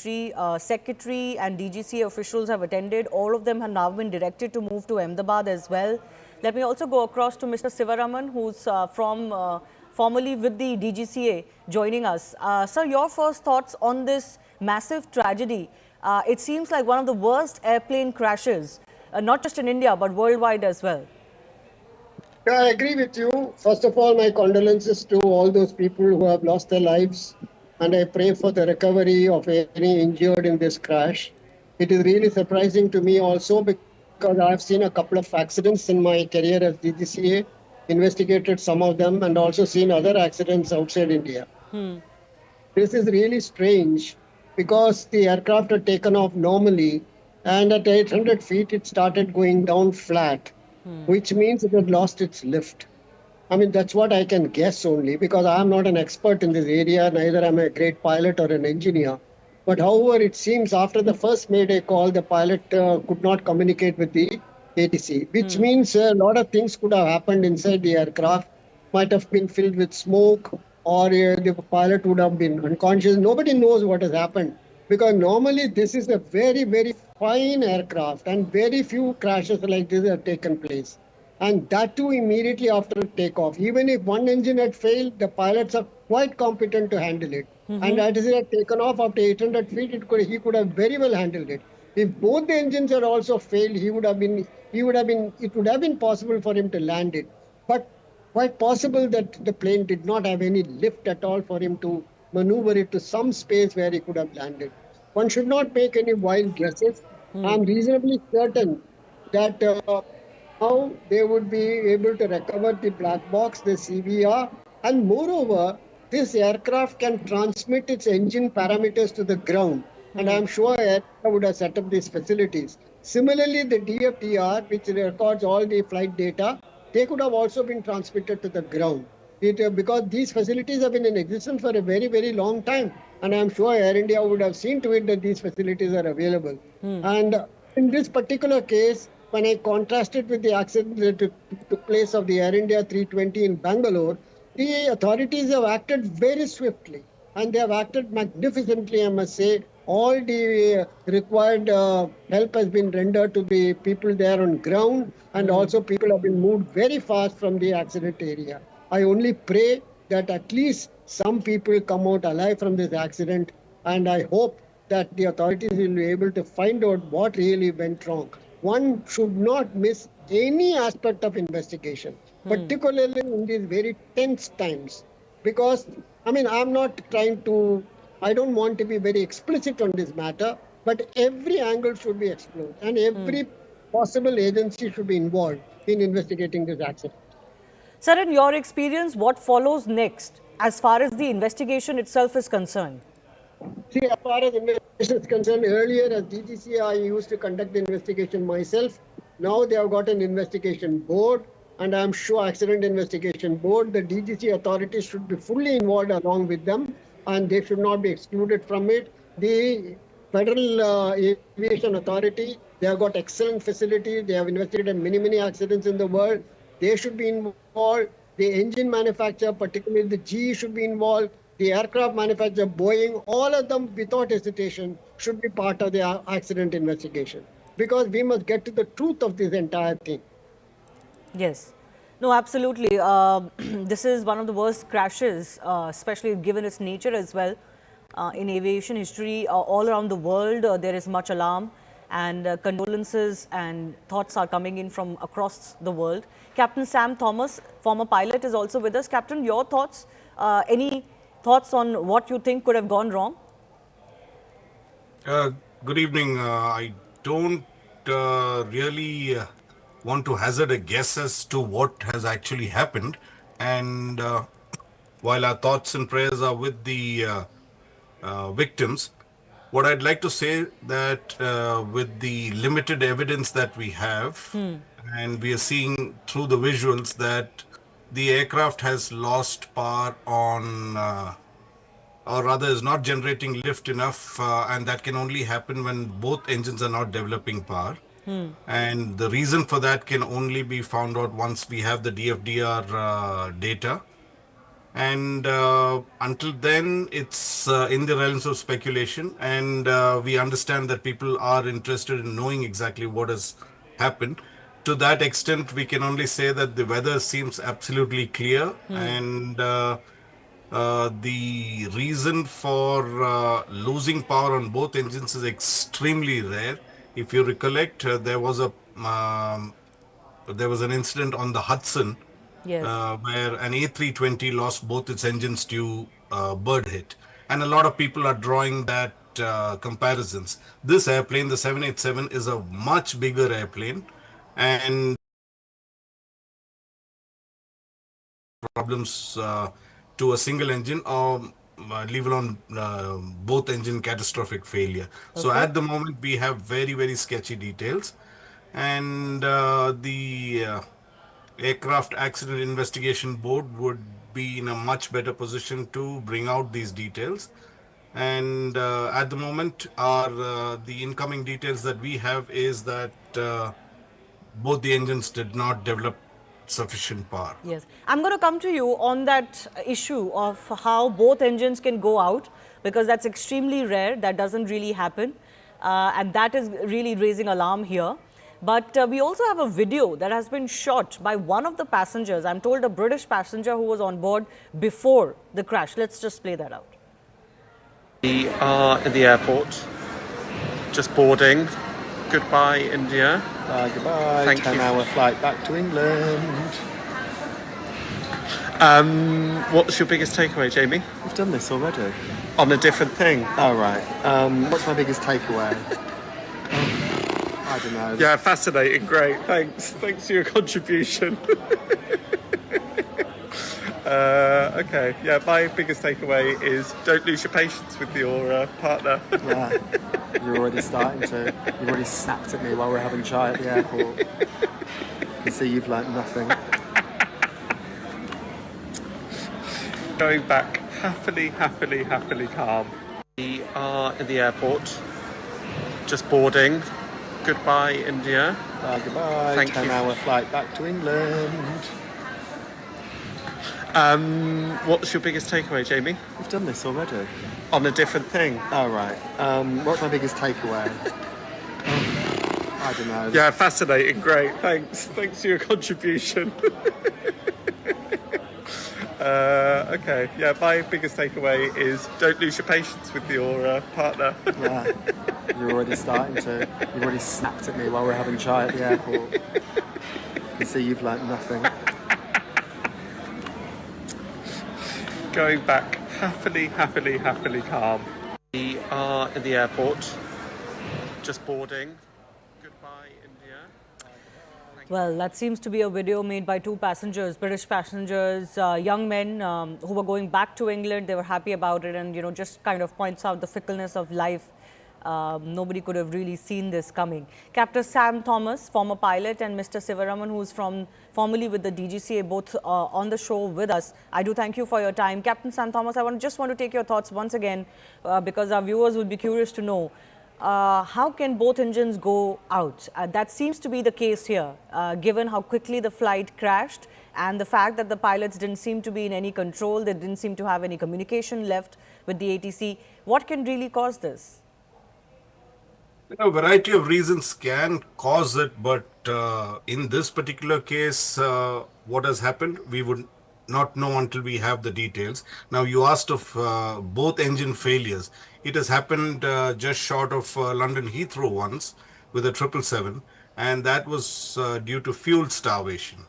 history. Secretary and DGCA officials have attended. All of them have now been directed to move to Ahmedabad as well. Let me also go across to Mr. Sivaraman, who's formerly with the DGCA, joining us. Sir, your first thoughts on this massive tragedy. It seems like one of the worst airplane crashes, not just in India, but worldwide as well. Yeah, I agree with you. First of all, my condolences to all those people who have lost their lives. And I pray for the recovery of any injured in this crash. It is really surprising to me also because I've seen a couple of accidents in my career as DGCA, investigated some of them, and also seen other accidents outside India. This is really strange because the aircraft had taken off normally, and at 800 feet, it started going down flat, which means it had lost its lift. I mean, that's what I can guess only because I'm not an expert in this area, neither am I a great pilot or an engineer. But however, it seems after the first Mayday call, the pilot could not communicate with the ATC, which means a lot of things could have happened inside the aircraft, might have been filled with smoke, or the pilot would have been unconscious. Nobody knows what has happened because normally this is a very, very fine aircraft and very few crashes like this have taken place. And that too immediately after takeoff. Even if one engine had failed, the pilots are quite competent to handle it. And as it had taken off after 800 feet, he could have very well handled it. If both the engines had also failed, it would have been possible for him to land it. But quite possible that the plane did not have any lift at all for him to maneuver it to some space where he could have landed. One should not make any wild guesses. I'm reasonably certain that now they would be able to recover the black box, the CVR, and moreover, this aircraft can transmit its engine parameters to the ground. And I'm sure Air India would have set up these facilities. Similarly, the DFDR, which records all the flight data, they could have also been transmitted to the ground. Because these facilities have been in existence for a very, very long time. And I'm sure Air India would have seen to it that these facilities are available. And in this particular case, when I contrasted with the accident that took place of the Air India 320 in Bangalore, the authorities have acted very swiftly and they have acted magnificently, I must say. All the required help has been rendered to the people there on ground, and also people have been moved very fast from the accident area. I only pray that at least some people come out alive from this accident, and I hope that the authorities will be able to find out what really went wrong. One should not miss any aspect of investigation, particularly in these very tense times. Because, I mean, I don't want to be very explicit on this matter, but every angle should be explored and every possible agency should be involved in investigating this accident. Sir, in your experience, what follows next as far as the investigation itself is concerned? See, as far as investigation is concerned, earlier as DGCA, I used to conduct the investigation myself. Now they have got an investigation board, and I'm sure Accident Investigation Board, the DGCA authorities should be fully involved along with them, and they should not be excluded from it. The Federal Aviation Authority, they have got excellent facilities. They have investigated many, many accidents in the world. They should be involved. The engine manufacturer, particularly the GE, should be involved. The aircraft manufacturer, Boeing, all of them without hesitation should be part of the accident investigation, because we must get to the truth of this entire thing. Yes. No, absolutely. This is one of the worst crashes, especially given its nature as well. In aviation history, all around the world, there is much alarm, and condolences and thoughts are coming in from across the world. Captain Sam Thomas, former pilot, is also with us. Captain, your thoughts? Any thoughts on what you think could have gone wrong? Good evening. I don't really want to hazard a guess as to what has actually happened. And while our thoughts and prayers are with the victims, what I'd like to say that with the limited evidence that we have, and we are seeing through the visuals that the aircraft has lost power on, or rather is not generating lift enough, and that can only happen when both engines are not developing power. And the reason for that can only be found out once we have the DFDR data. And until then, it's in the realms of speculation. And we understand that people are interested in knowing exactly what has happened. To that extent, we can only say that the weather seems absolutely clear. And the reason for losing power on both engines is extremely rare. If you recollect, there was an incident on the Hudson Yes. where an A320 lost both its engines to bird hit. And a lot of people are drawing that comparisons. This airplane, the 787, is a much bigger airplane and problems to a single engine or leave alone both engine catastrophic failure. So Okay. at the moment, we have very, very sketchy details. And the Aircraft Accident Investigation Board would be in a much better position to bring out these details. And at the moment, the incoming details that we have is that both the engines did not develop sufficient power. Yes. I'm going to come to you on that issue of how both engines can go out, because that's extremely rare. That doesn't really happen. And that is really raising alarm here. But we also have a video that has been shot by one of the passengers. I'm told a British passenger who was on board before the crash. Let's just play that out. We are in the airport, just boarding. Goodbye, India. Goodbye. Thank you. 10-hour flight back to England. What's your biggest takeaway, Jamie? We've done this already. On a different thing. Oh, right. What's my biggest takeaway? I don't know. Yeah, fascinating. Great. Thanks. Thanks for your contribution. Okay. Yeah, my biggest takeaway is don't lose your patience with your partner. Yeah. You're already starting to. You've already snapped at me while we're having chai at the airport. You can see you've learnt nothing. Going back happily calm. We are in the airport, just boarding. Goodbye, India. Goodbye. Thank you. 10-hour flight back to England. What's your biggest takeaway, Jamie? We've done this already. On a different thing. Oh, right. What's my biggest takeaway? I don't know. Yeah, fascinating. Great. Thanks. Thanks for your contribution. Okay. Yeah, my biggest takeaway is don't lose your patience with your partner. Yeah. You're already starting to. You've already snapped at me while we're having chai at the airport. You can see you've learnt nothing. Going back happily calm. We are in the airport, just boarding. Goodbye, India. Well, that seems to be a video made by two passengers, British passengers, young men who were going back to England. They were happy about it, and just kind of points out the fickleness of life. Nobody could have really seen this coming. Captain Sam Thomas, former pilot, and Mr. Sivaraman, who's formerly with the DGCA, both on the show with us. I do thank you for your time. Captain Sam Thomas, I just want to take your thoughts once again, because our viewers would be curious to know, how can both engines go out? That seems to be the case here, given how quickly the flight crashed and the fact that the pilots didn't seem to be in any control. They didn't seem to have any communication left with the ATC. What can really cause this? A variety of reasons can cause it, but in this particular case, what has happened, we would not know until we have the details. Now, you asked of both engine failures. It has happened just short of London Heathrow once with a 777, and that was due to fuel starvation.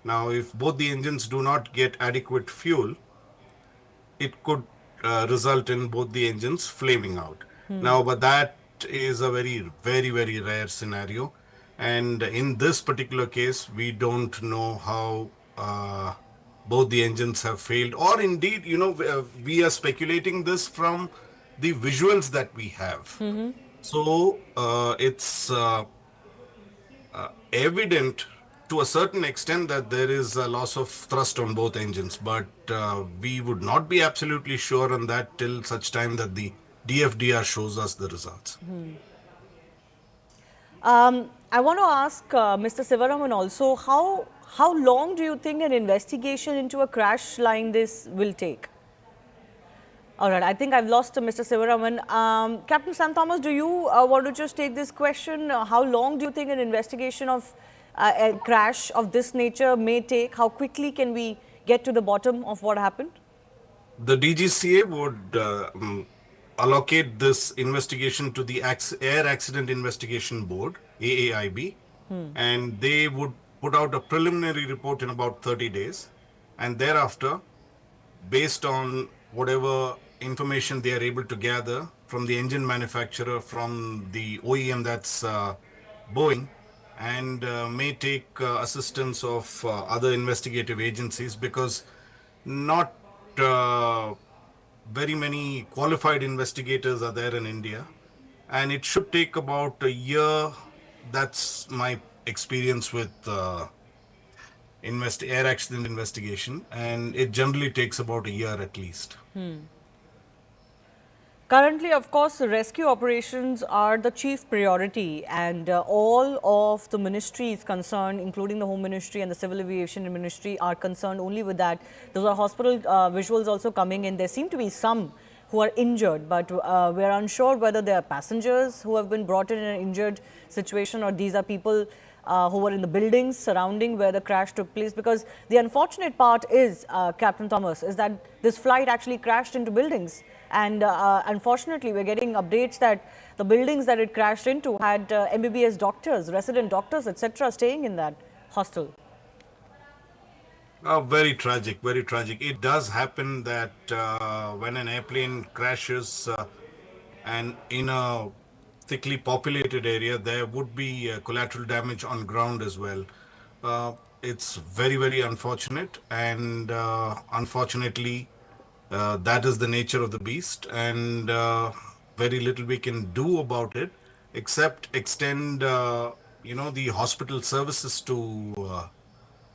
Now, if both the engines do not get adequate fuel, it could result in both the engines flaming out. Now, but that is a very, very, very rare scenario. And in this particular case, we don't know how both the engines have failed, or indeed, we are speculating this from the visuals that we have. So it's evident to a certain extent that there is a loss of thrust on both engines, but we would not be absolutely sure on that till such time that the DFDR shows us the results. I want to ask Mr. Sivaraman also, how long do you think an investigation into a crash like this will take? All right, I think I've lost Mr. Sivaraman. Captain Sam Thomas, do you want to just take this question? How long do you think an investigation of a crash of this nature may take? How quickly can we get to the bottom of what happened? The DGCA would allocate this investigation to the Air Accident Investigation Board, AAIB, and they would put out a preliminary report in about 30 days. And thereafter, based on whatever information they are able to gather from the engine manufacturer, from the OEM, that's Boeing, and may take assistance of other investigative agencies, because not very many qualified investigators are there in India, and it should take about a year. That's my experience with air accident investigation, and it generally takes about a year at least. Currently, of course, rescue operations are the chief priority, and all of the ministries concerned, including the Home Ministry and the Civil Aviation Ministry, are concerned only with that. Those are hospital visuals also coming in. There seem to be some who are injured, but we are unsure whether they are passengers who have been brought in an injured situation, or these are people who were in the buildings surrounding where the crash took place. Because the unfortunate part is, Captain Thomas, is that this flight actually crashed into buildings. And unfortunately, we're getting updates that the buildings that it crashed into had MBBS doctors, resident doctors, etc., staying in that hostel. Very tragic, very tragic. It does happen that when an airplane crashes and in a thickly populated area, there would be collateral damage on ground as well. It's very, very unfortunate, and unfortunately, that is the nature of the beast, and very little we can do about it, except extend, the hospital services to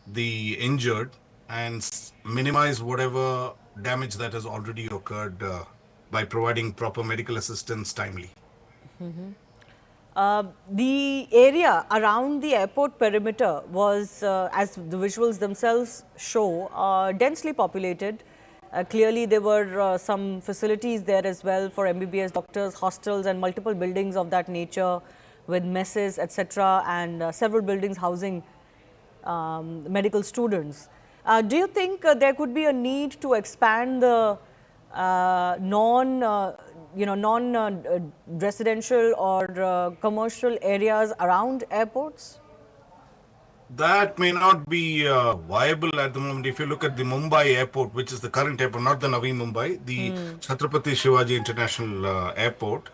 the injured and minimize whatever damage that has already occurred by providing proper medical assistance timely. The area around the airport perimeter was, as the visuals themselves show, densely populated. Clearly, there were some facilities there as well for MBBS doctors, hostels, and multiple buildings of that nature with messes, etc., and several buildings housing medical students. Do you think there could be a need to expand the non-residential or commercial areas around airports? That may not be viable at the moment. If you look at the Mumbai airport, which is the current airport, not the Navi Mumbai, the Chhatrapati Shivaji International Airport,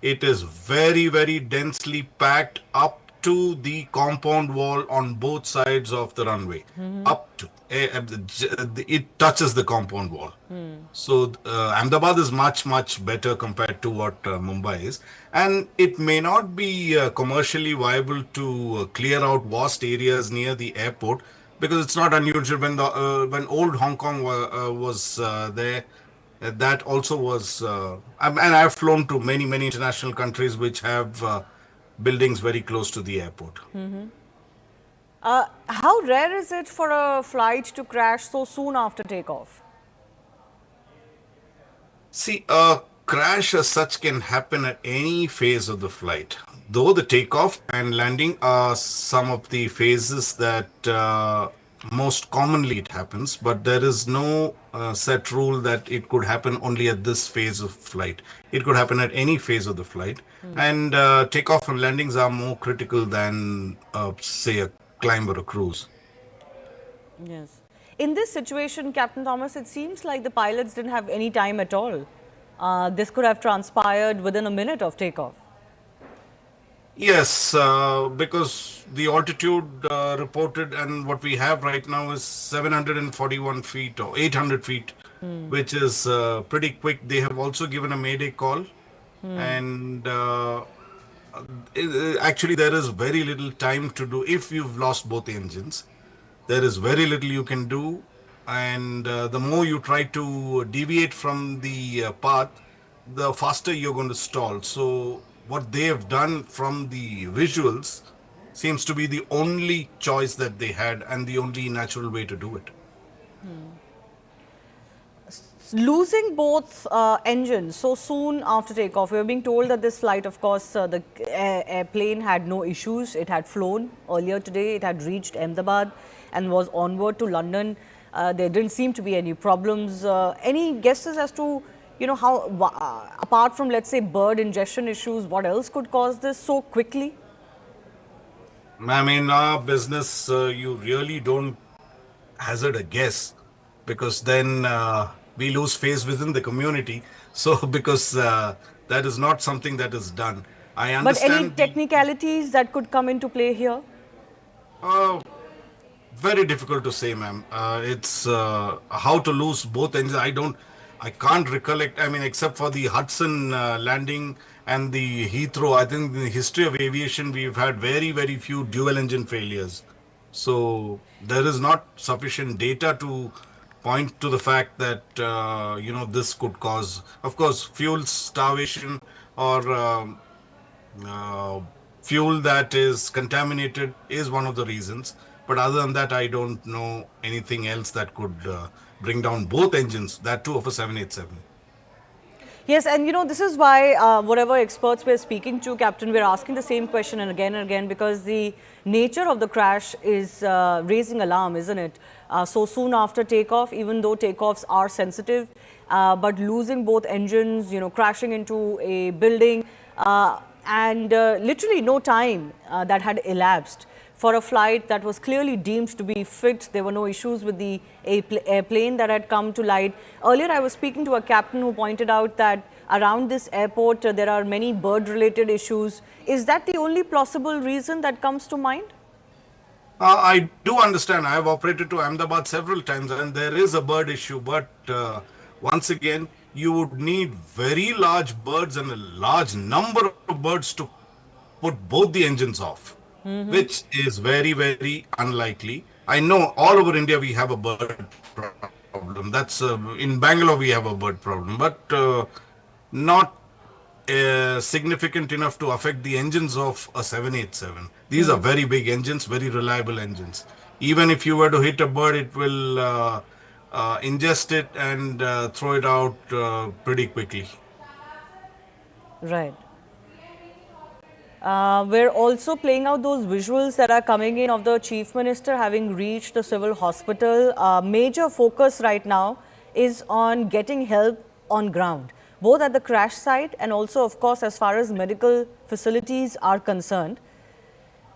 it is very, very densely packed up to the compound wall on both sides of the runway. Up to it touches the compound wall. So Ahmedabad is much, much better compared to what Mumbai is, and it may not be commercially viable to clear out vast areas near the airport, because it's not unusual when old Hong Kong was there. That also was, and I've flown to many, many international countries which have buildings very close to the airport. How rare is it for a flight to crash so soon after takeoff? See, a crash as such can happen at any phase of the flight. Though the takeoff and landing are some of the phases that most commonly it happens, but there is no set rule that it could happen only at this phase of flight. It could happen at any phase of the flight, and takeoff and landings are more critical than, say, a climb or a cruise. Yes. In this situation, Captain Thomas, it seems like the pilots didn't have any time at all. This could have transpired within a minute of takeoff. Yes, because the altitude reported and what we have right now is 741 feet or 800 feet, which is pretty quick. They have also given a mayday call, and actually there is very little time to do. If you've lost both engines, there is very little you can do, and the more you try to deviate from the path, the faster you're going to stall. So what they have done from the visuals seems to be the only choice that they had and the only natural way to do it. Losing both engines so soon after takeoff, we were being told that this flight, of course, the airplane had no issues. It had flown earlier today. It had reached Ahmedabad and was onward to London. There didn't seem to be any problems. Any guesses as to, how, apart from, let's say, bird ingestion issues, what else could cause this so quickly? I mean, our business, you really don't hazard a guess, because then we lose face within the community. So, because that is not something that is done. I But any understand. technicalities that could come into play here? Very difficult to say, ma'am. It's how to lose both engines. I can't recollect. I mean, except for the Hudson landing and the Heathrow, I think in the history of aviation, we've had very, very few dual engine failures. So there is not sufficient data to point to the fact that, this could cause, of course, fuel starvation or fuel that is contaminated is one of the reasons. But other than that, I don't know anything else that could bring down both engines, that too of a 787. Yes, and this is why whatever experts we're speaking to, Captain, we're asking the same question and again, because the nature of the crash is raising alarm, isn't it? So soon after takeoff, even though takeoffs are sensitive, but losing both engines, crashing into a building, and literally no time that had elapsed for a flight that was clearly deemed to be fit. There were no issues with the airplane that had come to light. Earlier, I was speaking to a captain who pointed out that around this airport, there are many bird-related issues. Is that the only plausible reason that comes to mind? I do understand. I have operated to Ahmedabad several times and there is a bird issue. But once again, you would need very large birds and a large number of birds to put both the engines off. Which is very, very unlikely. I know all over India we have a bird problem. That's in Bangalore we have a bird problem, but not significant enough to affect the engines of a 787. These are very big engines, very reliable engines. Even if you were to hit a bird, it will ingest it and throw it out pretty quickly. Right. We're also playing out those visuals that are coming in of the Chief Minister having reached the civil hospital. Major focus right now is on getting help on ground, both at the crash site and also, of course, as far as medical facilities are concerned.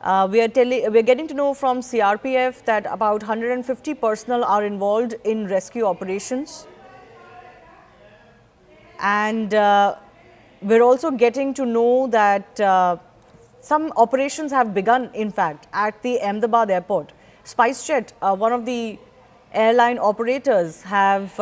We're getting to know from CRPF that about 150 personnel are involved in rescue operations. And we're also getting to know that some operations have begun, in fact, at the Ahmedabad airport. SpiceJet, one of the airline operators, have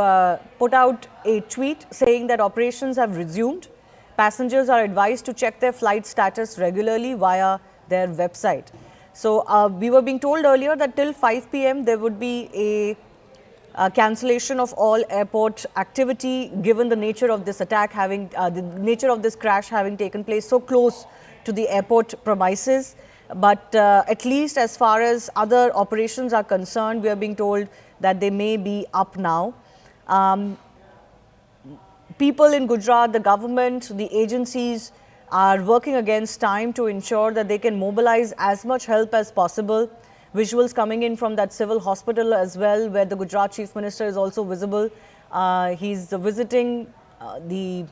put out a tweet saying that operations have resumed. Passengers are advised to check their flight status regularly via their website. So we were being told earlier that till 5 p.m. there would be a cancellation of all airport activity, given the nature of this attack having, the nature of this crash having taken place so close to the airport premises. But at least as far as other operations are concerned, we are being told that they may be up now. People in Gujarat, the government, the agencies are working against time to ensure that they can mobilize as much help as possible. Visuals coming in from that civil hospital as well, where the Gujarat Chief Minister is also visible. He's visiting the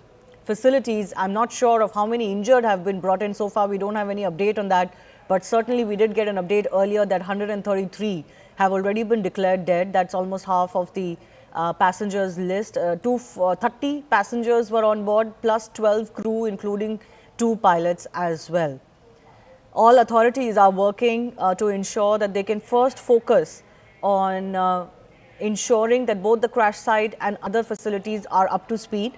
facilities. I'm not sure of how many injured have been brought in so far. We don't have any update on that. But certainly we did get an update earlier that 133 have already been declared dead. That's almost half of the passengers list. 30 passengers were on board, plus 12 crew, including 2 pilots as well. All authorities are working to ensure that they can first focus on ensuring that both the crash site and other facilities are up to speed.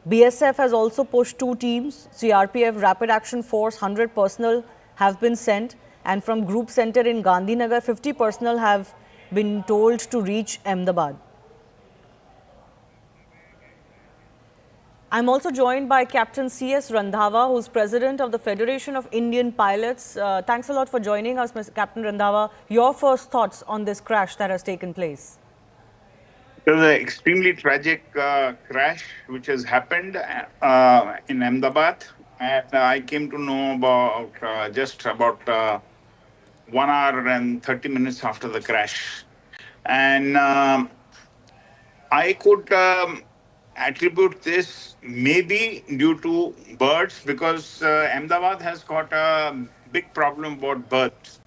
BSF has also pushed 2 teams. CRPF Rapid Action Force, 100 personnel have been sent, and from Group Center in Gandhinagar, 50 personnel have been told to reach Ahmedabad. I'm also joined by Captain C.S. Randhawa, who's president of the Federation of Indian Pilots. Thanks a lot for joining us, Mr. Captain Randhawa. Your first thoughts on this crash that has taken place? It was an extremely tragic crash which has happened in Ahmedabad. And I came to know about just about 1 hour and 30 minutes after the crash. And I could attribute this maybe due to birds because Ahmedabad has got a big problem about birds.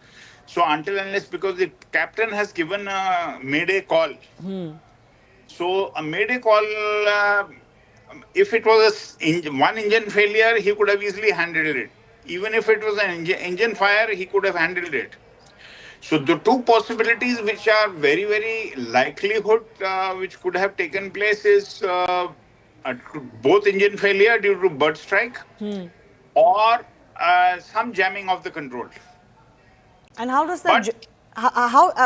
So until unless because the captain has given a mayday call. So a mayday call, if it was one engine failure, he could have easily handled it. Even if it was an engine fire, he could have handled it. So the two possibilities which are very, very likelihood which could have taken place is both engine failure due to bird strike or some jamming of the control. And how does that,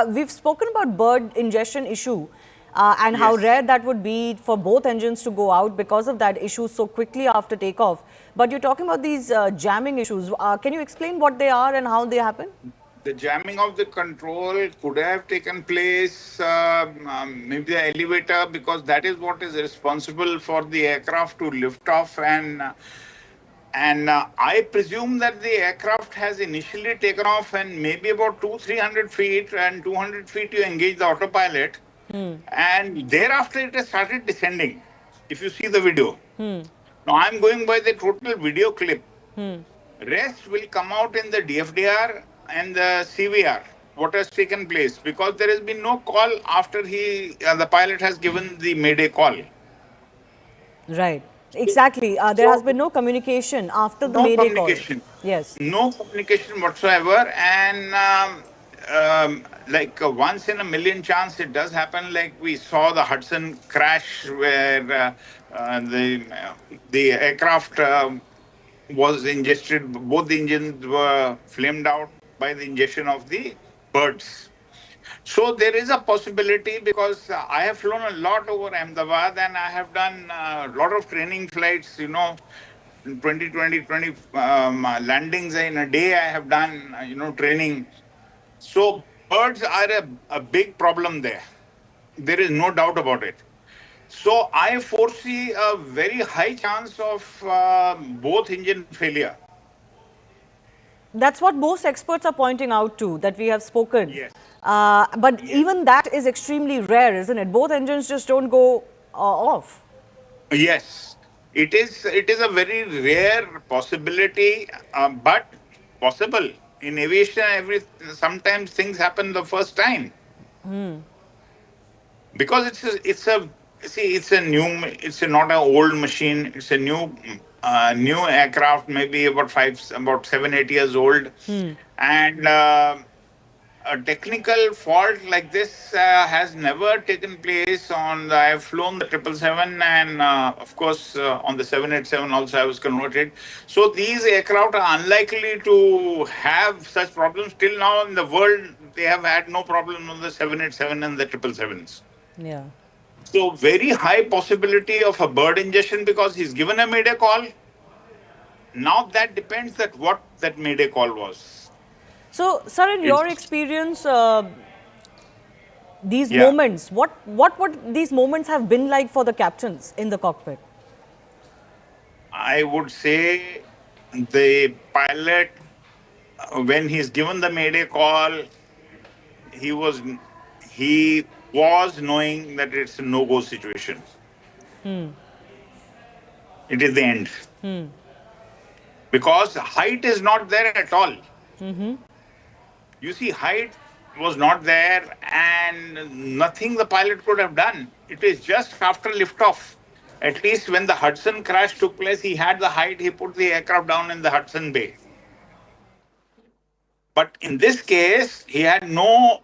we've spoken about bird ingestion issue and how rare that would be for both engines to go out because of that issue so quickly after takeoff. But you're talking about these jamming issues. Can you explain what they are and how they happen? The jamming of the control could have taken place, maybe the elevator, because that is what is responsible for the aircraft to lift off. And I presume that the aircraft has initially taken off and maybe about 200-300 feet, and 200 feet you engage the autopilot. And thereafter it has started descending, if you see the video. Now I'm going by the total video clip. Rest will come out in the DFDR and the CVR, what has taken place, because there has been no call after the pilot has given the mayday call. Right. Exactly. There has been no communication after the mayday call. Yes. No communication whatsoever. And like once in a million chance it does happen, like we saw the Hudson crash where the aircraft was ingested, both the engines were flamed out by the ingestion of the birds. So there is a possibility, because I have flown a lot over Ahmedabad and I have done a lot of training flights, 20 landings in a day I have done, training. So birds are a big problem there. There is no doubt about it. So I foresee a very high chance of both engine failure. That's what most experts are pointing out too, that we have spoken. Yes. But even that is extremely rare, isn't it? Both engines just don't go off. Yes, it is a very rare possibility, but possible. In aviation, sometimes things happen the first time. Because it's not an old machine. It's a new aircraft, maybe about 7-8 years old, and a technical fault like this has never taken place on. I have flown the 777 and of course on the 787 also I was converted. So these aircraft are unlikely to have such problems. Till now in the world, they have had no problem on the 787 and the 777s. Yeah. So very high possibility of a bird ingestion, because he's given a mayday call. Now that depends that what that mayday call was. So, sir, in your experience, these moments, what would these moments have been like for the captains in the cockpit? I would say the pilot, when he's given the mayday call, he was knowing that it's a no-go situation. It is the end. Because height is not there at all. You see, height was not there and nothing the pilot could have done. It is just after liftoff. At least when the Hudson crash took place, he had the height, he put the aircraft down in the Hudson Bay. But in this case, he had no,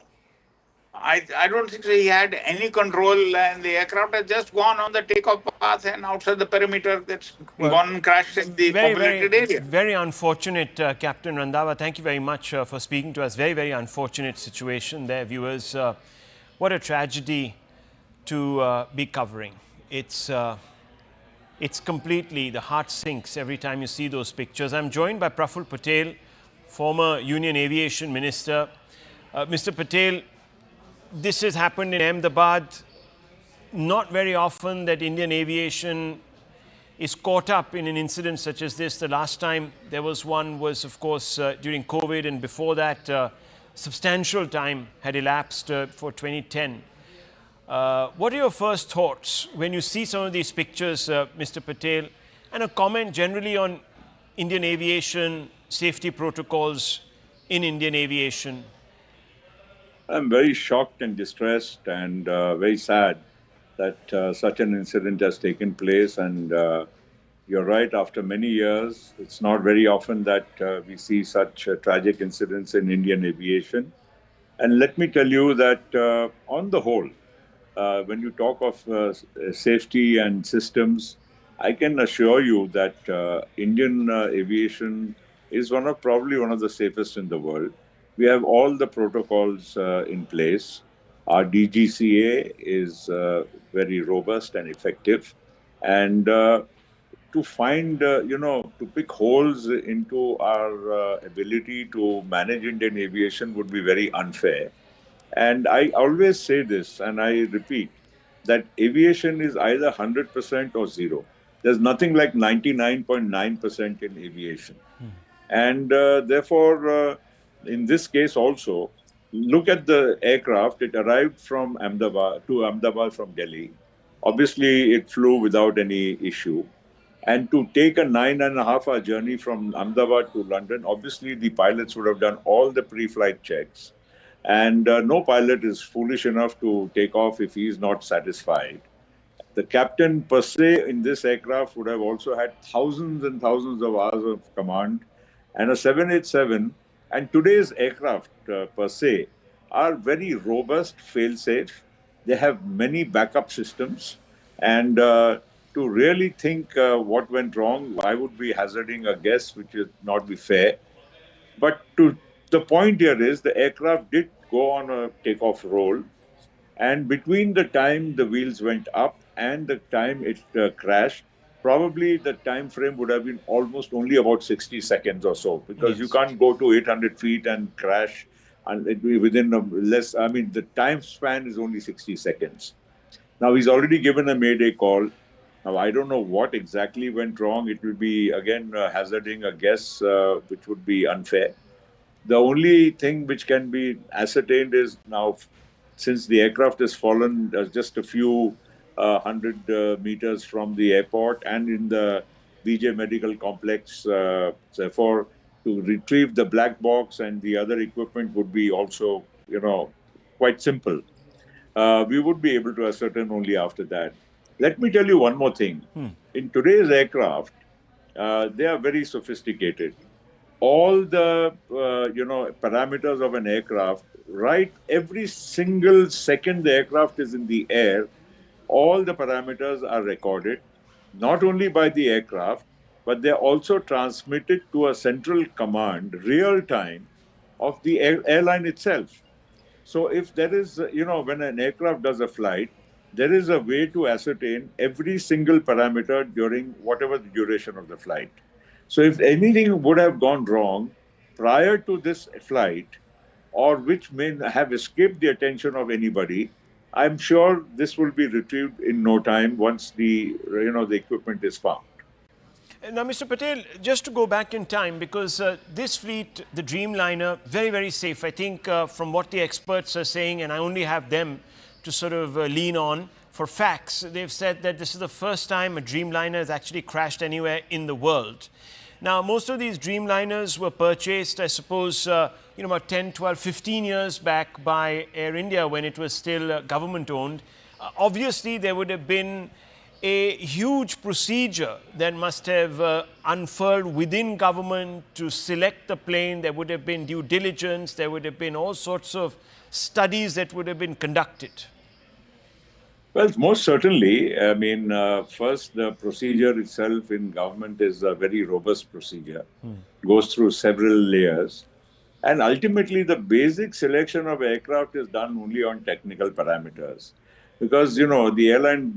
I don't think so he had any control, and the aircraft has just gone on the takeoff path and outside the perimeter, that's gone and crashed in the populated area. Very unfortunate, Captain Randhawa. Thank you very much for speaking to us. Very, very unfortunate situation there, viewers. What a tragedy to be covering. It's it's completely, the heart sinks every time you see those pictures. I'm joined by Praful Patel, former Union Aviation Minister. Mr. Patel, this has happened in Ahmedabad. Not very often that Indian aviation is caught up in an incident such as this. The last time there was one was, of course, during COVID, and before that, substantial time had elapsed for 2010. What are your first thoughts when you see some of these pictures, Mr. Patel, and a comment generally on Indian aviation, safety protocols in Indian aviation? I'm very shocked and distressed and very sad that such an incident has taken place. And you're right, after many years, it's not very often that we see such tragic incidents in Indian aviation. And let me tell you that on the whole, when you talk of safety and systems, I can assure you that Indian aviation is probably one of the safest in the world. We have all the protocols in place. Our DGCA is very robust and effective. And to find, to pick holes into our ability to manage Indian aviation would be very unfair. And I always say this, and I repeat, that aviation is either 100% or zero. There's nothing like 99.9% in aviation. And therefore, in this case also, look at the aircraft. It arrived from Ahmedabad from Delhi. Obviously, it flew without any issue. And to take a 9.5-hour journey from Ahmedabad to London, obviously the pilots would have done all the pre-flight checks. And no pilot is foolish enough to take off if he is not satisfied. The captain per se in this aircraft would have also had thousands and thousands of hours of command. And a 787 and today's aircraft per se are very robust, fail-safe. They have many backup systems. And to really think what went wrong, I would be hazarding a guess, which would not be fair. But the point here is the aircraft did go on a takeoff roll. And between the time the wheels went up and the time it crashed, probably the time frame would have been almost only about 60 seconds or so, because you can't go to 800 feet and crash and it be within the time span is only 60 seconds. Now, he's already given a mayday call. Now, I don't know what exactly went wrong. It will be, again, hazarding a guess, which would be unfair. The only thing which can be ascertained is now, since the aircraft has fallen just a few hundred meters from the airport and in the BJ Medical Complex, therefore, to retrieve the black box and the other equipment would be also, quite simple. We would be able to ascertain only after that. Let me tell you one more thing. In today's aircraft, they are very sophisticated. All the parameters of an aircraft, right? Every single second the aircraft is in the air, all the parameters are recorded, not only by the aircraft, but they're also transmitted to a central command, real time, of the airline itself. So if there is, when an aircraft does a flight, there is a way to ascertain every single parameter during whatever the duration of the flight. So if anything would have gone wrong prior to this flight, or which may have escaped the attention of anybody, I'm sure this will be retrieved in no time once the equipment is found. Now, Mr. Patel, just to go back in time, because this fleet, the Dreamliner, very, very safe. I think from what the experts are saying, and I only have them to sort of lean on for facts, they've said that this is the first time a Dreamliner has actually crashed anywhere in the world. Now, most of these Dreamliners were purchased, I suppose, about 10, 12, 15 years back by Air India when it was still government-owned. Obviously, there would have been a huge procedure that must have unfurled within government to select the plane. There would have been due diligence. There would have been all sorts of studies that would have been conducted. Well, most certainly. I mean, first, the procedure itself in government is a very robust procedure. It goes through several layers. And ultimately, the basic selection of aircraft is done only on technical parameters. because the airline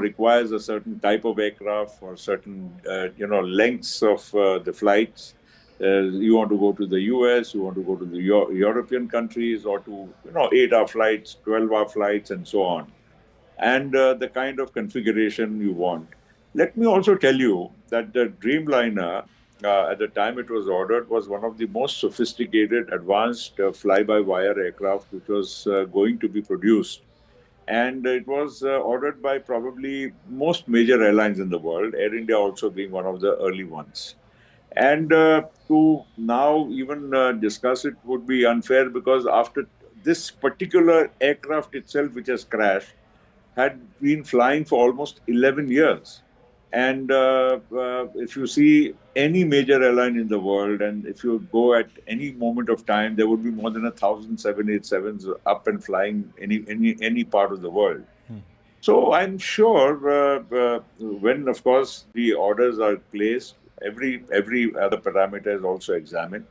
requires a certain type of aircraft for certain lengths of the flights. You want to go to the US, you want to go to the European countries, or to 8-hour flights, 12-hour flights, and so on, and the kind of configuration you want. Let me also tell you that the Dreamliner, at the time it was ordered, was one of the most sophisticated, advanced fly-by-wire aircraft which was going to be produced. And it was ordered by probably most major airlines in the world, Air India also being one of the early ones. And to now even discuss it would be unfair, because after this particular aircraft itself, which has crashed, had been flying for almost 11 years. And if you see any major airline in the world, and if you go at any moment of time, there would be more than 1,000 787s up and flying any part of the world. So I'm sure when, of course, the orders are placed, every other parameter is also examined.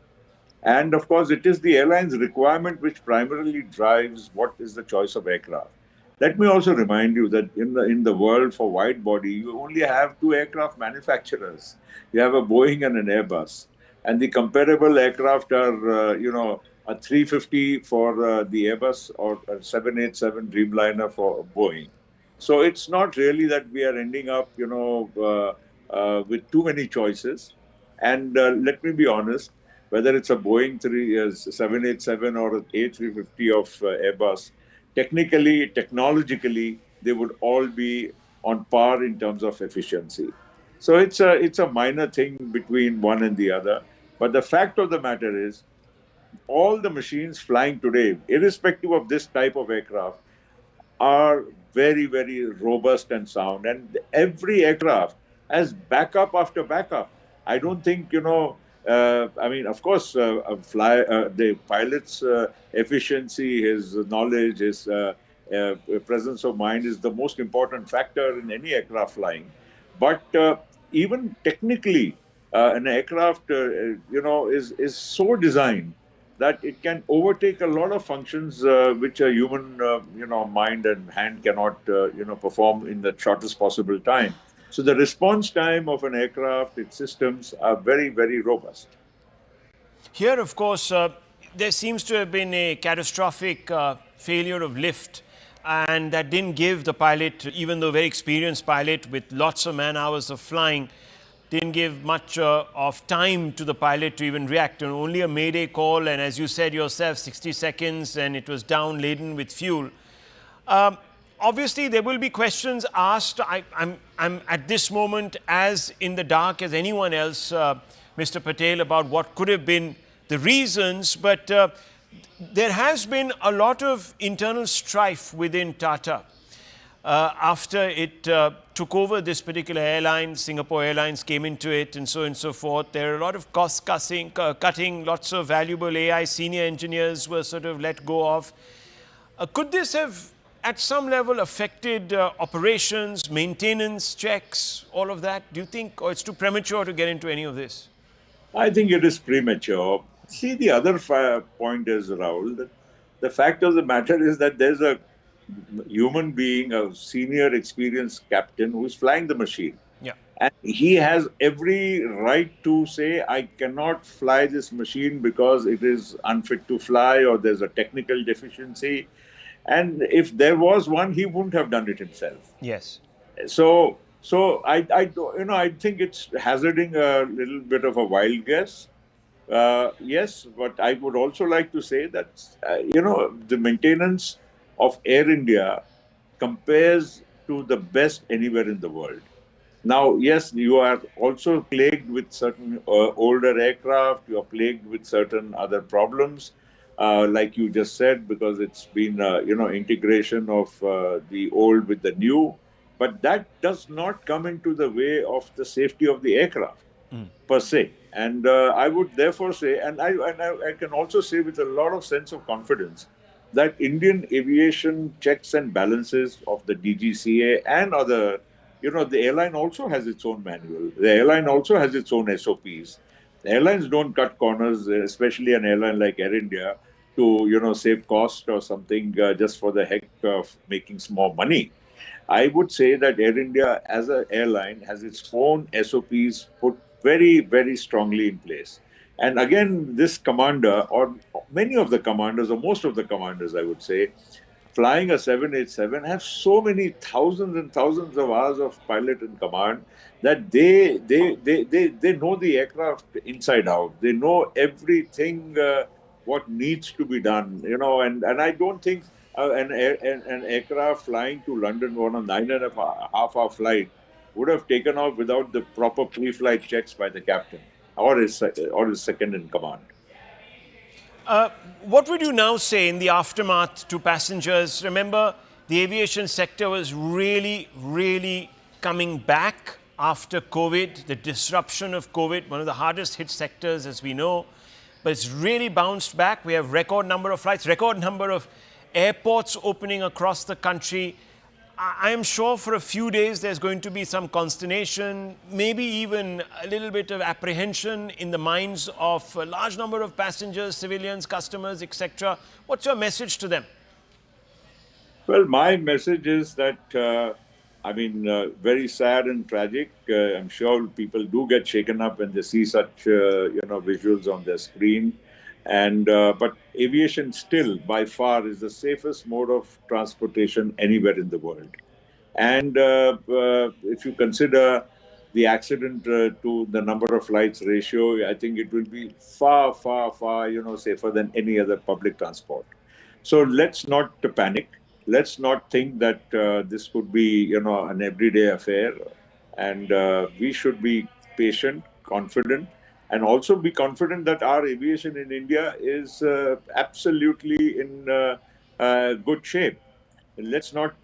And of course, it is the airline's requirement which primarily drives what is the choice of aircraft. Let me also remind you that in the world for wide body, you only have two aircraft manufacturers. You have a Boeing and an Airbus, and the comparable aircraft are a 350 for the Airbus or a 787 Dreamliner for Boeing. So it's not really that we are ending up, with too many choices. And let me be honest, whether it's a Boeing 787 or an A350 of Airbus, technically, technologically, they would all be on par in terms of efficiency. So it's a minor thing between one and the other. But the fact of the matter is, all the machines flying today, irrespective of this type of aircraft, are very, very robust and sound. And every aircraft has backup after backup. I don't think, I mean, of course, the pilot's efficiency, his knowledge, his presence of mind is the most important factor in any aircraft flying. But even technically, an aircraft, is so designed that it can overtake a lot of functions which a human, mind and hand cannot, perform in the shortest possible time. So the response time of an aircraft, its systems are very, very robust. Here, of course, there seems to have been a catastrophic failure of lift, and that didn't give the pilot, even though very experienced pilot with lots of man hours of flying, didn't give much of time to the pilot to even react. And only a mayday call, and as you said yourself, 60 seconds, and it was down laden with fuel. Obviously, there will be questions asked. I'm at this moment as in the dark as anyone else, Mr. Patel, about what could have been the reasons. But there has been a lot of internal strife within Tata. After it took over this particular airline, Singapore Airlines came into it, and so on and so forth. There are a lot of cost cutting, lots of valuable AI senior engineers were sort of let go of. Could this have, at some level, affected operations, maintenance, checks, all of that? Do you think, or it's too premature to get into any of this? I think it is premature. See, the other point is, Rahul, that the fact of the matter is that there's a human being, a senior experienced captain who's flying the machine. Yeah. And he has every right to say, I cannot fly this machine because it is unfit to fly or there's a technical deficiency. And if there was one, he wouldn't have done it himself. Yes. So I think it's hazarding a little bit of a wild guess. Yes, but I would also like to say that, the maintenance of Air India compares to the best anywhere in the world. Now, yes, you are also plagued with certain older aircraft. You are plagued with certain other problems, like you just said, because it's been, integration of the old with the new. But that does not come into the way of the safety of the aircraft per se. And I would therefore say, and I can also say with a lot of sense of confidence, that Indian aviation checks and balances of the DGCA and other, the airline also has its own manual. The airline also has its own SOPs. The airlines don't cut corners, especially an airline like Air India, to, save cost or something just for the heck of making some more money. I would say that Air India as an airline has its own SOPs put very, very strongly in place. And again, this commander, or many of the commanders, or most of the commanders, I would say, flying a 787 have so many thousands and thousands of hours of pilot in command that they know the aircraft inside out. They know everything what needs to be done, and I don't think an aircraft flying to London on a 9.5 hour flight would have taken off without the proper pre-flight checks by the captain or his second in command. What would you now say in the aftermath to passengers? Remember, the aviation sector was really, really coming back after COVID, the disruption of COVID, one of the hardest hit sectors, as we know. But it's really bounced back. We have record number of flights, record number of airports opening across the country. I am sure for a few days there's going to be some consternation, maybe even a little bit of apprehension in the minds of a large number of passengers, civilians, customers, etc. What's your message to them? Well, my message is that, very sad and tragic. I'm sure people do get shaken up when they see such, visuals on their screen. But aviation still, by far, is the safest mode of transportation anywhere in the world. And if you consider the accident to the number of flights ratio, I think it will be far, far, far, safer than any other public transport. So let's not panic. Let's not think that this could be, an everyday affair. And we should be patient, confident, and also be confident that our aviation in India is absolutely in good shape. Let's not,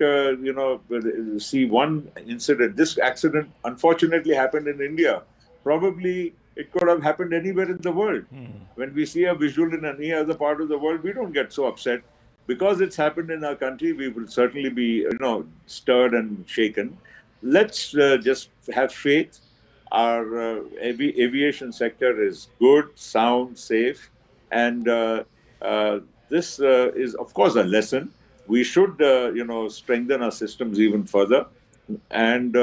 see one incident. This accident unfortunately happened in India. Probably it could have happened anywhere in the world. When we see a visual in any other part of the world, we don't get so upset. Because it's happened in our country, we will certainly be, stirred and shaken. Let's just have faith. Our aviation sector is good, sound, safe, and this is, of course, a lesson. We should, strengthen our systems even further, and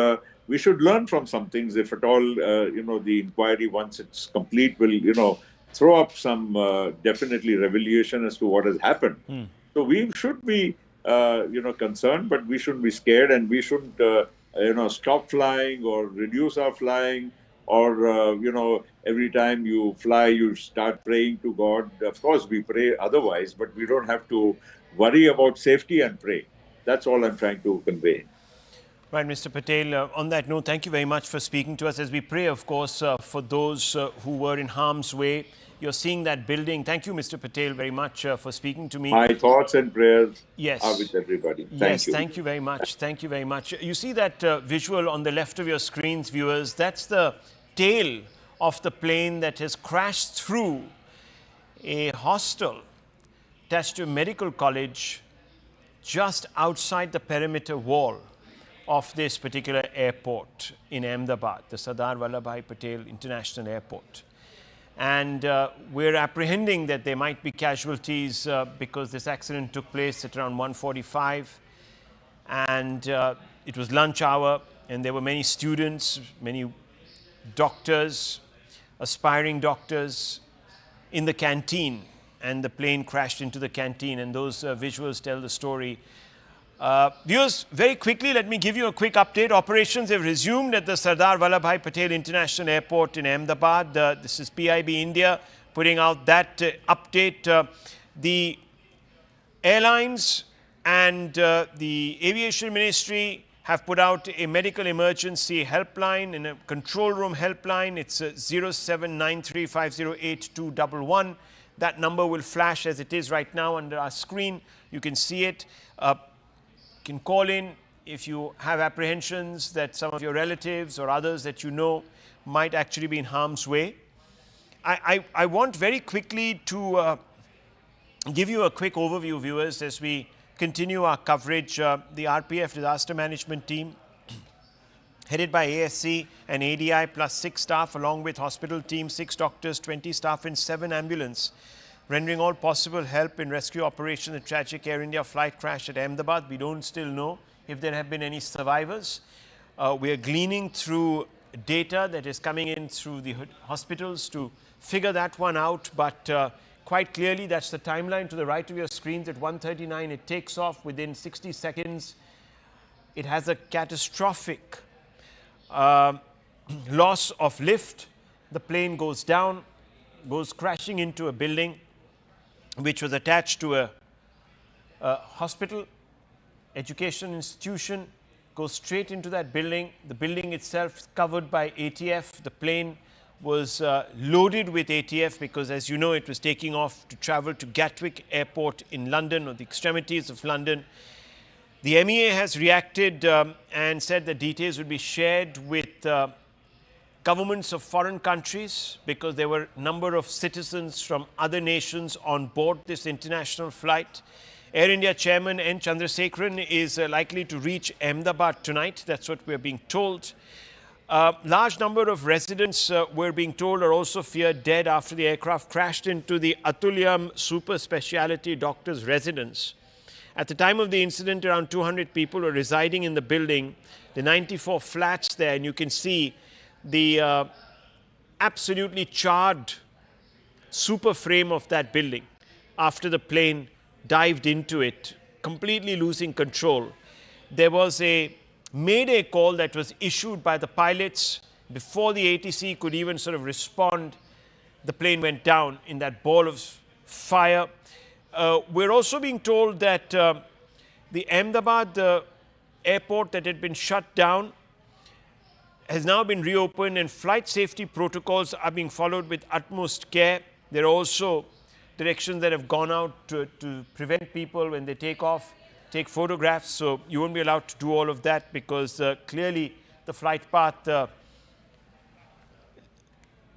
we should learn from some things. If at all, the inquiry, once it's complete, will, throw up some definitely revelation as to what has happened. So we should be, concerned, but we shouldn't be scared, and we shouldn't, stop flying or reduce our flying, or every time you fly, you start praying to God. Of course, we pray otherwise, but we don't have to worry about safety and pray. That's all I'm trying to convey. Right, Mr. Patel. On that note, thank you very much for speaking to us as we pray, of course, for those who were in harm's way. You're seeing that building. Thank you, Mr. Patel, very much for speaking to me. My thoughts and prayers yes. are with everybody. Thank you. Thank you very much. Thank you very much. You see that visual on the left of your screens, viewers? That's the tail of the plane that has crashed through a hostel attached to a medical college just outside the perimeter wall of this particular airport in Ahmedabad, the Sardar Vallabhbhai Patel International Airport. And we're apprehending that there might be casualties because this accident took place at around 1:45, and it was lunch hour, and there were many students, many doctors, aspiring doctors in the canteen, and the plane crashed into the canteen, and those visuals tell the story. Viewers, very quickly, let me give you a quick update. Operations have resumed at the Sardar Vallabhbhai Patel International Airport in Ahmedabad. This is PIB India putting out that update. The airlines and the aviation ministry have put out a medical emergency helpline and a control room helpline. It's 0793508211. That number will flash as it is right now under our screen. You can see it. You can call in if you have apprehensions that some of your relatives or others that you know might actually be in harm's way. I want very quickly to give you a quick overview, viewers, as we continue our coverage. The RPF Disaster Management Team, headed by ASC and ADI, plus 6 staff, along with hospital team, 6 doctors, 20 staff and 7 ambulance. rendering all possible help in rescue operation. The tragic Air India flight crash at Ahmedabad. We don't still know if there have been any survivors. We are gleaning through data that is coming in through the hospitals to figure that one out, but quite clearly that's the timeline to the right of your screens. At 1:39 it takes off. Within 60 seconds it has a catastrophic loss of lift. The plane goes down, goes crashing into a building which was attached to a hospital, education institution, goes straight into that building. The building itself is covered by ATF. The plane was loaded with ATF because, as you know, it was taking off to travel to Gatwick Airport in London, or the extremities of London. The MEA has reacted and said that details would be shared with governments of foreign countries because there were a number of citizens from other nations on board this international flight. Air India chairman N. Chandrasekaran is likely to reach Ahmedabad tonight. That's what we're being told. Large number of residents, we're being told, are also feared dead after the aircraft crashed into the Atulyam super speciality doctor's residence. At the time of the incident, around 200 people were residing in the building, the 94 flats there, and you can see the absolutely charred super frame of that building after the plane dived into it, completely losing control. There was a mayday call that was issued by the pilots before the ATC could even sort of respond. The plane went down in that ball of fire. We're also being told that the Ahmedabad airport that had been shut down has now been reopened, and flight safety protocols are being followed with utmost care. There are also directions that have gone out to prevent people when they take off, take photographs. So you won't be allowed to do all of that because clearly the flight path.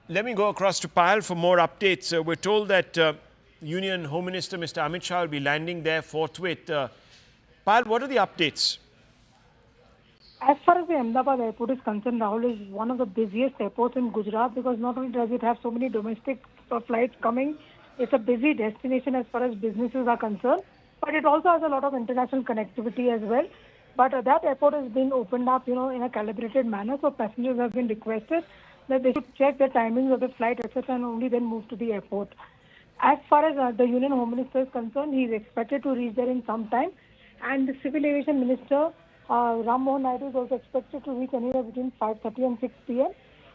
Let me go across to Payal for more updates. We're told that Union Home Minister Mr. Amit Shah will be landing there forthwith. Payal, what are the updates? As far as the Ahmedabad airport is concerned, Rahul, is one of the busiest airports in Gujarat because not only does it have so many domestic flights coming, it's a busy destination as far as businesses are concerned, but it also has a lot of international connectivity as well. But that airport has been opened up, in a calibrated manner, so passengers have been requested that they should check the timings of the flight, etc., and only then move to the airport. As far as the Union Home Minister is concerned, he is expected to reach there in some time, and the Civil Aviation Minister Ram Mohan Naidu is also expected to reach anywhere between 5:30 and 6 p.m.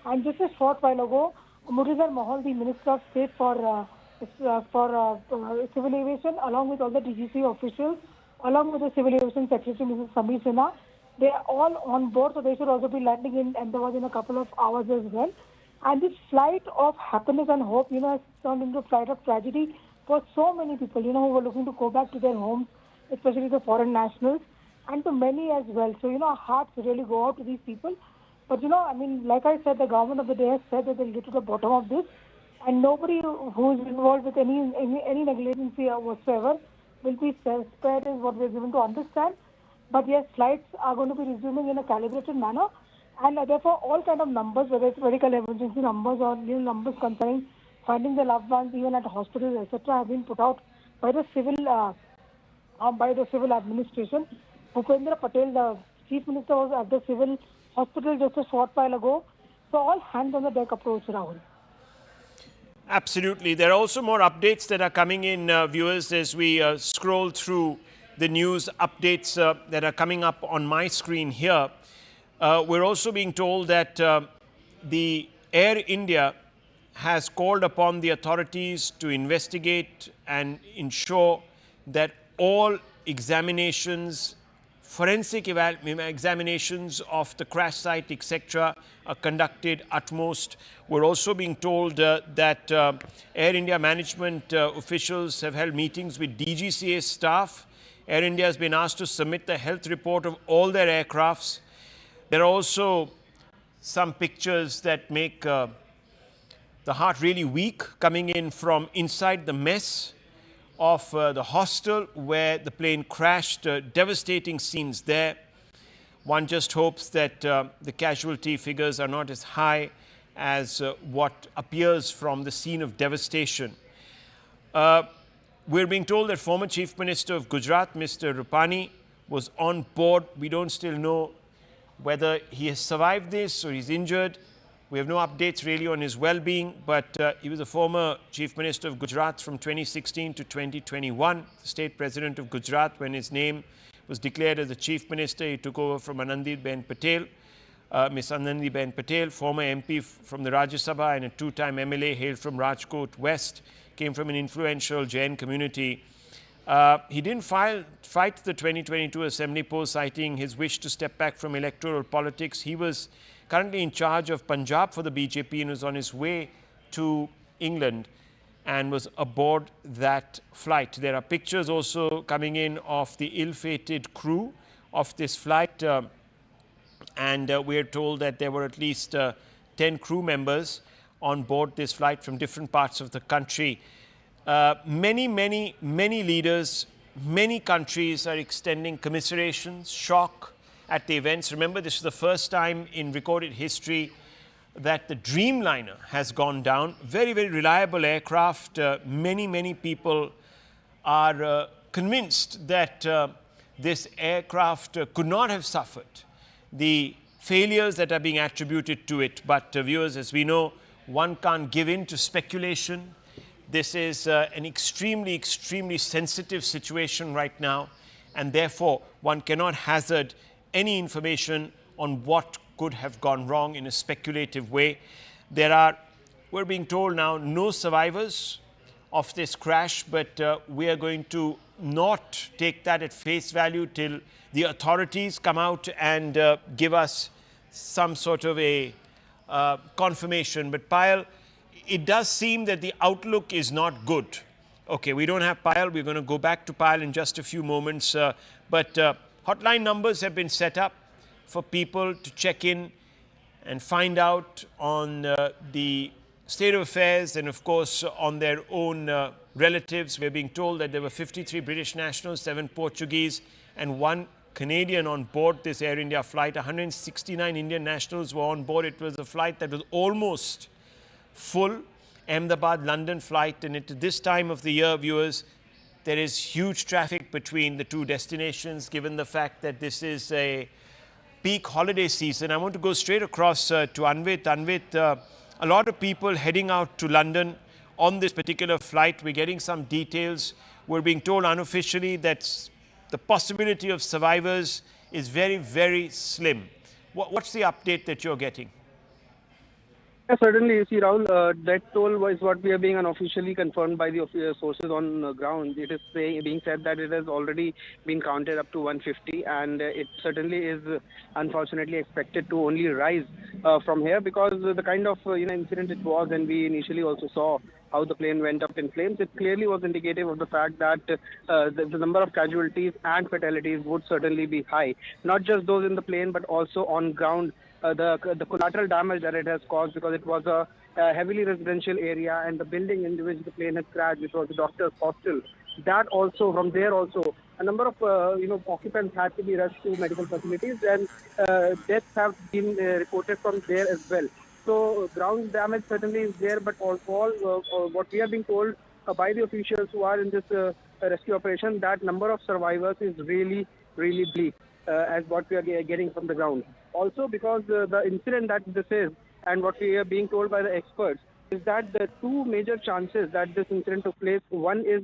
And just a short while ago, Muralidhar Mohal, the Minister of State for Civil Aviation, along with all the DGC officials, along with the Civil Aviation Secretary Mrs. Samir Sinha, they are all on board, so they should also be landing in Ahmedabad in a couple of hours as well. And this flight of happiness and hope, has turned into a flight of tragedy for so many people, who were looking to go back to their homes, especially the foreign nationals, and to many as well. So, our hearts really go out to these people. But, like I said, the government of the day has said that they'll get to the bottom of this, and nobody who is involved with any negligence whatsoever will be spared, is what we're given to understand. But yes, flights are going to be resuming in a calibrated manner, and therefore all kind of numbers, whether it's medical emergency numbers or numbers concerning finding the loved ones even at hospitals, etc., have been put out by the civil administration. Bhupendra Patel, the Chief Minister, was at the civil hospital just a short while ago. So all hands on the deck approach, Rahul. Absolutely. There are also more updates that are coming in, viewers, as we scroll through the news updates that are coming up on my screen here. We're also being told that the Air India has called upon the authorities to investigate and ensure that all examinations, forensic examinations of the crash site, etc., are conducted utmost. We're also being told that Air India management officials have held meetings with DGCA staff. Air India has been asked to submit the health report of all their aircrafts. There are also some pictures that make the heart really weak coming in from inside the mess of the hostel where the plane crashed. Devastating scenes there. One just hopes that the casualty figures are not as high as what appears from the scene of devastation. We're being told that former Chief Minister of Gujarat, Mr. Rupani, was on board. We don't still know whether he has survived this or he's injured. We have no updates really on his well-being, but he was a former Chief Minister of Gujarat from 2016 to 2021, the state president of Gujarat. When his name was declared as the Chief Minister, he took over from Anandiben Patel. Ms. Anandiben Patel, former MP from the Rajya Sabha and a two-time MLA, hailed from Rajkot West, came from an influential Jain community. He didn't fight the 2022 Assembly poll, citing his wish to step back from electoral politics. He was currently in charge of Punjab for the BJP and was on his way to England and was aboard that flight. There are pictures also coming in of the ill-fated crew of this flight, and we are told that there were at least 10 crew members on board this flight from different parts of the country. Many leaders, many countries are extending commiserations, shock at the events. Remember, this is the first time in recorded history that the Dreamliner has gone down. Very, very reliable aircraft. Many people are convinced that this aircraft could not have suffered the failures that are being attributed to it. But viewers, as we know, one can't give in to speculation. This is an extremely sensitive situation right now, and therefore one cannot hazard any information on what could have gone wrong in a speculative way. There are, we're being told now, no survivors of this crash, but we are going to not take that at face value till the authorities come out and give us some sort of a confirmation. But Payal, it does seem that the outlook is not good. Okay, we don't have Payal. We're going to go back to Payal in just a few moments. But hotline numbers have been set up for people to check in and find out on the state of affairs and, of course, on their own relatives. We're being told that there were 53 British nationals, 7 Portuguese, and 1 Canadian on board this Air India flight. 169 Indian nationals were on board. It was a flight that was almost full, Ahmedabad, London flight. And at this time of the year, viewers, there is huge traffic between the two destinations, given the fact that this is a peak holiday season. I want to go straight across to Anvit. Anvit, a lot of people heading out to London on this particular flight. We're getting some details. We're being told unofficially that the possibility of survivors is very slim. What's the update that you're getting? Yeah, certainly, you see, Rahul, that toll was what we are being unofficially confirmed by the sources on ground. It is being said that it has already been counted up to 150, and it certainly is unfortunately expected to only rise from here, because the kind of incident it was, and we initially also saw how the plane went up in flames. It clearly was indicative of the fact that the number of casualties and fatalities would certainly be high. Not just those in the plane, but also on ground. The collateral damage that it has caused, because it was a heavily residential area, and the building in which the plane had crashed, which was the doctor's hostel, that also, from there also, a number of occupants had to be rushed to medical facilities, and deaths have been reported from there as well. So ground damage certainly is there, but all what we are being told by the officials who are in this rescue operation, that number of survivors is really bleak, as what we are getting from the ground. Also, because the incident that this is, and what we are being told by the experts, is that the two major chances that this incident took place, one is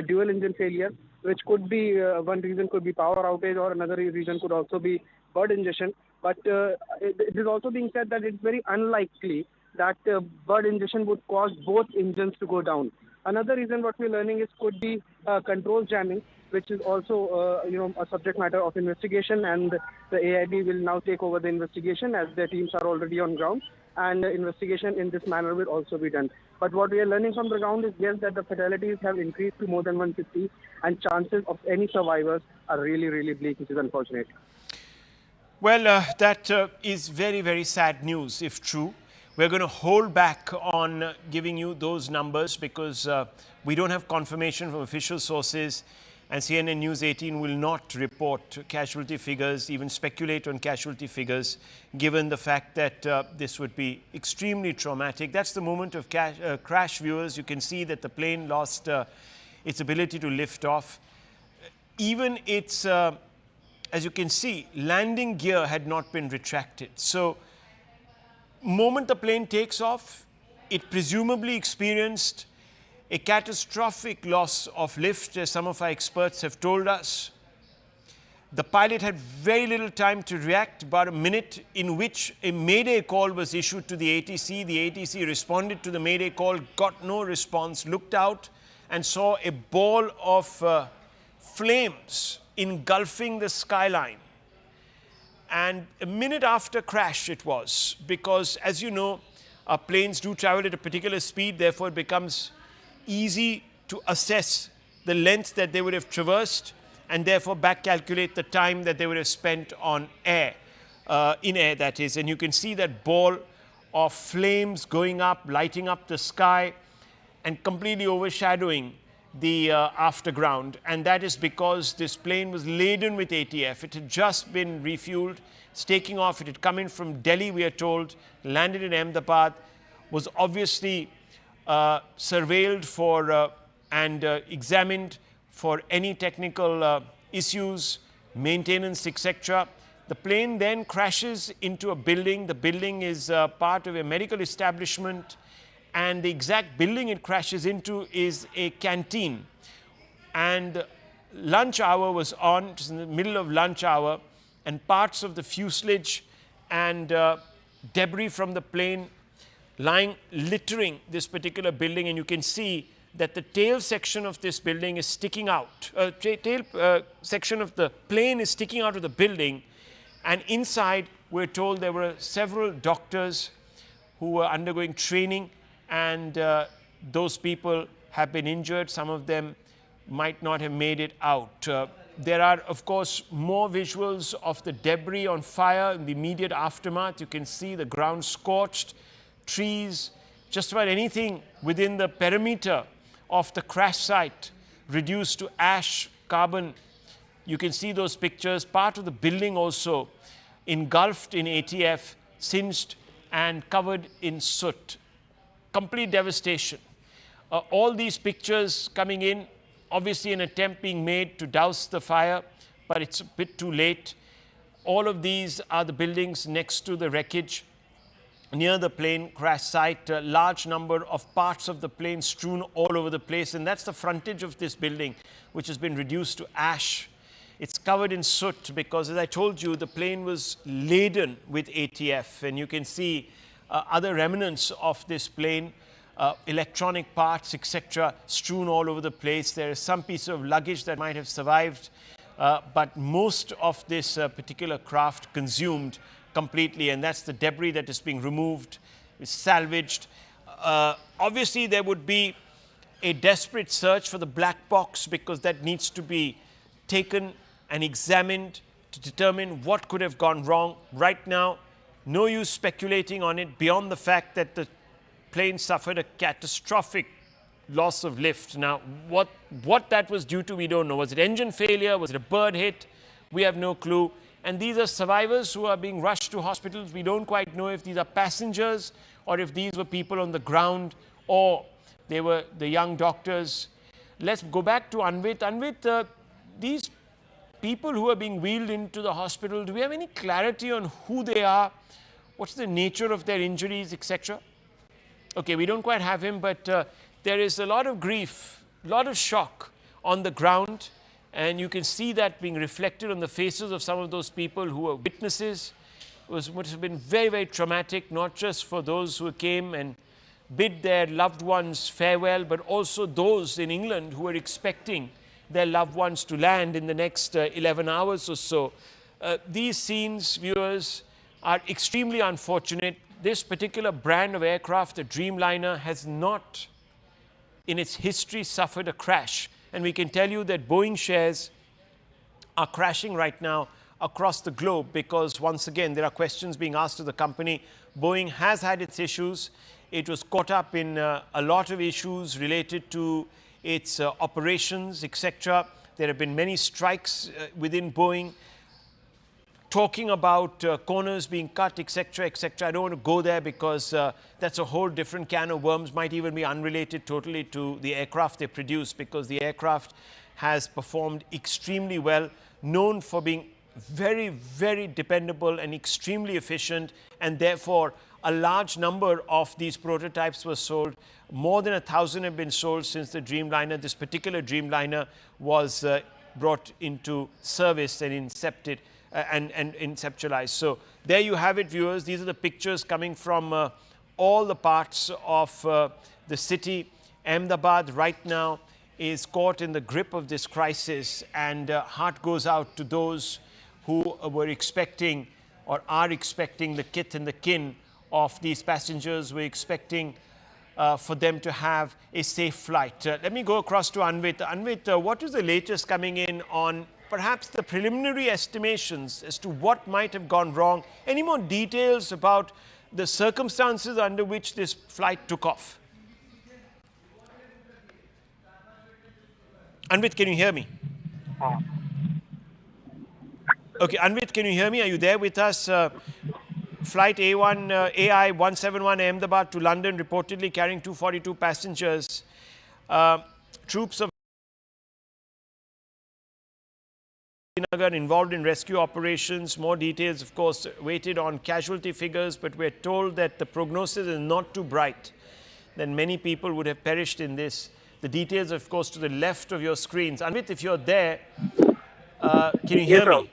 dual engine failure, which could be, one reason could be power outage, or another reason could also be bird ingestion. But it is also being said that it's very unlikely that bird ingestion would cause both engines to go down. Another reason what we're learning is could be control jamming, which is also a subject matter of investigation, and the AIB will now take over the investigation, as their teams are already on ground, and investigation in this manner will also be done. But what we are learning from the ground is, yes, that the fatalities have increased to more than 150, and chances of any survivors are really bleak, which is unfortunate. Well, that is very sad news, if true. We're going to hold back on giving you those numbers because we don't have confirmation from official sources. And CNN News 18 will not report casualty figures, even speculate on casualty figures, given the fact that this would be extremely traumatic. That's the moment of crash, viewers. You can see that the plane lost its ability to lift off. Even its, as you can see, landing gear had not been retracted. So, moment the plane takes off, it presumably experienced a catastrophic loss of lift, as some of our experts have told us. The pilot had very little time to react, about a minute, in which a mayday call was issued to the ATC. The ATC responded to the mayday call, got no response, looked out and saw a ball of flames engulfing the skyline. And a minute after crash it was, because as you know, our planes do travel at a particular speed, therefore it becomes easy to assess the length that they would have traversed and therefore back calculate the time that they would have spent on air, in air that is. And you can see that ball of flames going up, lighting up the sky and completely overshadowing the afterground. And that is because this plane was laden with ATF. It had just been refueled. It's taking off. It had come in from Delhi, we are told, landed in Ahmedabad, was obviously surveilled for and examined for any technical issues, maintenance, etc. The plane then crashes into a building. The building is part of a medical establishment, and the exact building it crashes into is a canteen. And lunch hour was on, it was in the middle of lunch hour, and parts of the fuselage and debris from the plane lying littering this particular building. And you can see that the tail section of this building is sticking out. Tail section of the plane is sticking out of the building, and inside we're told there were several doctors who were undergoing training, and those people have been injured. Some of them might not have made it out. There are, of course, more visuals of the debris on fire in the immediate aftermath. You can see the ground scorched, trees, just about anything within the perimeter of the crash site reduced to ash, carbon. You can see those pictures. Part of the building also engulfed in ATF, singed and covered in soot. Complete devastation. All these pictures coming in, obviously an attempt being made to douse the fire, but it's a bit too late. All of these are the buildings next to the wreckage near the plane crash site. A large number of parts of the plane strewn all over the place, and that's the frontage of this building, which has been reduced to ash. It's covered in soot because, as I told you, the plane was laden with ATF, and you can see other remnants of this plane, electronic parts, etc., strewn all over the place. There is some piece of luggage that might have survived, but most of this particular craft consumed completely, and that's the debris that is being removed, is salvaged. Obviously, there would be a desperate search for the black box, because that needs to be taken and examined to determine what could have gone wrong. Right now, no use speculating on it beyond the fact that the plane suffered a catastrophic loss of lift. Now, what that was due to, we don't know. Was it engine failure? Was it a bird hit? We have no clue. And these are survivors who are being rushed to hospitals. We don't quite know if these are passengers or if these were people on the ground or they were the young doctors. Let's go back to Anvit. Anvit, these people who are being wheeled into the hospital, do we have any clarity on who they are? What's the nature of their injuries, etc.? Okay, we don't quite have him, but there is a lot of grief, a lot of shock on the ground. And you can see that being reflected on the faces of some of those people who were witnesses. It must have been very, very traumatic, not just for those who came and bid their loved ones farewell, but also those in England who were expecting their loved ones to land in the next 11 hours or so. These scenes, viewers, are extremely unfortunate. This particular brand of aircraft, the Dreamliner, has not in its history suffered a crash. And we can tell you that Boeing shares are crashing right now across the globe because, once again, there are questions being asked of the company. Boeing has had its issues. It was caught up in a lot of issues related to its operations, etc. There have been many strikes within Boeing, talking about corners being cut, etc., etc. I don't want to go there because that's a whole different can of worms, might even be unrelated totally to the aircraft they produce, because the aircraft has performed extremely well, known for being very, very dependable and extremely efficient, and therefore a large number of these prototypes were sold. More than 1,000 have been sold since the Dreamliner, this particular Dreamliner, was brought into service and incepted and inceptualized. So there you have it, viewers. These are the pictures coming from all the parts of the city. Ahmedabad right now is caught in the grip of this crisis, and heart goes out to those who were expecting or are expecting the kith and the kin of these passengers. We're expecting for them to have a safe flight. Let me go across to Anvit. Anvit, what is the latest coming in on perhaps the preliminary estimations as to what might have gone wrong? Any more details about the circumstances under which this flight took off? Anvit, can you hear me? Okay, Anvit, can you hear me? Are you there with us? Flight AI 171 Ahmedabad to London, reportedly carrying 242 passengers. Troops of involved in rescue operations. More details, of course, waited on casualty figures, but we're told that the prognosis is not too bright, that many people would have perished in this. The details, of course, to the left of your screens. Anvit, if you're there, can you hear me?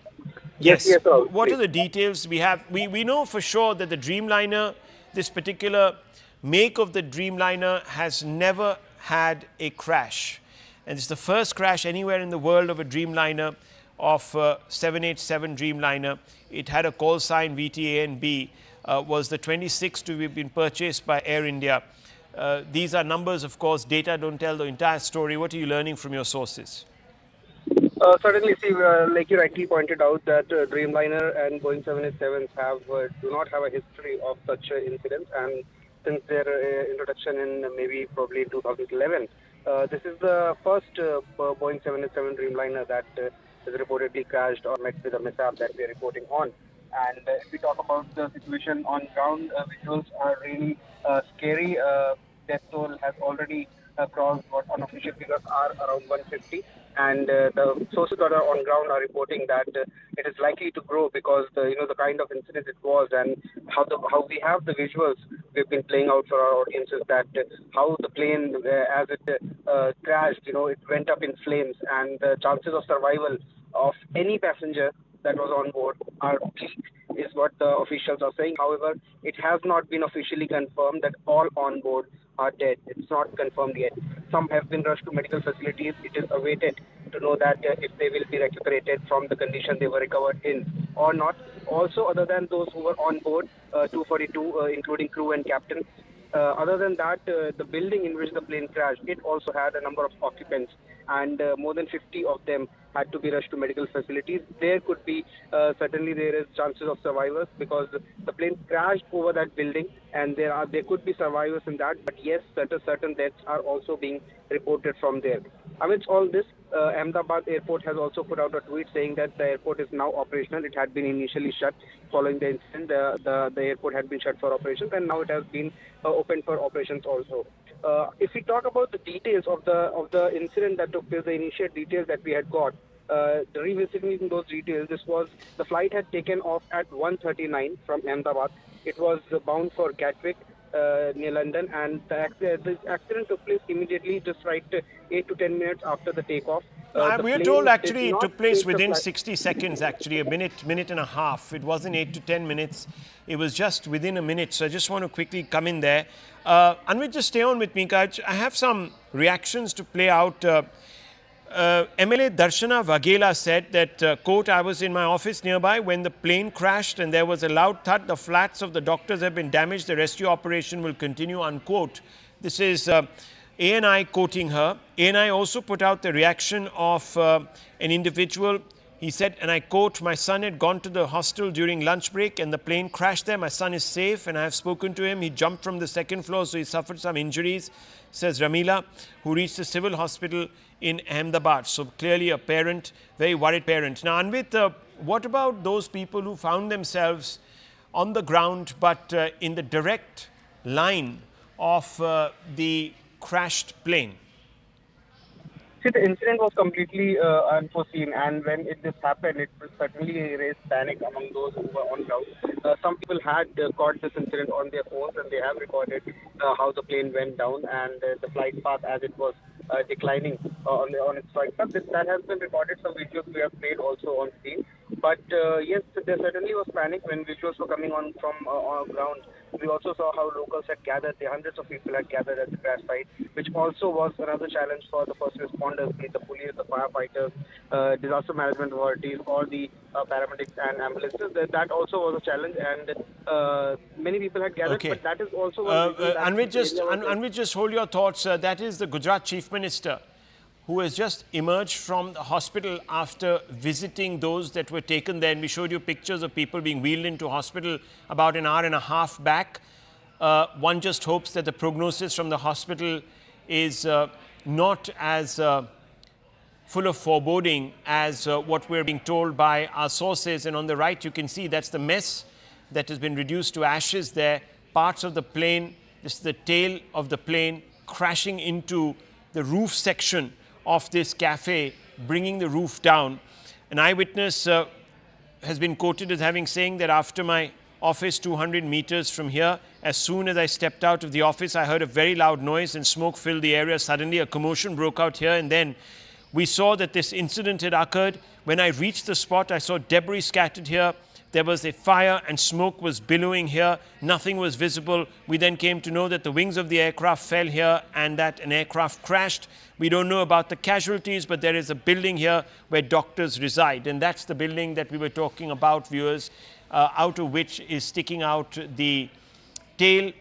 Yes. Yes, sir. What are the details we have? We know for sure that the Dreamliner, this particular make of the Dreamliner, has never had a crash. And it's the first crash anywhere in the world of a Dreamliner, of 787 Dreamliner. It had a call sign VTA and B, was the 26th to have been purchased by Air India. These are numbers, of course. Data don't tell the entire story. What are you learning from your sources? Certainly, see, like you rightly pointed out, that Dreamliner and Boeing 787s do not have a history of such incidents, and since their introduction in probably 2011, this is the first Boeing 787 Dreamliner that is reportedly crashed or met with a mishap that we are reporting on. And if we talk about the situation on ground, visuals are really scary. Death toll has already crossed what unofficial figures are around 150. And the sources that are on ground are reporting that it is likely to grow because the kind of incident it was, and how we have the visuals we've been playing out for our audiences, that how the plane as it crashed, it went up in flames, and the chances of survival of any passenger that was on board are bleak, is what the officials are saying. However, it has not been officially confirmed that all on board are dead. It's not confirmed yet. Some have been rushed to medical facilities. It is awaited to know that if they will be recuperated from the condition they were recovered in or not. Also, other than those who were on board, 242, including crew and captain, other than that, the building in which the plane crashed, it also had a number of occupants, and more than 50 of them had to be rushed to medical facilities. There could be, certainly there is chances of survivors because the plane crashed over that building, and there could be survivors in that, but yes, certain deaths are also being reported from there. Amidst all this, Ahmedabad airport has also put out a tweet saying that the airport is now operational. It had been initially shut following the incident. The airport had been shut for operations, and now it has been opened for operations also. If we talk about the details of the incident that took place, the initial details that we had got, revisiting those details, the flight had taken off at 1:39 from Ahmedabad. It was bound for Gatwick, near London, and the accident took place immediately, just 8 to 10 minutes after the takeoff. We are told actually it took place within 60 seconds, actually, a minute and a half. It wasn't 8 to 10 minutes. It was just within a minute. So I just want to quickly come in there. Anvit, just stay on with me, Kaj. I have some reactions to play out. MLA Darshana Vaghela said that, quote, "I was in my office nearby when the plane crashed and there was a loud thud. The flats of the doctors have been damaged. The rescue operation will continue," unquote. This is ANI quoting her. ANI also put out the reaction of an individual He said, and I quote, "My son had gone to the hostel during lunch break and the plane crashed there. My son is safe and I have spoken to him. He jumped from the second floor, so he suffered some injuries," says Ramila, who reached the civil hospital in Ahmedabad. So clearly a parent, very worried parent. Now, Anvit, what about those people who found themselves on the ground but in the direct line of the crashed plane? See, the incident was completely unforeseen, and when this happened, it certainly raised panic among those who were on ground. Some people had caught this incident on their phones, and they have recorded how the plane went down and the flight path as it was declining on its flight path. That has been recorded. Some videos we have played also on scene. But yes, there certainly was panic when visuals were coming on from on ground. We also saw how locals had gathered. The hundreds of people had gathered at the crash site, which also was another challenge for the first responders, be it the police, the firefighters, disaster management authorities, or the paramedics and ambulances. That also was a challenge, and many people had gathered. Okay. But that is also Anvit, just hold your thoughts. That is the Gujarat Chief Minister, who has just emerged from the hospital after visiting those that were taken there. And we showed you pictures of people being wheeled into hospital about an hour and a half back. One just hopes that the prognosis from the hospital is not as full of foreboding as what we're being told by our sources. And on the right, you can see that's the mess that has been reduced to ashes there. Parts of the plane, this is the tail of the plane crashing into the roof section of this cafe, bringing the roof down. An eyewitness has been quoted as having saying that after my office 200 meters from here, as soon as I stepped out of the office, I heard a very loud noise and smoke filled the area. Suddenly a commotion broke out here, and then we saw that this incident had occurred. When I reached the spot, I saw debris scattered here. There was a fire and smoke was billowing here. Nothing was visible. We then came to know that the wings of the aircraft fell here and that an aircraft crashed. We don't know about the casualties, but there is a building here where doctors reside. And that's the building that we were talking about, viewers, out of which is sticking out the tail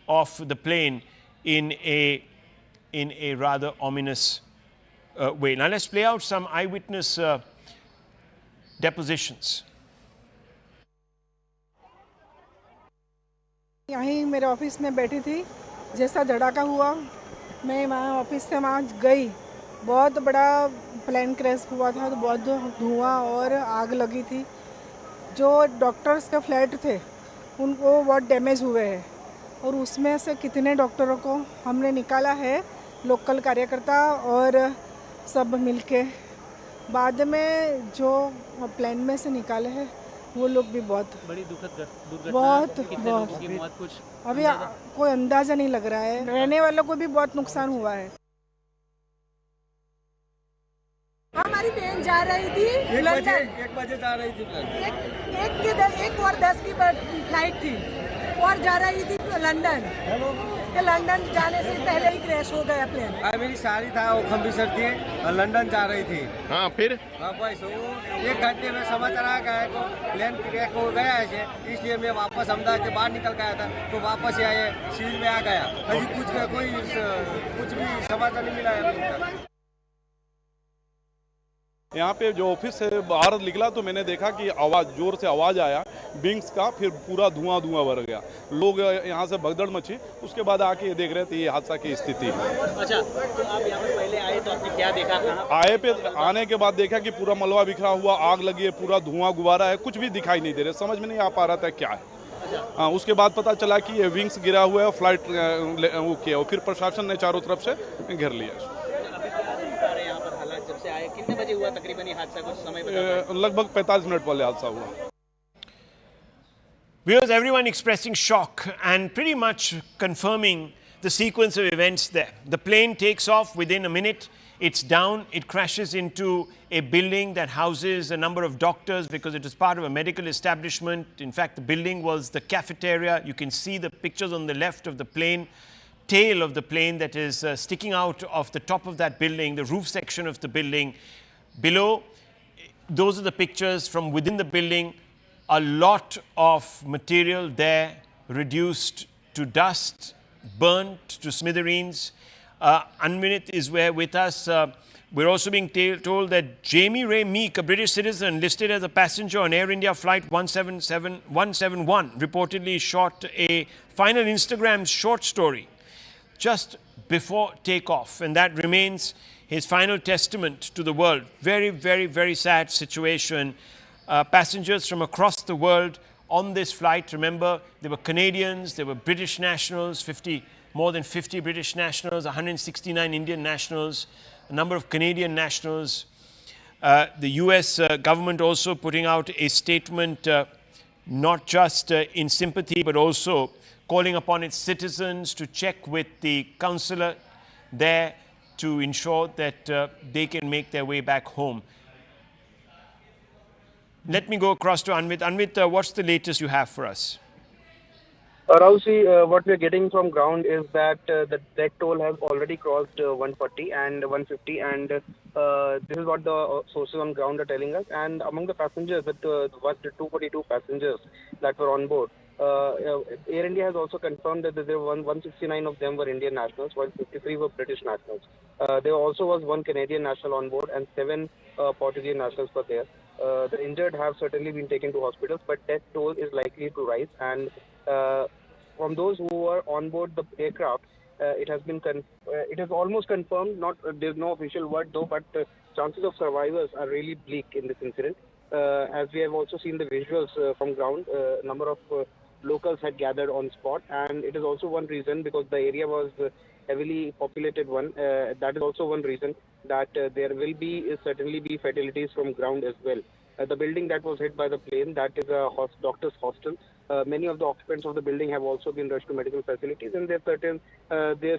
of the plane in a rather ominous way. Now let's play out some eyewitness depositions. यहीं मेरे office में बैठी थी, जैसा धड़ाका हुआ मैं वहाँ office से वहाँ गई। बहुत बड़ा प्लेन क्रैश हुआ था, तो बहुत धुआं और आग लगी थी। जो डॉक्टर्स के फ्लैट थे उनको बहुत डैमेज हुए हैं, और उसमें से कितने डॉक्टरों को हमने निकाला है, लोकल कार्यकर्ता और सब मिलके। बाद में जो प्लेन में से निकाले हैं वो लोग भी बहुत बड़ी दुखद दुर्घटना, बहुत कुछ अभी कोई अंदाजा नहीं लग रहा है। रहने वालों को भी बहुत नुकसान हुआ है। हमारी बहन जा रही थी, 1 बजे जा रही थी, 1:10 की फ्लाइट थी और जा रही थी लंदन। लंदन जाने से पहले ही क्रैश हो गया प्लेन। मेरी साड़ी था, वो खम्बीसर थी और लंदन जा रही थी। हाँ, फिर वापस 1 घंटे में समाचार आ गया को प्लेन क्रैश हो गया है, इसलिए मैं वापस अहमदाबाद से बाहर निकल गया था, तो वापस आए सिविल में आ गया। अभी कुछ भी समाचार नहीं मिला है अभी तक। यहाँ पे जो ऑफिस से बाहर निकला तो मैंने देखा कि जोर से आवाज़ आया विंग्स का, फिर पूरा धुआं भर गया। लोग यहाँ से भगदड़ मची। उसके बाद आके देख रहे थे ये हादसा की स्थिति है। अच्छा, तो आप यहाँ पर पहले आए तो आपने क्या देखा? आने के बाद देखा कि पूरा मलबा बिखरा हुआ, आग लगी है, पूरा धुआं गुब्बारा है, कुछ भी दिखाई नहीं दे रहा, समझ में नहीं आ पा रहा था क्या है। हाँ, उसके बाद पता चला कि ये विंग्स गिरा हुआ है और फ्लाइट वो किया, और फिर प्रशासन ने चारों तरफ से घेर लिया। कितने बजे हुआ तकरीबन ये हादसा, कुछ समय बता? लगभग 45 मिनट पहले हादसा हुआ। Viewers, everyone expressing shock and pretty much confirming the sequence of events there. The plane takes off within a minute. It's down. It crashes into a building that houses a number of doctors because it is part of a medical establishment. In fact, the building was the cafeteria. You can see the pictures on the left of the plane. Tail of the plane that is sticking out of the top of that building, the roof section of the building. Below, those are the pictures from within the building. A lot of material there reduced to dust, burnt to smithereens. Anvinit is with us. We're also being told that Jamie Ray Meek, a British citizen listed as a passenger on Air India flight 171, reportedly shot a final Instagram short story just before takeoff, and that remains his final testament to the world. Very, very, very sad situation. Passengers from across the world on this flight. Remember, there were Canadians, there were British nationals, more than 50 British nationals, 169 Indian nationals, a number of Canadian nationals. The US government also putting out a statement, not just in sympathy, but also calling upon its citizens to check with the consulate there to ensure that they can make their way back home. Let me go across to Anvit. Anvit, what's the latest you have for us? Rausi, what we're getting from ground is that the death toll has already crossed 140 and 150, and this is what the sources on ground are telling us. And among the passengers, the 242 passengers that were on board, Air India has also confirmed that there were 169 of them were Indian nationals, while 53 were British nationals. There also was one Canadian national on board, and 7 Portuguese nationals were there. The injured have certainly been taken to hospitals, but death toll is likely to rise. And from those who were on board the aircraft, it has been it is almost confirmed. There's no official word though, but chances of survivors are really bleak in this incident. As we have also seen the visuals from ground, a number of locals had gathered on spot, and it is also one reason because the area was heavily populated one. That is also one reason that there will certainly be fatalities from ground as well. The building that was hit by the plane, that is a doctor's hostel. Many of the occupants of the building have also been rushed to medical facilities, and there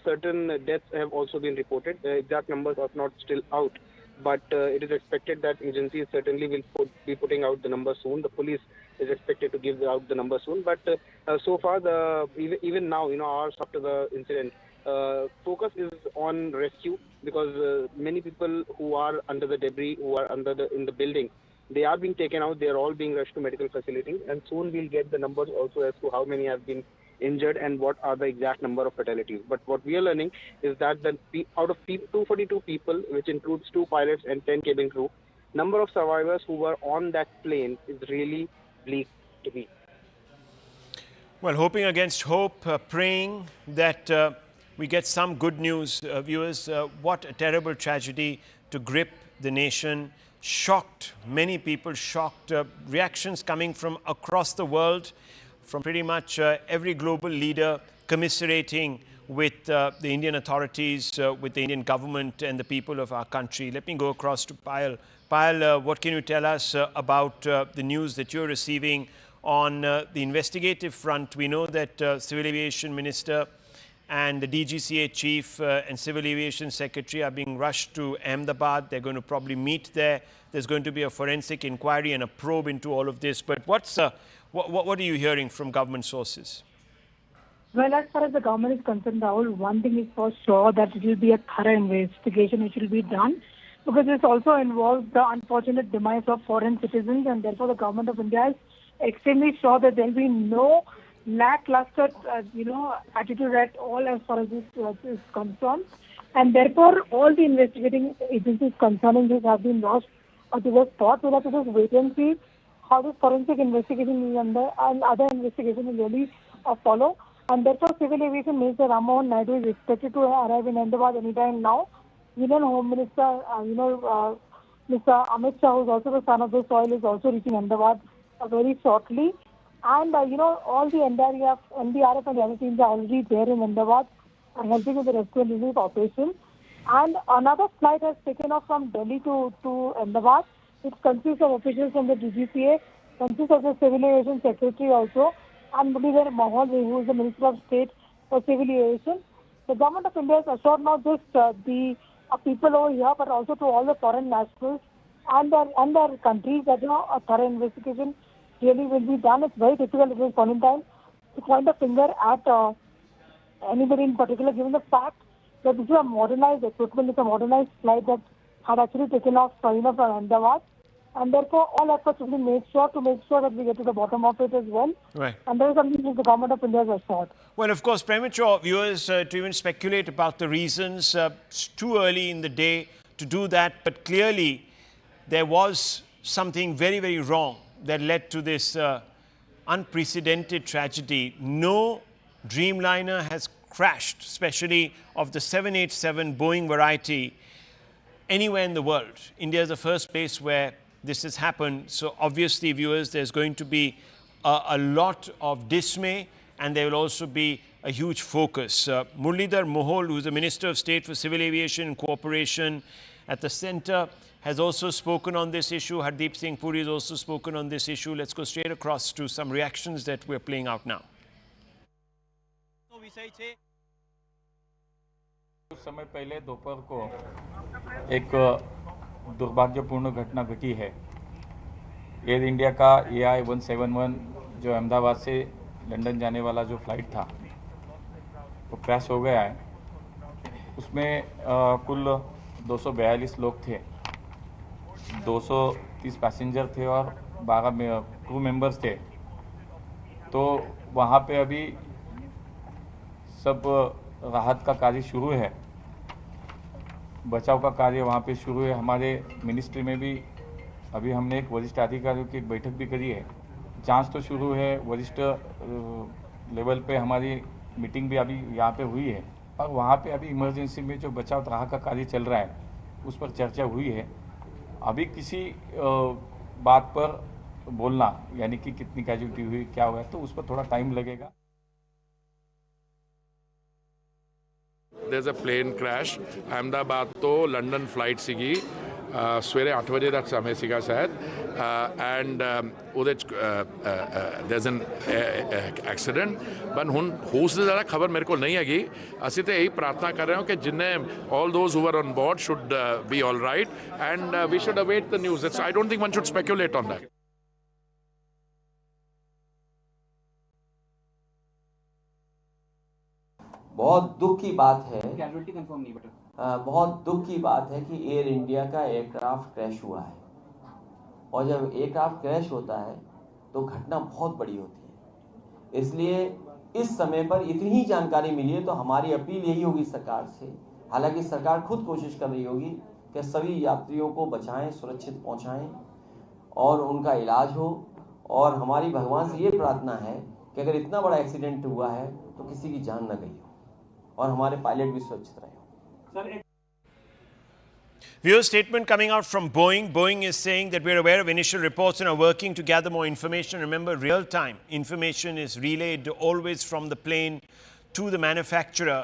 certain deaths have also been reported. The exact numbers are not still out, but it is expected that agencies certainly will be putting out the numbers soon. The police is expected to give out the numbers soon, but so far, even now, hours after the incident, focus is on rescue because many people who are under the debris, who are in the building, they are being taken out. They are all being rushed to medical facilities, and soon we'll get the numbers also as to how many have been injured and what are the exact number of fatalities. But what we are learning is that out of 242 people, which includes 2 pilots and 10 cabin crew, number of survivors who were on that plane is really bleak to me. Well, hoping against hope, praying that we get some good news, viewers. What a terrible tragedy to grip the nation. Shocked, many people shocked. Reactions coming from across the world, from pretty much every global leader commiserating with the Indian authorities, with the Indian government and the people of our country. Let me go across to Payal. Payal, what can you tell us about the news that you're receiving on the investigative front? We know that Civil Aviation Minister and the DGCA Chief and Civil Aviation Secretary are being rushed to Ahmedabad. They're going to probably meet there. There's going to be a forensic inquiry and a probe into all of this. But what are you hearing from government sources? Well, as far as the government is concerned, Rahul, one thing is for sure that it will be a thorough investigation which will be done, because this also involves the unfortunate demise of foreign citizens, and therefore the government of India is extremely sure that there will be no lackluster, attitude at all as far as this is concerned. And therefore, all the investigating agencies concerning this have been lost to the spot. We'll have to just wait and see how this forensic investigation is under and other investigation will really follow. And therefore, Civil Aviation Minister Rammohan Naidu is expected to arrive in Ahmedabad anytime now. Union Home Minister, Mr. Amit Shah, who is also the son of the soil, is also reaching Ahmedabad very shortly. And, all the NDRF and the other teams are already there in Ahmedabad and helping with the rescue and relief operation. And another flight has taken off from Delhi to Ahmedabad. It consists of officials from the DGCA, consists of the Civil Aviation Secretary also, and Mudir Mahal, who is the Minister of State for Civil Aviation. The Government of India has assured not just the people over here, but also to all the foreign nationals and their countries that a thorough investigation really will be done. It's very difficult at this point in time to point a finger at anybody in particular, given the fact that this is a modernized equipment, it's a modernized flight that had actually taken off from Ahmedabad. And therefore, all efforts will be made to make sure that we get to the bottom of it as well. Right. And that is something that the government of India has assured. Well, of course, premature viewers to even speculate about the reasons. It's too early in the day to do that. But clearly, there was something very, very wrong that led to this unprecedented tragedy. No Dreamliner has crashed, especially of the 787 Boeing variety, anywhere in the world. India is the first place where this has happened. So obviously, viewers, there's going to be a lot of dismay, and there will also be a huge focus. Muralidhar Mohol, who is the Minister of State for Civil Aviation and Cooperation at the centre, has also spoken on this issue. Hardeep Singh Puri has also spoken on this issue. Let's go straight across to some reactions that we're playing out now. कुछ समय पहले दोपहर को एक दुर्भाग्यपूर्ण घटना घटी है। एयर इंडिया का AI-171 जो अहमदाबाद से लंदन जाने वाला जो फ्लाइट था वो क्रैश हो गया है। उसमें कुल 242 लोग थे, 230 पैसेंजर थे और 12 क्रू मेंबर्स थे। तो वहाँ पे अभी सब राहत का कार्य शुरू है, बचाव का कार्य वहाँ पे शुरू है। हमारे मिनिस्ट्री में भी अभी हमने एक वरिष्ठ अधिकारियों की एक बैठक भी करी है। जांच तो शुरू है, वरिष्ठ लेवल पे हमारी मीटिंग भी अभी यहाँ पे हुई है और वहाँ पे अभी इमरजेंसी में जो बचाव राहत का कार्य चल रहा है उस पर चर्चा हुई है। अभी किसी बात पर बोलना यानी कि कितनी कैजुअल्टी हुई, क्या हुआ, तो उस पर थोड़ा टाइम लगेगा। There's a plane crash. Ahmedabad to London flight ਸੀਗੀ ਸਵੇਰੇ 8 ਵਜੇ ਦਾ ਸਮੇਂ ਸੀਗਾ ਸ਼ਾਇਦ ਐਂਡ ਉਹਦੇ ਚ there's an accident but ਹੁਣ ਉਸ ਦੀ ਜ਼ਿਆਦਾ ਖਬਰ ਮੇਰੇ ਕੋਲ ਨਹੀਂ ਹੈਗੀ। ਅਸੀਂ ਤਾਂ ਇਹੀ ਪ੍ਰਾਰਥਨਾ ਕਰ ਰਹੇ ਹਾਂ ਕਿ ਜਿੰਨੇ all those who were on board should be all right and we should await the news. I don't think one should speculate on that. बहुत दुख की बात है, कैजुअल्टी कंफर्म नहीं बता, बहुत दुख की बात है कि एयर इंडिया का एयरक्राफ्ट क्रैश हुआ है और जब एयरक्राफ्ट क्रैश होता है तो घटना बहुत बड़ी होती है। इसलिए इस समय पर इतनी ही जानकारी मिली है तो हमारी अपील यही होगी सरकार से, हालांकि सरकार खुद कोशिश कर रही होगी कि सभी यात्रियों को बचाएं, सुरक्षित पहुंचाएं और उनका इलाज हो। और हमारी भगवान से ये प्रार्थना है कि अगर इतना बड़ा एक्सीडेंट हुआ है तो किसी की जान न गई हो और हमारे पायलट भी सुरक्षित रहे हो। Viewer statement coming out from Boeing. Boeing is saying that we're aware of initial reports and are working to gather more information. Remember, real-time information is relayed always from the plane to the manufacturer,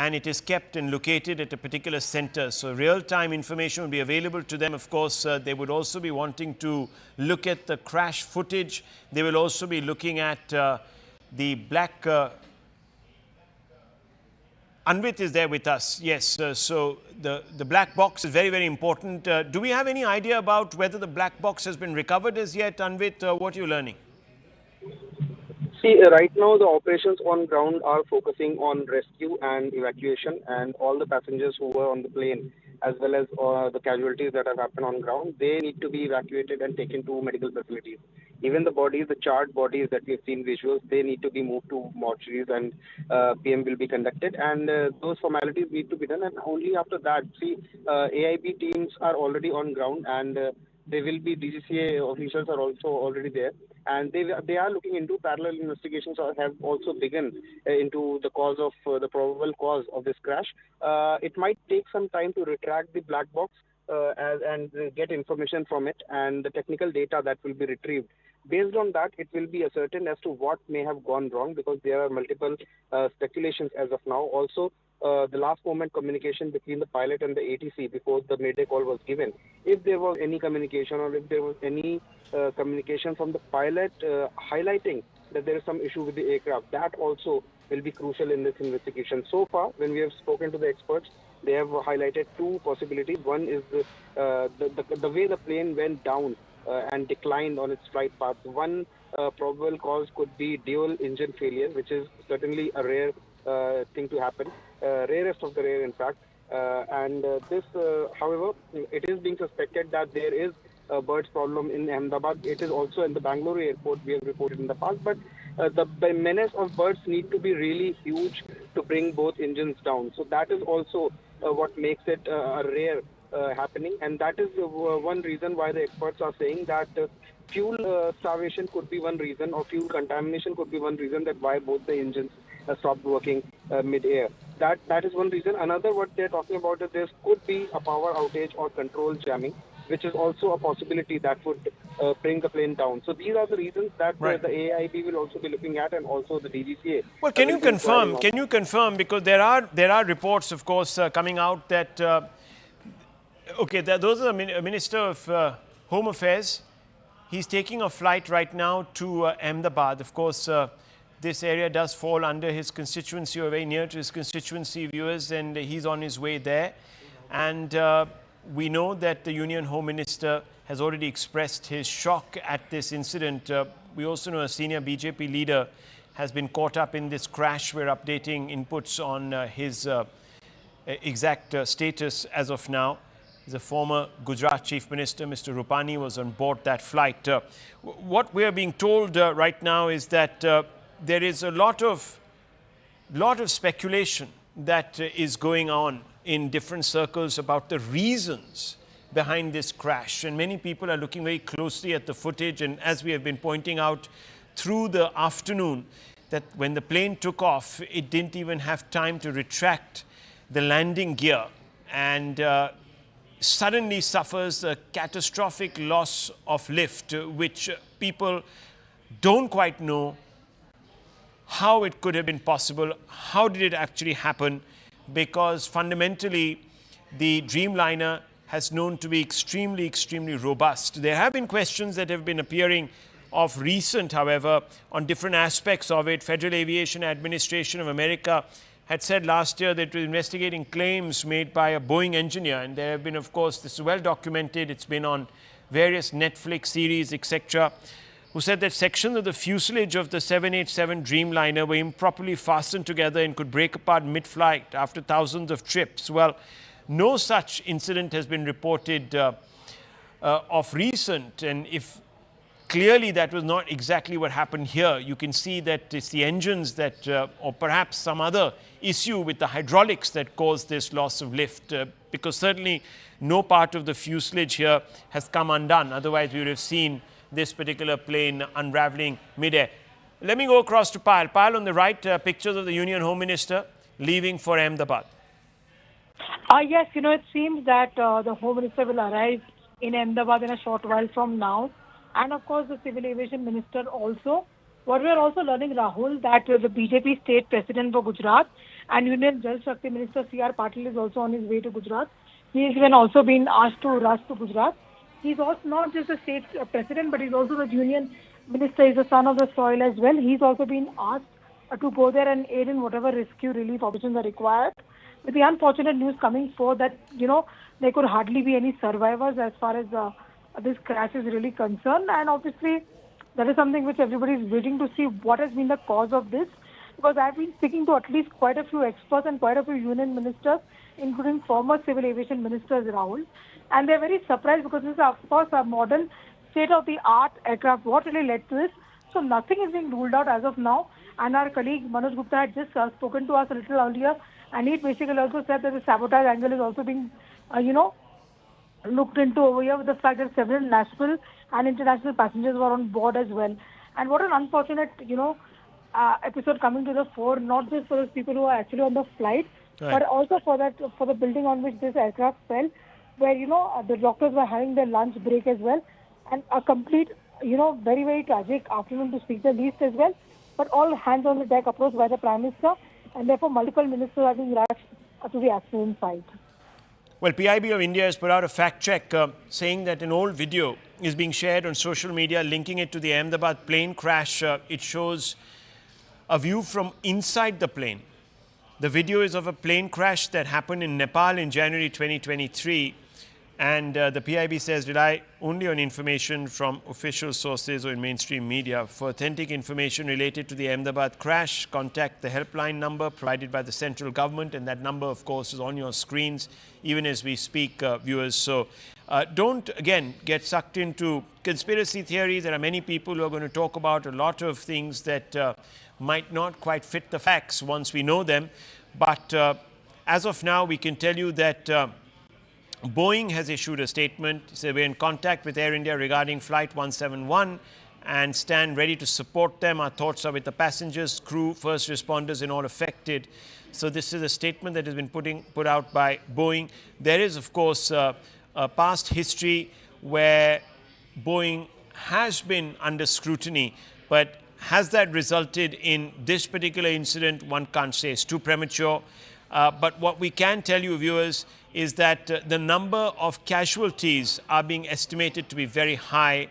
and it is kept and located at a particular center. So real-time information will be available to them. Of course, they would also be wanting to look at the crash footage. They will also be looking at the black... Anvit is there with us. Yes, so the black box is very, very important. Do we have any idea about whether the black box has been recovered as yet, Anvit? What are you learning? See, right now the operations on ground are focusing on rescue and evacuation, and all the passengers who were on the plane as well as the casualties that have happened on ground, they need to be evacuated and taken to medical facilities. Even the bodies, the charred bodies that we've seen visuals, they need to be moved to mortuaries and PM will be conducted, and those formalities need to be done, and only after that, see, AIB teams are already on ground, and there will be DGCA officials are also already there, and they are looking into parallel investigations or have also begun into the cause of the probable cause of this crash. It might take some time to retract the black box and get information from it and the technical data that will be retrieved. Based on that, it will be ascertained as to what may have gone wrong, because there are multiple speculations as of now. Also, the last moment communication between the pilot and the ATC before the mayday call was given, if there was any communication or if there was any communication from the pilot highlighting that there is some issue with the aircraft, that also will be crucial in this investigation. So far, when we have spoken to the experts, they have highlighted two possibilities. One is the way the plane went down and declined on its flight path. One probable cause could be dual engine failure, which is certainly a rare thing to happen, rarest of the rare in fact. And this, however, it is being suspected that there is birds problem in Ahmedabad. It is also in the Bangalore airport, we have reported in the past. But the menace of birds need to be really huge to bring both engines down. So that is also what makes it a rare happening. And that is one reason why the experts are saying that fuel starvation could be one reason, or fuel contamination could be one reason that why both the engines stopped working mid-air. That is one reason. Another, what they're talking about, is there could be a power outage or control jamming, which is also a possibility that would bring the plane down. So these are the reasons that Right. the AIB will also be looking at, and also the DGCA. Well, can you confirm? Can you confirm? Because there are reports, of course, coming out that those are the Minister of Home Affairs. He's taking a flight right now to Ahmedabad. Of course, this area does fall under his constituency, or very near to his constituency, viewers, and he's on his way there. And we know that the Union Home Minister has already expressed his shock at this incident. We also know a senior BJP leader has been caught up in this crash. We're updating inputs on his exact status as of now. He's a former Gujarat Chief Minister. Mr. Rupani was on board that flight. What we are being told right now is that there is a lot of speculation that is going on in different circles about the reasons behind this crash. And many people are looking very closely at the footage. And as we have been pointing out through the afternoon, that when the plane took off, it didn't even have time to retract the landing gear, and suddenly suffers a catastrophic loss of lift, which people don't quite know how it could have been possible. How did it actually happen? Because fundamentally, the Dreamliner has known to be extremely, extremely robust. There have been questions that have been appearing of recent, however, on different aspects of it. Federal Aviation Administration of America had said last year that it was investigating claims made by a Boeing engineer. And there have been, of course, this is well documented. It's been on various Netflix series, etc., who said that sections of the fuselage of the 787 Dreamliner were improperly fastened together and could break apart mid-flight after thousands of trips. Well, no such incident has been reported of recent. And if clearly that was not exactly what happened here, you can see that it's the engines that, or perhaps some other issue with the hydraulics that caused this loss of lift, because certainly no part of the fuselage here has come undone. Otherwise, we would have seen this particular plane unraveling mid-air. Let me go across to Payal. Payal, on the right, pictures of the Union Home Minister leaving for Ahmedabad. Yes, it seems that the Home Minister will arrive in Ahmedabad in a short while from now. And of course, the Civil Aviation Minister also. What we are also learning, Rahul, that the BJP State President for Gujarat and Union Jal Shakti Minister C.R. Patil is also on his way to Gujarat. He has even also been asked to rush to Gujarat. He's also not just the state president, but he's also the union minister. He's the son of the soil as well. He's also been asked to go there and aid in whatever rescue relief operations are required. With the unfortunate news coming forth that, there could hardly be any survivors as far as this crash is really concerned. And obviously, that is something which everybody is waiting to see what has been the cause of this. Because I've been speaking to at least quite a few experts and quite a few union ministers, including former civil aviation ministers, Rahul. And they're very surprised because this is, of course, a modern state-of-the-art aircraft. What really led to this? So nothing is being ruled out as of now. And our colleague Manoj Gupta had just spoken to us a little earlier. And he basically also said that the sabotage angle is also being, looked into over here, with the fact that several national and international passengers were on board as well. And what an unfortunate, episode coming to the fore, not just for those people who are actually on the flight, right, but also for the building on which this aircraft fell, where, the doctors were having their lunch break as well. And a complete, very, very tragic afternoon to speak the least as well. But all hands on the deck approached by the Prime Minister, and therefore multiple ministers are being rushed to the accident site. Well, PIB of India has put out a fact check saying that an old video is being shared on social media linking it to the Ahmedabad plane crash. It shows a view from inside the plane. The video is of a plane crash that happened in Nepal in January 2023. And the PIB says rely only on information from official sources or in mainstream media. For authentic information related to the Ahmedabad crash, contact the helpline number provided by the central government. And that number, of course, is on your screens even as we speak, viewers. So Don't, again, get sucked into conspiracy theories. There are many people who are going to talk about a lot of things that might not quite fit the facts once we know them. But as of now, we can tell you that Boeing has issued a statement. So we're in contact with Air India regarding Flight 171 and stand ready to support them. Our thoughts are with the passengers, crew, first responders and all affected. So this is a statement that has been put out by Boeing. There is, of course, a past history where Boeing has been under scrutiny, but has that resulted in this particular incident? One can't say. It's too premature. But what we can tell you, viewers, is that the number of casualties are being estimated to be very high.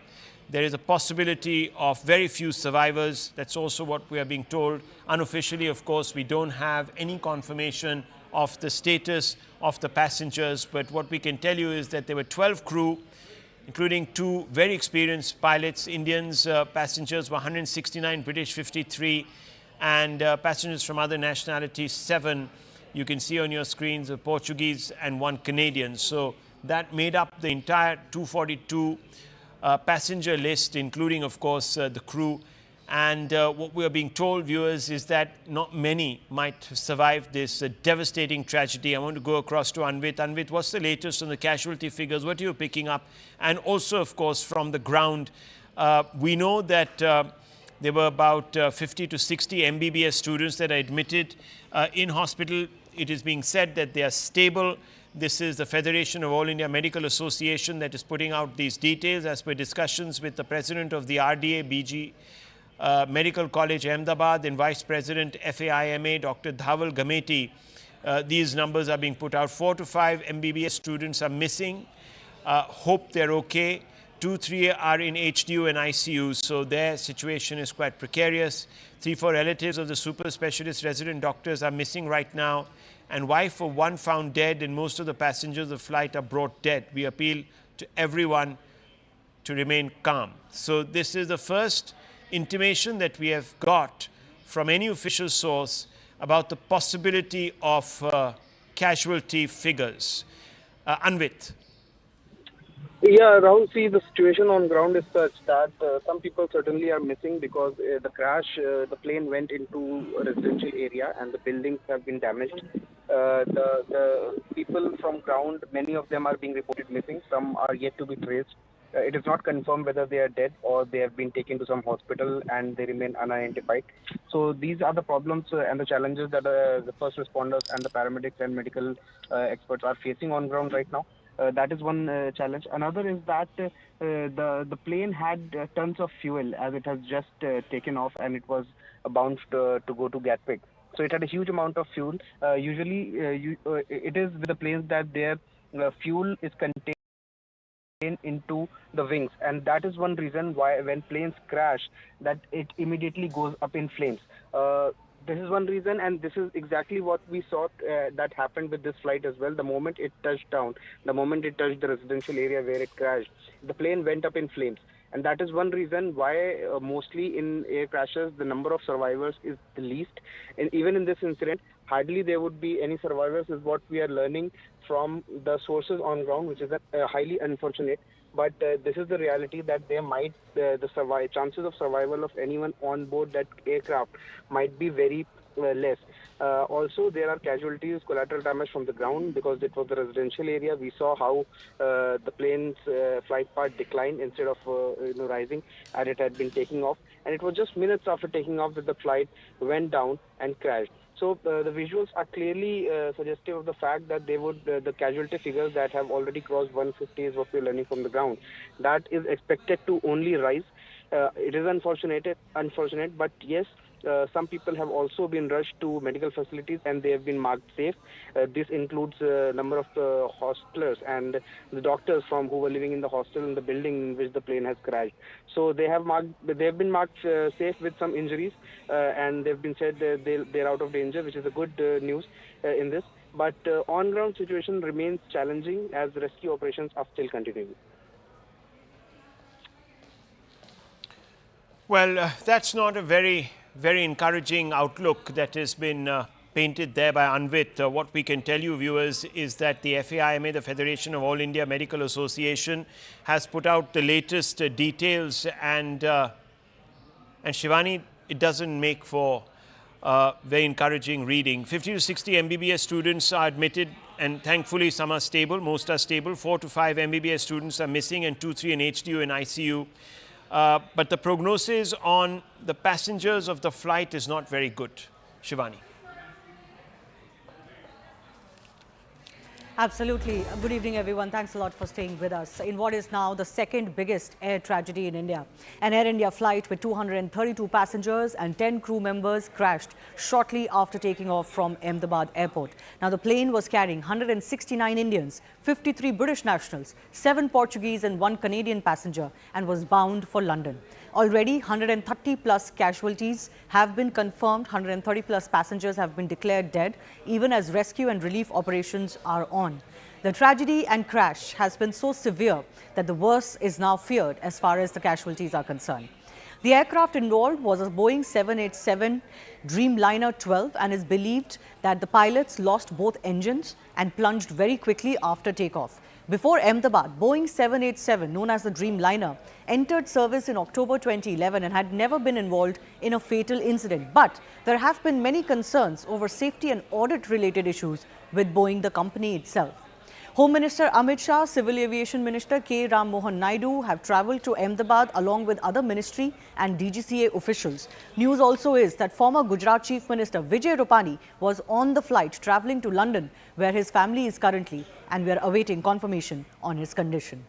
There is a possibility of very few survivors. That's also what we are being told. Unofficially, of course, we don't have any confirmation of the status of the passengers. But what we can tell you is that there were 12 crew, including 2 very experienced pilots. Indians, passengers were 169, British 53, and passengers from other nationalities 7. You can see on your screens a Portuguese and 1 Canadian. So that made up the entire 242 passenger list, including, of course, the crew. And what we are being told, viewers, is that not many might have survived this devastating tragedy. I want to go across to Anvit. Anvit, what's the latest on the casualty figures? What are you picking up? And also, of course, from the ground, we know that there were about 50 to 60 MBBS students that are admitted in hospital. It is being said that they are stable. This is the Federation of All India Medical Association that is putting out these details as per discussions with the president of the RDA BG Medical College Ahmedabad and Vice President FAIMA Dr. Dhaval Gameti. These numbers are being put out. 4 to 5 MBBS students are missing. Hope they're okay. 2, 3 are in HDU and ICU, so their situation is quite precarious. 3, 4 relatives of the super specialist resident doctors are missing right now. And wife of 1 found dead, and most of the passengers of the flight are brought dead. We appeal to everyone to remain calm. So this is the first intimation that we have got from any official source about the possibility of casualty figures. Anvit. Yeah, Rahul, see, the situation on ground is such that some people certainly are missing because the crash, the plane went into a residential area and the buildings have been damaged. The people from ground, many of them are being reported missing. Some are yet to be traced. It is not confirmed whether they are dead or they have been taken to some hospital and they remain unidentified. So these are the problems and the challenges that the first responders and the paramedics and medical experts are facing on ground right now. That is one challenge. Another is that the plane had tons of fuel as it has just taken off and it was bound to go to Gatwick. So it had a huge amount of fuel. Usually, it is with the planes that their fuel is contained into the wings, and that is one reason why when planes crash, that it immediately goes up in flames. This is one reason, and this is exactly what we saw that happened with this flight as well. The moment it touched down, the moment it touched the residential area where it crashed, the plane went up in flames. And that is one reason why mostly in air crashes, the number of survivors is the least. And even in this incident, hardly there would be any survivors is what we are learning from the sources on ground, which is highly unfortunate. But this is the reality that there might, the chances of survival of anyone on board that aircraft might be very less. Also, there are casualties, collateral damage from the ground because it was the residential area. We saw how the plane's flight path declined instead of rising, and it had been taking off. And it was just minutes after taking off that the flight went down and crashed. So the visuals are clearly suggestive of the fact that they would the casualty figures that have already crossed 150 is what we're learning from the ground. That is expected to only rise. It is unfortunate, but yes, some people have also been rushed to medical facilities and they have been marked safe. This includes a number of hostelers and the doctors from who were living in the hostel in the building in which the plane has crashed. So they have been marked safe with some injuries, and they've been said they're out of danger, which is a good news in this. But on-ground situation remains challenging as rescue operations are still continuing. Well, that's not a very encouraging outlook that has been painted there by Anvit. What we can tell you, viewers, is that the FAIMA, the Federation of All India Medical Association, has put out the latest details, and Shivani, it doesn't make for very encouraging reading. 50 to 60 MBBS students are admitted, and thankfully some are stable, most are stable. 4 to 5 MBBS students are missing, and 2-3 in HDU and ICU. But the prognosis on the passengers of the flight is not very good. Shivani. Absolutely. Good evening, everyone. Thanks a lot for staying with us in what is now the second biggest air tragedy in India. An Air India flight with 232 passengers and 10 crew members crashed shortly after taking off from Ahmedabad airport. Now, the plane was carrying 169 Indians, 53 British nationals, 7 Portuguese and 1 Canadian passenger, and was bound for London. Already, 130 plus casualties have been confirmed. 130 plus passengers have been declared dead, even as rescue and relief operations are on. The tragedy and crash has been so severe that the worst is now feared as far as the casualties are concerned. The aircraft involved was a Boeing 787 Dreamliner 12, and is believed that the pilots lost both engines and plunged very quickly after takeoff. Before Ahmedabad, Boeing 787, known as the Dreamliner, entered service in October 2011 and had never been involved in a fatal incident. But there have been many concerns over safety and audit-related issues with Boeing, the company itself. Home Minister Amit Shah, Civil Aviation Minister K. Ram Mohan Naidu have travelled to Ahmedabad along with other ministry and DGCA officials. News also is that former Gujarat Chief Minister Vijay Rupani was on the flight travelling to London, where his family is currently, and we are awaiting confirmation on his condition.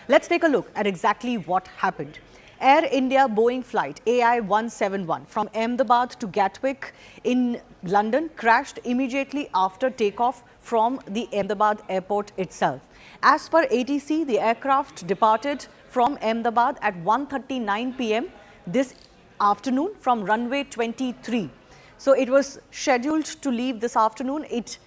Let's take a look at exactly what happened. Air India Boeing flight AI-171 from Ahmedabad to Gatwick in London crashed immediately after takeoff from the Ahmedabad airport itself. As per ATC, the aircraft departed from Ahmedabad at 1:39 p.m. this afternoon from runway 23. So it was scheduled to leave this afternoon. It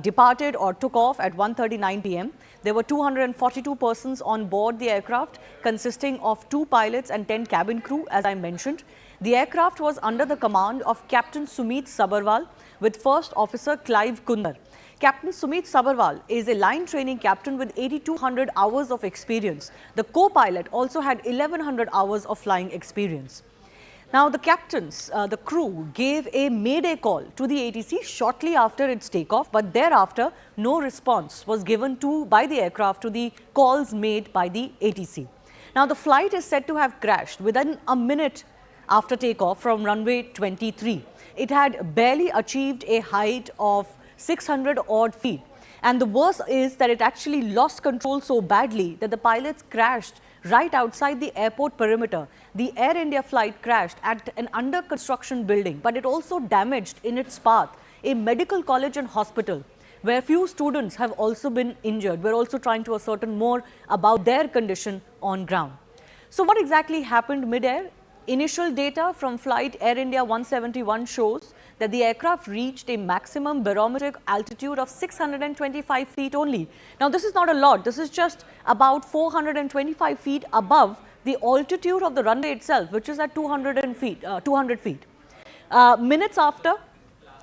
departed or took off at 1:39 p.m. There were 242 persons on board the aircraft, consisting of 2 pilots and 10 cabin crew, as I mentioned. The aircraft was under the command of Captain Sumit Sabharwal with First Officer Clive Kundar. Captain Sumit Sabharwal is a line training captain with 8,200 hours of experience. The co-pilot also had 1,100 hours of flying experience. Now, the captains, the crew gave a mayday call to the ATC shortly after its takeoff, but thereafter no response was given by the aircraft to the calls made by the ATC. Now, the flight is said to have crashed within a minute after takeoff from runway 23. It had barely achieved a height of 600 odd feet. And the worst is that it actually lost control so badly that the pilots crashed right outside the airport perimeter. The Air India flight crashed at an under construction building, but it also damaged in its path a medical college and hospital, where few students have also been injured. We're also trying to ascertain more about their condition on ground. So what exactly happened mid-air? Initial data from flight Air India 171 shows that the aircraft reached a maximum barometric altitude of 625 feet only. Now, this is not a lot. This is just about 425 feet above the altitude of the runway itself, which is at 200 feet. Minutes after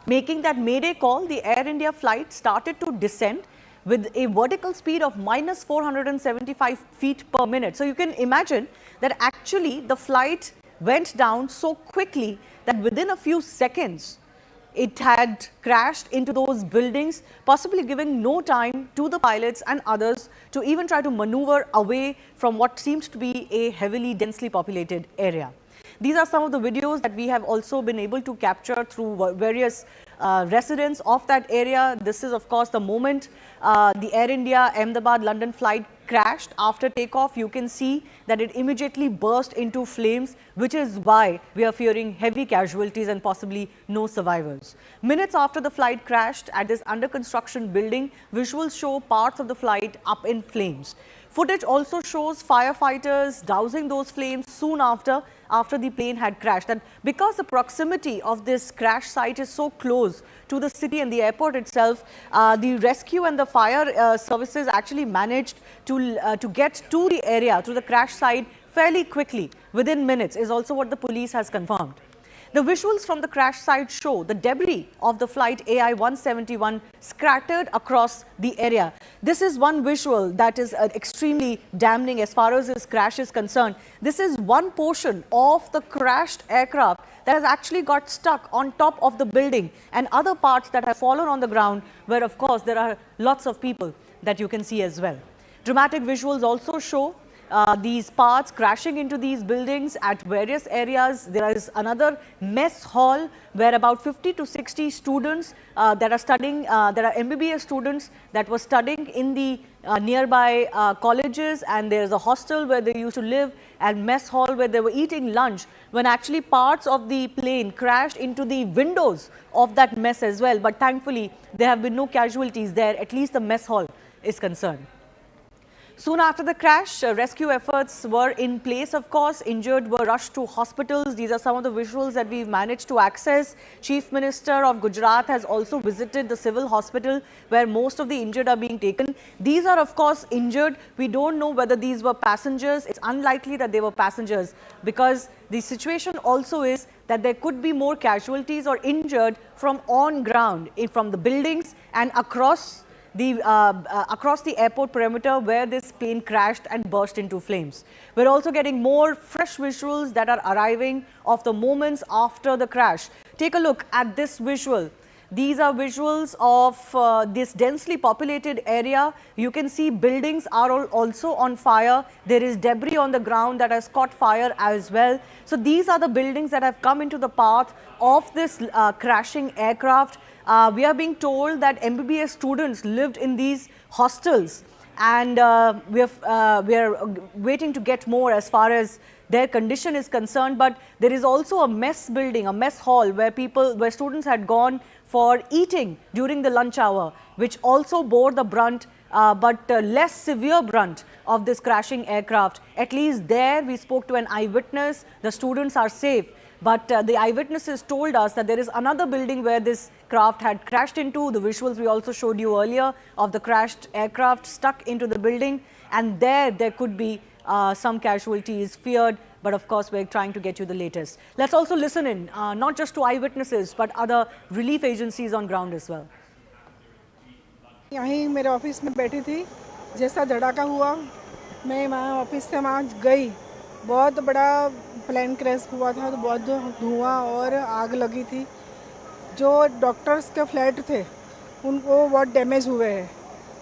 making that mayday call, the Air India flight started to descend with a vertical speed of minus 475 feet per minute. So you can imagine that actually the flight went down so quickly that within a few seconds, it had crashed into those buildings, possibly giving no time to the pilots and others to even try to maneuver away from what seems to be a heavily, densely populated area. These are some of the videos that we have also been able to capture through various residents of that area. This is, of course, the moment the Air India Ahmedabad London flight crashed. After takeoff, you can see that it immediately burst into flames, which is why we are fearing heavy casualties and possibly no survivors. Minutes after the flight crashed at this under construction building, visuals show parts of the flight up in flames. Footage also shows firefighters dousing those flames soon after the plane had crashed. And because the proximity of this crash site is so close to the city and the airport itself, the rescue and the fire services actually managed to get to the area, to the crash site fairly quickly, within minutes, is also what the police has confirmed. The visuals from the crash site show the debris of the flight AI-171 scattered across the area. This is one visual that is extremely damning as far as this crash is concerned. This is one portion of the crashed aircraft that has actually got stuck on top of the building, and other parts that have fallen on the ground, where of course there are lots of people that you can see as well. Dramatic visuals also show these parts crashing into these buildings at various areas. There is another mess hall where about 50 to 60 students that are studying, there are MBBS students that were studying in the nearby colleges, and there's a hostel where they used to live, and mess hall where they were eating lunch, when actually parts of the plane crashed into the windows of that mess as well. But thankfully, there have been no casualties there, at least the mess hall is concerned. Soon after the crash, rescue efforts were in place, of course. Injured were rushed to hospitals. These are some of the visuals that we've managed to access. Chief Minister of Gujarat has also visited the civil hospital where most of the injured are being taken. These are, of course, injured. We don't know whether these were passengers. It's unlikely that they were passengers, because the situation also is that there could be more casualties or injured from on ground, from the buildings and across the airport perimeter where this plane crashed and burst into flames. We're also getting more fresh visuals that are arriving of the moments after the crash. Take a look at this visual. These are visuals of this densely populated area. You can see buildings are also on fire. There is debris on the ground that has caught fire as well. So these are the buildings that have come into the path of this crashing aircraft. We are being told that MBBS students lived in these hostels, and we are waiting to get more as far as their condition is concerned. But there is also a mess building, a mess hall where students had gone for eating during the lunch hour, which also bore the brunt, but less severe brunt of this crashing aircraft. At least there we spoke to an eyewitness. The students are safe. But the eyewitnesses told us that there is another building where this craft had crashed into. The visuals we also showed you earlier of the crashed aircraft stuck into the building, and there could be some casualties feared. But of course, we're trying to get you the latest. Let's also listen in, not just to eyewitnesses, but other relief agencies on ground as well. यहीं मेरे office में बैठी थी, जैसा धड़ाका हुआ मैं वहाँ office से वहाँ गई। बहुत बड़ा प्लेन क्रैश हुआ था, तो बहुत धुआं और आग लगी थी। जो डॉक्टर्स के फ्लैट थे उनको बहुत डैमेज हुए हैं,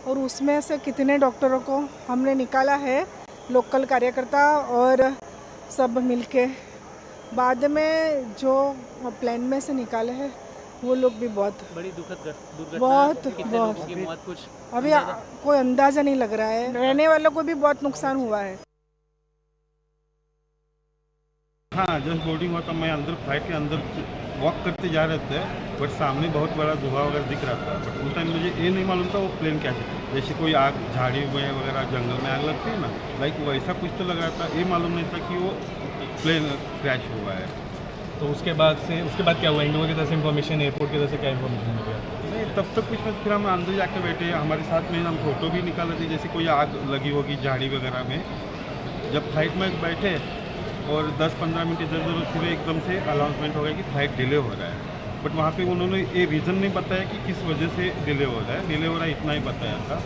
और उसमें से कितने डॉक्टरों को हमने निकाला है, लोकल कार्यकर्ता और सब मिलके। बाद में जो प्लेन में से निकाले हैं वो लोग भी बहुत बड़ी दुखद दुर्घटना, बहुत की मौत कुछ अभी कोई अंदाज़ा नहीं लग रहा है। रहने वालों को भी बहुत नुकसान हुआ है। हाँ, जस्ट बोर्डिंग हुआ था, मैं अंदर फ्लाइट के अंदर वॉक करते जा रहे थे, बट सामने बहुत बड़ा धुआं वगैरह दिख रहा था। बट उस टाइम मुझे ये नहीं मालूम था वो प्लेन क्या है। जैसे कोई आग, झाड़ी में वगैरह जंगल में आग लगती है ना, लाइक वैसा कुछ तो लगा था। ये मालूम नहीं था कि वो प्लेन क्रैश हुआ है। तो उसके बाद क्या हुआ? इंडिगो की तरफ से इन्फॉर्मेशन, एयरपोर्ट की तरफ से क्या इन्फॉर्मेशन मिल गया? नहीं, तब तक कुछ फिर हम अंदर जाके बैठे, हमारे साथ में हम फोटो भी निकाल रहे थे, जैसे कोई आग लगी होगी झाड़ी वगैरह में। जब फ्लाइट में बैठे और 10-15 मिनट इधर फिर एकदम से अनाउंसमेंट हो गया कि फ्लाइट डिले हो रहा है। बट वहाँ पे उन्होंने ये रीज़न नहीं बताया कि किस वजह से डिले हो रहा है, इतना ही बताया था।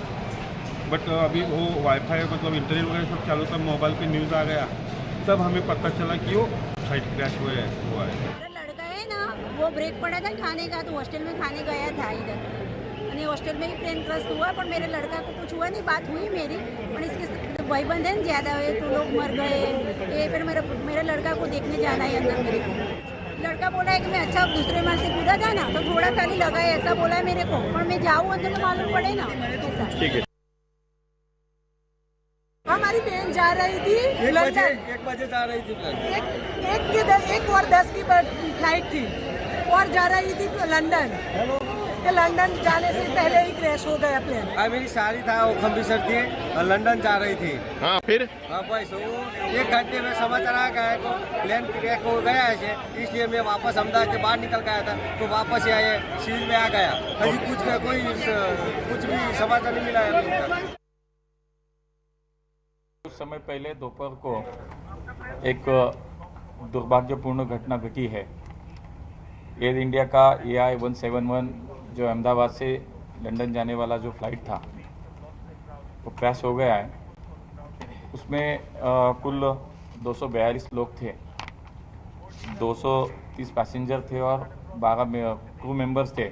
बट अभी वो वाईफाई मतलब इंटरनेट वगैरह सब चालू था, मोबाइल पे न्यूज़ आ गया, तब हमें पता चला कि वो फ्लाइट क्रैश हुआ है। मेरा लड़का है ना, वो ब्रेक पड़ा था खाने का, तो हॉस्टल में खाने गया था इधर, यानी हॉस्टल में ही प्लेन क्रैश हुआ। पर मेरे लड़का को कुछ हुआ नहीं, बात हुई मेरी, पर इसके भाईबंद है ज़्यादा हुए तो लोग मर गए। ये फिर मेरे लड़का को देखने जाना है अंदर। मेरे को लड़का बोला है कि मैं अच्छा दूसरे माल से कूदा था ना, तो थोड़ा खाली लगा है, ऐसा बोला है मेरे को। पर मैं जाऊँ अंदर तो मालूम पड़े ना। ठीक है। हमारी बहन जा रही थी 1 बजे जा रही थी प्लेन। 1:10 की फ्लाइट थी और जा रही थी लंदन। लंदन जाने से पहले ही क्रैश हो गया प्लेन। मेरी साड़ी था, वो खम्बीसर थी, लंदन जा रही थी। हाँ, फिर बस वो 1 घंटे में समाचार आ गया को प्लेन क्रैश हो गया है, इसलिए मैं वापस अहमदाबाद से बाहर निकल गया था, तो वापस आए सिविल में आ गया। अभी कुछ भी समाचार नहीं मिला है। कुछ समय पहले दोपहर को एक दुर्भाग्यपूर्ण घटना घटी है। एयर इंडिया का AI-171 जो अहमदाबाद से लंदन जाने वाला जो फ़्लाइट था वो क्रैश हो गया है। उसमें कुल 242 लोग थे, 230 पैसेंजर थे और 12 क्रू मेंबर्स थे।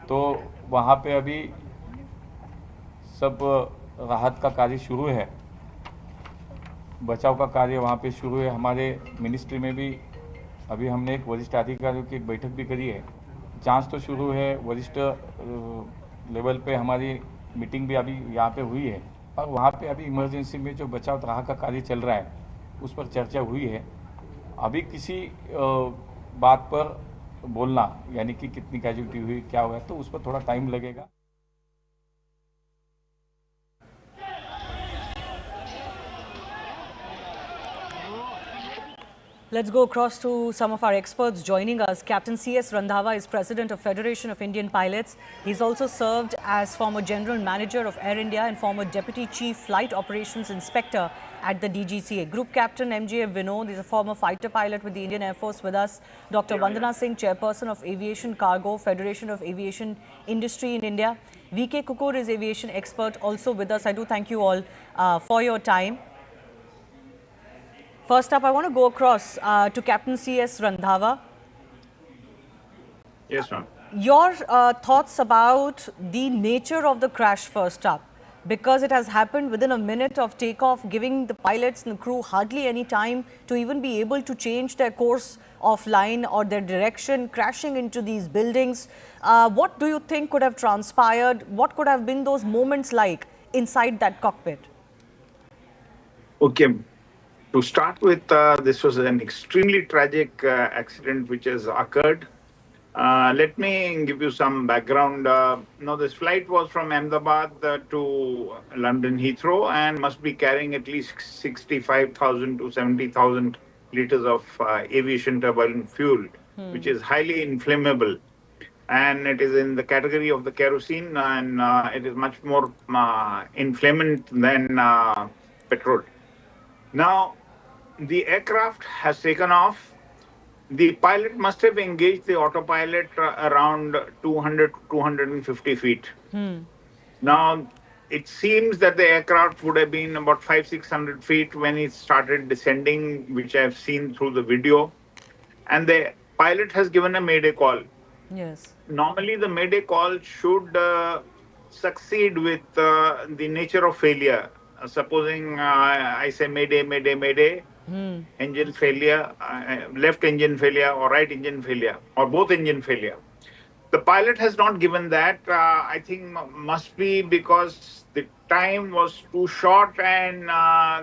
तो वहाँ पे अभी सब राहत का कार्य शुरू है, बचाव का कार्य वहाँ पे शुरू है। हमारे मिनिस्ट्री में भी अभी हमने एक वरिष्ठ अधिकारियों की एक बैठक भी करी है। जांच तो शुरू है, वरिष्ठ लेवल पे हमारी मीटिंग भी अभी यहाँ पे हुई है और वहाँ पे अभी इमरजेंसी में जो बचाव राहत का कार्य चल रहा है उस पर चर्चा हुई है। अभी किसी बात पर बोलना यानी कि कितनी कैजुअल्टी हुई, क्या हुआ, तो उस पर थोड़ा टाइम लगेगा। Let's go across to some of our experts joining us. Captain C.S. Randhawa is president of Federation of Indian Pilots. He's also served as former general manager of Air India and former deputy chief flight operations inspector at the DGCA. Group captain M.J. Vinod is a former fighter pilot with the Indian Air Force with us. Dr. Vandana Singh, chairperson of Aviation Cargo, Federation of Aviation Industry in India. V.K. Kukur is aviation expert also with us. I do thank you all for your time. First up, I want to go across to Captain C.S. Randhawa. Yes, ma'am. Your thoughts about the nature of the crash first up, because it has happened within a minute of takeoff, giving the pilots and the crew hardly any time to even be able to change their course of line or their direction, crashing into these buildings. What do you think could have transpired? What could have been those moments like inside that cockpit? Okay. To start with, this was an extremely tragic accident which has occurred. Let me give you some background. Now, this flight was from Ahmedabad to London Heathrow and must be carrying at least 65,000 to 70,000 liters of aviation turbulent fuel, which is highly inflammable. And it is in the category of the kerosene, and it is much more inflammant than petrol. Now, the aircraft has taken off. The pilot must have engaged the autopilot around 200 to 250 feet. Now, it seems that the aircraft would have been about 500-600 feet when it started descending, which I've seen through the video. And the pilot has given a mayday call. Yes. Normally, the mayday call should succeed with the nature of failure. Supposing I say mayday, mayday, mayday, engine failure, left engine failure or right engine failure or both engine failure. The pilot has not given that. I think must be because the time was too short and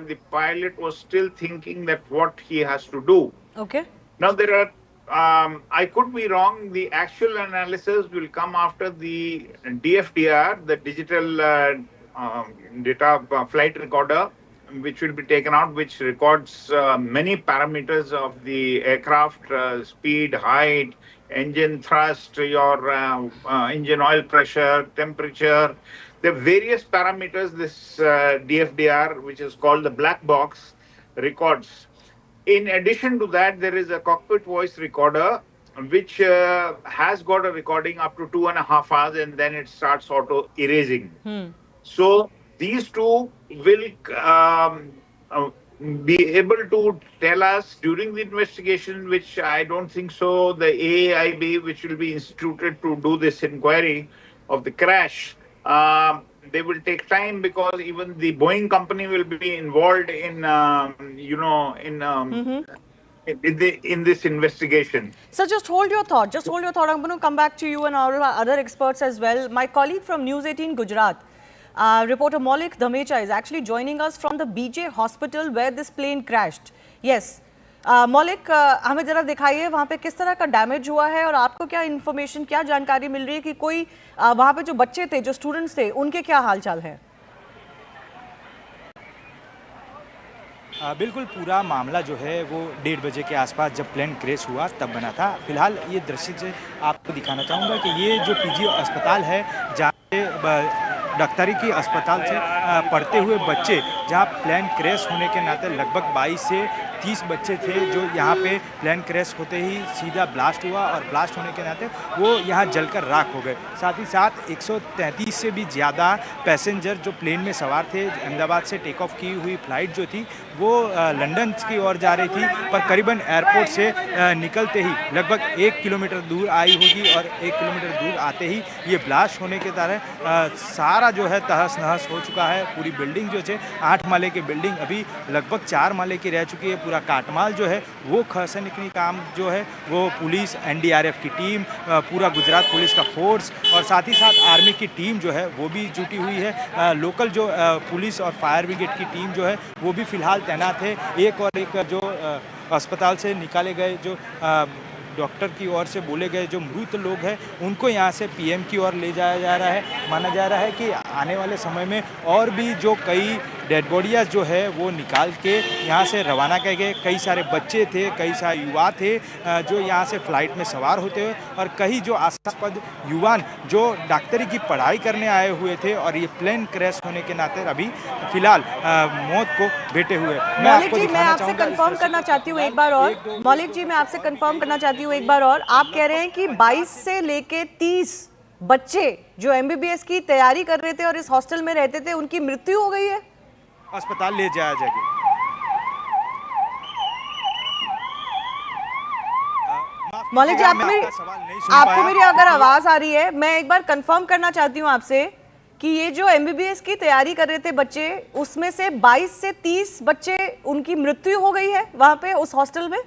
the pilot was still thinking that what he has to do. Okay. Now there are, I could be wrong, the actual analysis will come after the DFDR, the digital data flight recorder, which will be taken out, which records many parameters of the aircraft, speed, height, engine thrust, your engine oil pressure, temperature. There are various parameters this DFDR, which is called the black box, records. In addition to that, there is a cockpit voice recorder, which has got a recording up to 2.5 hours, and then it starts auto erasing. So these two will be able to tell us during the investigation, which I don't think so, the AAIB, which will be instituted to do this inquiry of the crash, they will take time because even the Boeing company will be involved in, in this investigation. So just hold your thought. Just hold your thought. I'm going to come back to you and our other experts as well. My colleague from News 18 Gujarat, reporter Maulik Dhamecha, is actually joining us from the BJ hospital where this plane crashed. Yes. मौलिक, हमें जरा दिखाइए वहाँ पे किस तरह का damage हुआ है और आपको क्या इन्फॉर्मेशन, क्या जानकारी मिल रही है कि कोई वहाँ पे जो बच्चे थे, जो स्टूडेंट्स थे, उनके क्या हालचाल है? बिल्कुल पूरा मामला जो है वो 1:30 बजे के आसपास जब प्लेन क्रैश हुआ तब बना था। फिलहाल ये दृश्य से आपको दिखाना चाहूँगा कि ये जो पीजी अस्पताल है जहाँ पे डॉक्टरी की अस्पताल से पढ़ते हुए बच्चे, जहाँ प्लेन क्रैश होने के नाते लगभग 22 से 30 बच्चे थे जो यहाँ पे प्लेन क्रैश होते ही सीधा ब्लास्ट हुआ और ब्लास्ट होने के नाते वो यहाँ जलकर राख हो गए। साथ ही साथ 133 से भी ज़्यादा पैसेंजर जो प्लेन में सवार थे, अहमदाबाद से टेक ऑफ की हुई फ़्लाइट जो थी वो लंदन की ओर जा रही थी, पर करीबन एयरपोर्ट से निकलते ही लगभग 1 किलोमीटर दूर आई होगी और 1 किलोमीटर दूर आते ही ये ब्लास्ट होने के कारण सारा जो है तहस नहस हो चुका है। पूरी बिल्डिंग जो है 8 माले की बिल्डिंग अभी लगभग 4 माले की रह चुकी है। पूरा काटमाल जो है वो खसने की काम जो है वो पुलिस, एनडीआरएफ की टीम, पूरा गुजरात पुलिस का फोर्स और साथ ही साथ आर्मी की टीम जो है वो भी जुटी हुई है। लोकल जो पुलिस और फायर ब्रिगेड की टीम जो है वो भी फिलहाल तैनात है। एक जो अस्पताल से निकाले गए जो डॉक्टर की ओर से बोले गए जो मृत लोग हैं उनको यहाँ से पीएम की ओर ले जाया जा रहा है। माना जा रहा है कि आने वाले समय में और भी जो कई डेड बॉडियाँ जो है वो निकाल के यहाँ से रवाना किए गए। कई सारे बच्चे थे, कई सारे युवा थे जो यहाँ से फ़्लाइट में सवार होते हुए और कई जो आशास्पद युवा जो डॉक्टरी की पढ़ाई करने आए हुए थे और ये प्लेन क्रैश होने के नाते अभी फिलहाल मौत को भेटे हुए। मौलिक जी, मैं आपसे कंफर्म करना चाहती हूँ एक बार और। मौलिक जी, मैं आपसे कंफर्म करना चाहती हूँ एक बार और। आप कह रहे हैं कि 22 से लेके 30 बच्चे जो एमबीबीएस की तैयारी कर रहे थे और इस हॉस्टल में रहते थे उनकी मृत्यु हो गई है, अस्पताल ले जाया जाएगा। मौलिक जी, आपको मेरी अगर आवाज आ रही है, मैं एक बार कंफर्म करना चाहती हूँ आपसे कि ये जो एमबीबीएस की तैयारी कर रहे थे बच्चे, उसमें से 22 से 30 बच्चे उनकी मृत्यु हो गई है वहां पे उस हॉस्टल में।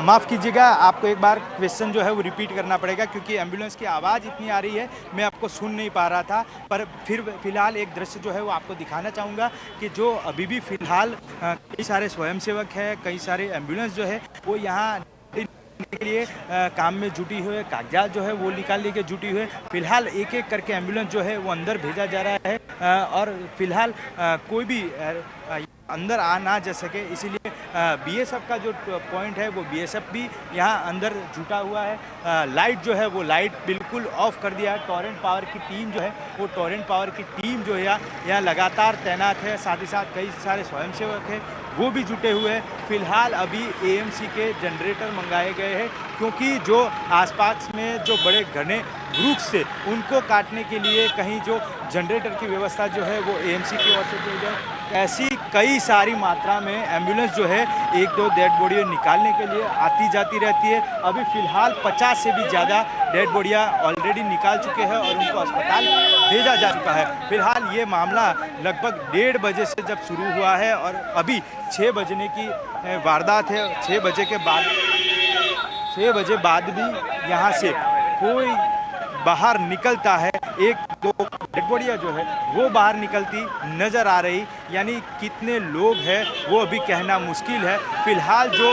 माफ़ कीजिएगा, आपको एक बार क्वेश्चन जो है वो रिपीट करना पड़ेगा क्योंकि एम्बुलेंस की आवाज़ इतनी आ रही है, मैं आपको सुन नहीं पा रहा था। पर फिलहाल एक दृश्य जो है वो आपको दिखाना चाहूँगा कि जो अभी भी फ़िलहाल कई सारे स्वयंसेवक हैं, कई सारे एम्बुलेंस जो है वो यहाँ के लिए काम में जुटी हुई है, कागजात जो है वो निकालने के जुटी हुई है। फिलहाल एक एक करके एम्बुलेंस जो है वो अंदर भेजा जा रहा है और फिलहाल कोई भी अंदर आ ना जा सके, इसीलिए बीएसएफ का जो पॉइंट है वो बीएसएफ भी यहाँ अंदर जुटा हुआ है। लाइट जो है वो लाइट बिल्कुल ऑफ कर दिया है। टॉरेंट पावर की टीम जो है वो टॉरेंट पावर की टीम जो है यहाँ लगातार तैनात है। साथ ही साथ कई सारे स्वयंसेवक हैं वो भी जुटे हुए हैं। फिलहाल अभी एएमसी के जनरेटर मंगाए गए हैं क्योंकि जो आसपास में जो बड़े घने वृक्ष से उनको काटने के लिए कहीं जो जनरेटर की व्यवस्था जो है वो एएमसी की ओर से की जाए। ऐसी कई सारी मात्रा में एम्बुलेंस जो है एक दो डेड बॉडी निकालने के लिए आती जाती रहती है। अभी फ़िलहाल 50 से भी ज़्यादा डेड बॉडियाँ ऑलरेडी निकाल चुके हैं और उनको अस्पताल भेजा जा चुका है। फिलहाल ये मामला लगभग 1:30 बजे से जब शुरू हुआ है और अभी 6 बजने की वारदात है। 6 बजे बाद भी यहाँ से कोई बाहर निकलता है, एक दो डेड बॉडियाँ जो है वो बाहर निकलती नज़र आ रही। यानी कितने लोग हैं वो अभी कहना मुश्किल है। फिलहाल जो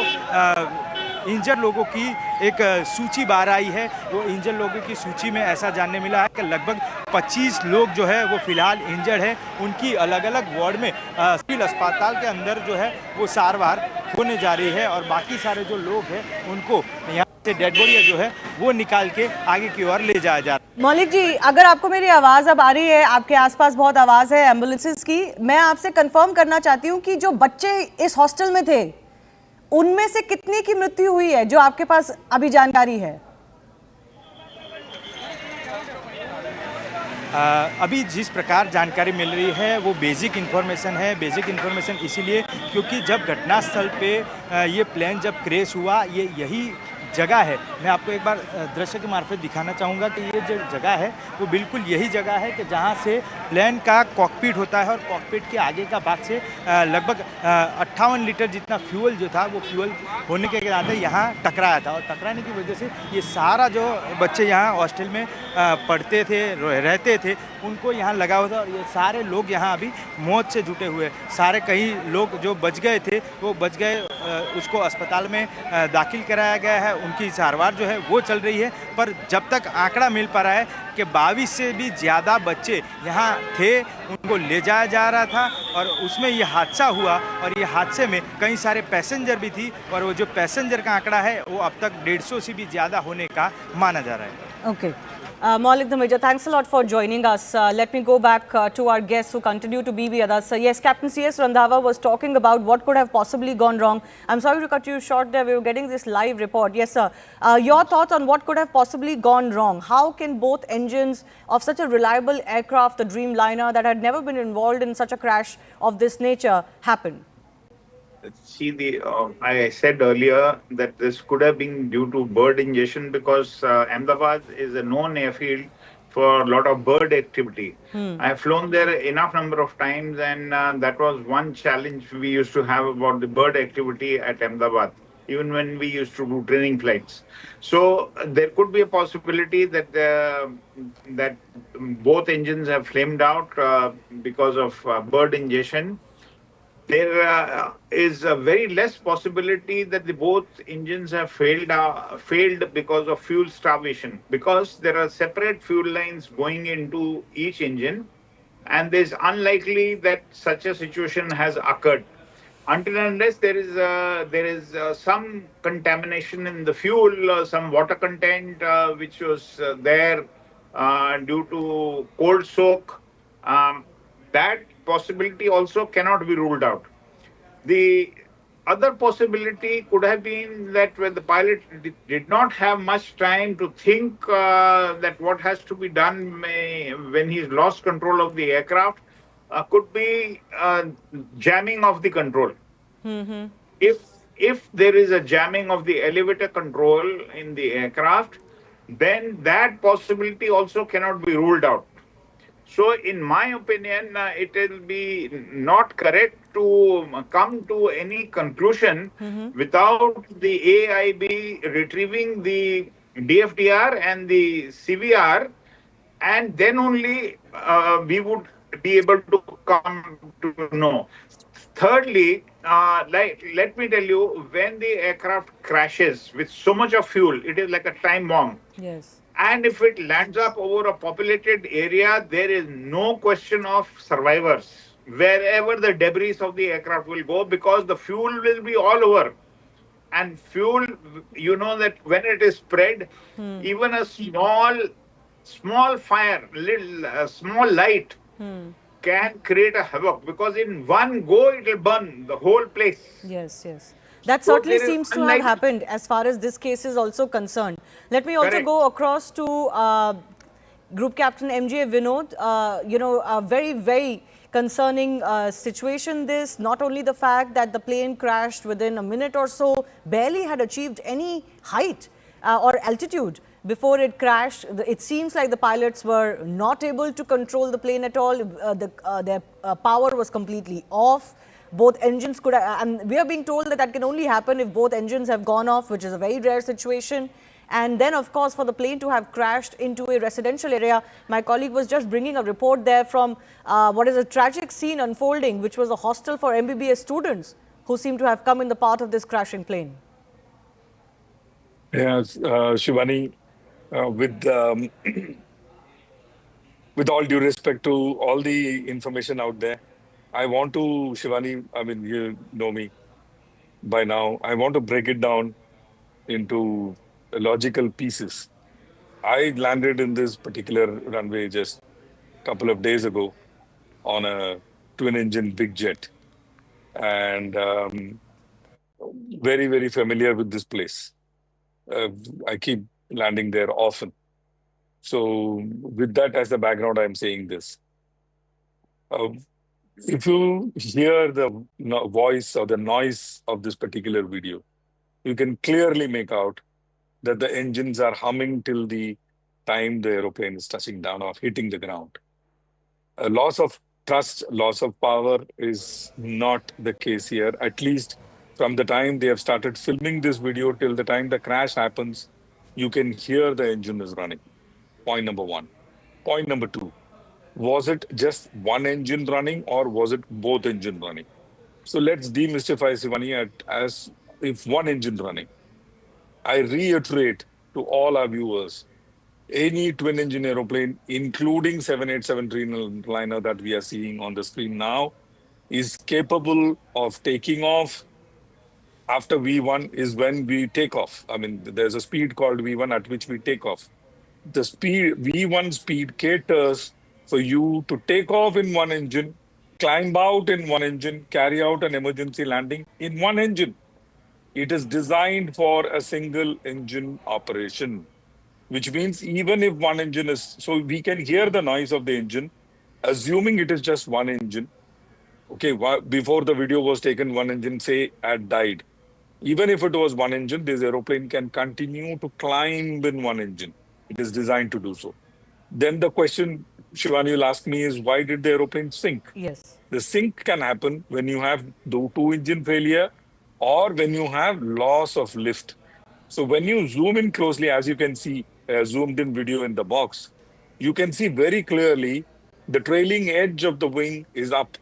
इंजर लोगों की एक सूची बाहर आई है, वो इंजर लोगों की सूची में ऐसा जानने मिला है कि लगभग 25 लोग जो है वो फिलहाल इंजर्ड है। उनकी अलग अलग वार्ड में सिविल अस्पताल के अंदर जो है वो सारवार होने जा रही है और बाकी सारे जो लोग हैं उनको यहाँ से डेड बॉडियाँ जो है वो निकाल के आगे की ओर ले जाया जा रहा है। मौलिक जी, अगर आपको मेरी आवाज़ अब आ रही है, आपके आसपास बहुत आवाज़ है एम्बुलेंसेस की, मैं आपसे कंफर्म करना चाहती हूँ कि जो बच्चे इस हॉस्टल में थे उनमें से कितने की मृत्यु हुई है जो आपके पास अभी जानकारी है? अभी जिस प्रकार जानकारी मिल रही है वो बेसिक इन्फॉर्मेशन है। बेसिक इन्फॉर्मेशन इसीलिए क्योंकि जब घटनास्थल पे ये प्लेन जब क्रैश हुआ, ये यही जगह है। मैं आपको एक बार दृश्य के मार्फत दिखाना चाहूँगा कि ये जो जगह है वो बिल्कुल यही जगह है कि जहाँ से प्लेन का कॉकपिट होता है और कॉकपिट के आगे का भाग से लगभग 58 लीटर जितना फ्यूल जो था वो फ्यूल होने के नाते यहाँ टकराया था और टकराने की वजह से ये सारा जो बच्चे यहाँ हॉस्टल में पढ़ते थे, रहते थे, उनको यहाँ लगा हुआ था और ये सारे लोग यहाँ अभी मौत से जुटे हुए। सारे कई लोग जो बच गए थे वो बच गए उसको अस्पताल में दाखिल कराया गया है, उनकी सारवार जो है वो चल रही है। पर जब तक आंकड़ा मिल पा रहा है कि 22 से भी ज़्यादा बच्चे यहाँ थे, उनको ले जाया जा रहा था और उसमें ये हादसा हुआ और ये हादसे में कई सारे पैसेंजर भी थी और वो जो पैसेंजर का आंकड़ा है वो अब तक 150 से भी ज़्यादा होने का माना जा रहा है। Okay. Maulik Dhameja, thanks a lot for joining us. Let me go back to our guests who continue to be with us. Yes, Captain C.S. Randhawa was talking about what could have possibly gone wrong. I'm sorry to cut you short there. We were getting this live report. Yes, sir. Your thoughts on what could have possibly gone wrong? How can both engines of such a reliable aircraft, the Dreamliner, that had never been involved in such a crash of this nature, happen? See, I said earlier that this could have been due to bird ingestion because Ahmedabad is a known airfield for a lot of bird activity. I have flown there enough number of times, and that was one challenge we used to have about the bird activity at Ahmedabad, even when we used to do training flights. So there could be a possibility that that both engines have flamed out because of bird ingestion. There is a very less possibility that the both engines have failed because of fuel starvation, because there are separate fuel lines going into each engine, and it's unlikely that such a situation has occurred until and unless there is some contamination in the fuel, some water content which was there due to cold soak. That possibility also cannot be ruled out. The other possibility could have been that when the pilot did not have much time to think that what has to be done when he's lost control of the aircraft, could be jamming of the control. If there is a jamming of the elevator control in the aircraft, then that possibility also cannot be ruled out. So, in my opinion, it will be not correct to come to any conclusion without the AIB retrieving the DFDR and the CVR, and then only we would be able to come to know. Thirdly, let me tell you, when the aircraft crashes with so much of fuel, it is like a time bomb. Yes. And if it lands up over a populated area, there is no question of survivors wherever the debris of the aircraft will go, because the fuel will be all over. And fuel, you know that when it is spread, even a small fire, small light can create a havoc, because in one go it will burn the whole place. Yes, yes. That So certainly there is seems to have happened as far as this case is also concerned. Let me also Correct. go across to Group Captain MJ Vinod. A very, very concerning situation this. Not only the fact that the plane crashed within a minute or so, barely had achieved any height or altitude before it crashed. It seems like the pilots were not able to control the plane at all. Their power was completely off. Both engines could have, and we are being told that that can only happen if both engines have gone off, which is a very rare situation. And then, of course, for the plane to have crashed into a residential area, my colleague was just bringing a report there from what is a tragic scene unfolding, which was a hostel for MBBS students who seem to have come in the path of this crashing plane. Yes, Shivani, with all due respect to all the information out there, I want to, Shivani, I mean, you know me by now, I want to break it down into logical pieces. I landed in this particular runway just a couple of days ago on a twin-engine big jet, and very, very familiar with this place. I keep landing there often. So with that as the background, I'm saying this. If you hear the voice or the noise of this particular video, you can clearly make out that the engines are humming till the time the aeroplane is touching down or hitting the ground. A loss of thrust, loss of power is not the case here. At least from the time they have started filming this video till the time the crash happens, you can hear the engine is running. Point number one. Point number two, was it just one engine running or was it both engine running? So let's demystify Shivani as if one engine running. I reiterate to all our viewers, any twin engine aeroplane, including 787 Dreamliner that we are seeing on the screen now, is capable of taking off after V1 is when we take off. I mean, there's a speed called V1 at which we take off. The speed, V1 speed caters for you to take off in one engine, climb out in one engine, carry out an emergency landing in one engine. It is designed for a single engine operation, which means even if one engine is, so we can hear the noise of the engine, assuming it is just one engine. Okay, before the video was taken, one engine, say, had died. Even if it was one engine, this aeroplane can continue to climb in one engine. It is designed to do so. Then the question, Shivani, will ask me is, why did the aeroplane sink? Yes. The sink can happen when you have the two-engine failure or when you have loss of lift. So when you zoom in closely, as you can see, zoomed in video in the box, you can see very clearly the trailing edge of the wing is up.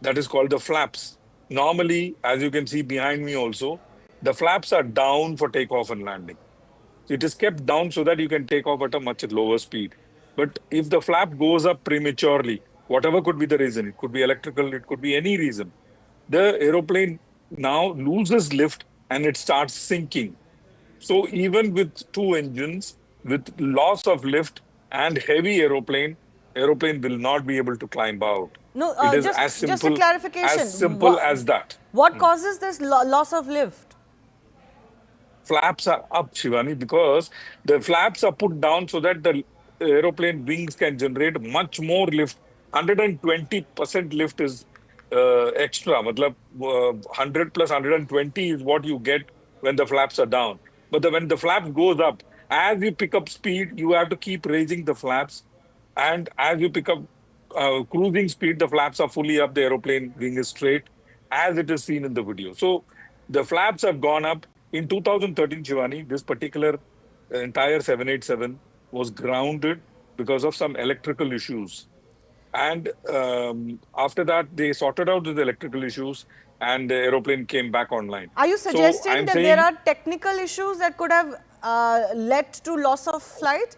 That is called the flaps. Normally, as you can see behind me also, the flaps are down for takeoff and landing. So it is kept down so that you can take off at a much lower speed. But if the flap goes up prematurely, whatever could be the reason, it could be electrical, it could be any reason, the aeroplane now loses lift and it starts sinking. So even with two engines, with loss of lift and heavy aeroplane will not be able to climb out. No, It is just a clarification. as simple as that. What causes this loss of lift? Flaps are up, Shivani, because the flaps are put down so that the aeroplane wings can generate much more lift. 120% lift is extra. Matlab, 100 plus 120 is what you get when the flaps are down. But when the flap goes up, as you pick up speed, you have to keep raising the flaps. And as you pick up cruising speed, the flaps are fully up, the aeroplane wing is straight, as it is seen in the video. So the flaps have gone up. In 2013, Shivani, this particular entire 787 was grounded because of some electrical issues. And after that, they sorted out the electrical issues and the aeroplane came back online. Are you suggesting that there are technical issues that could have led to loss of flight?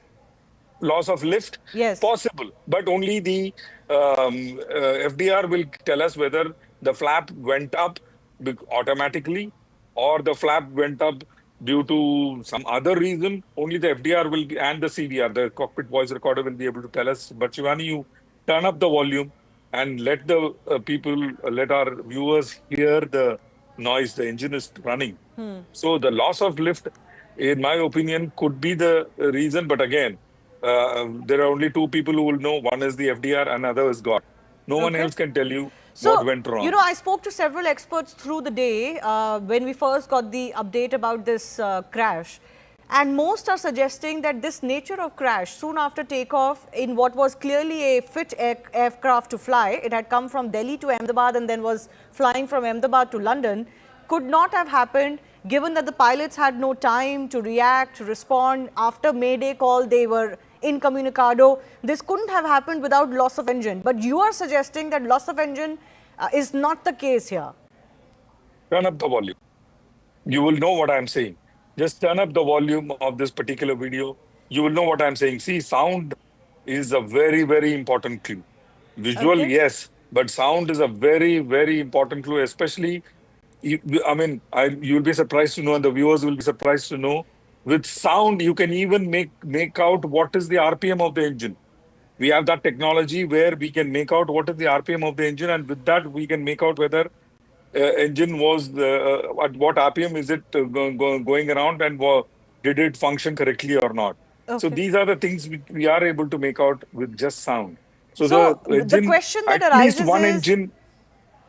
Loss of lift? Yes. Possible. But only the FDR will tell us whether the flap went up automatically or the flap went up due to some other reason. Only the FDR will be, and the CVR, the cockpit voice recorder, will be able to tell us. But Shivani, you turn up the volume and let the let our viewers hear the noise. The engine is running. So the loss of lift, in my opinion, could be the reason. But again, there are only two people who will know. One is the FDR, another is God. No one else can tell you what went wrong. You know, I spoke to several experts through the day when we first got the update about this crash. And most are suggesting that this nature of crash soon after takeoff in what was clearly a fit aircraft to fly, it had come from Delhi to Ahmedabad and then was flying from Ahmedabad to London, could not have happened given that the pilots had no time to react, to respond. After Mayday call, they were incommunicado. This couldn't have happened without loss of engine. But you are suggesting that loss of engine is not the case here. Turn up the volume. You will know what I'm saying. Just turn up the volume of this particular video. You will know what I'm saying. See, sound is a very, very important clue. Visual, yes, but sound is a very, very important clue, especially, I mean, you'll be surprised to know, and the viewers will be surprised to know, with sound, you can even make out what is the RPM of the engine. We have that technology where we can make out what is the RPM of the engine, and with that, we can make out whether engine was, at what RPM is it going around, and did it function correctly or not. So these are the things we are able to make out with just sound. So the engine, question that at arises least one is, engine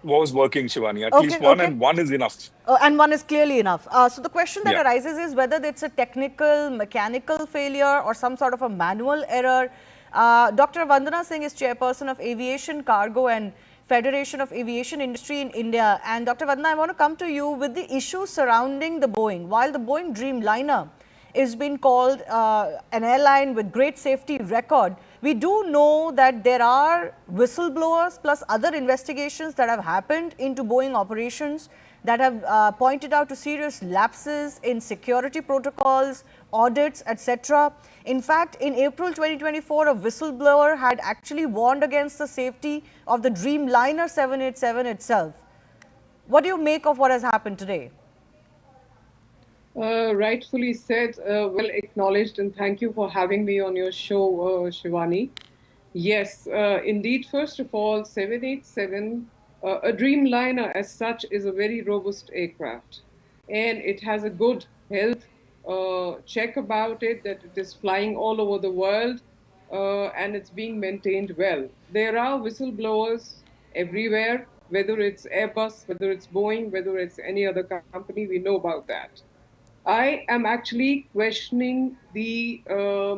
was working, Shivani. At least one, and one is enough. And one is clearly enough. So the question that arises is whether it's a technical, mechanical failure or some sort of a manual error. Dr. Vandana Singh is chairperson of Aviation, Cargo and Federation of Aviation Industry in India. And Dr. Vandana, I want to come to you with the issues surrounding the Boeing. While the Boeing Dreamliner is being called an airline with great safety record, We do know that there are whistleblowers plus other investigations that have happened into Boeing operations that have pointed out to serious lapses in security protocols, audits, etc. In fact, in April 2024, a whistleblower had actually warned against the safety of the Dreamliner 787 itself. What do you make of what has happened today? Rightfully said, well acknowledged, and thank you for having me on your show, Shivani. Yes, indeed, first of all, 787, a Dreamliner as such is a very robust aircraft, and it has a good health check about it, that it is flying all over the world, and it's being maintained well. There are whistleblowers everywhere, whether it's Airbus, whether it's Boeing, whether it's any other company, we know about that. I am actually questioning the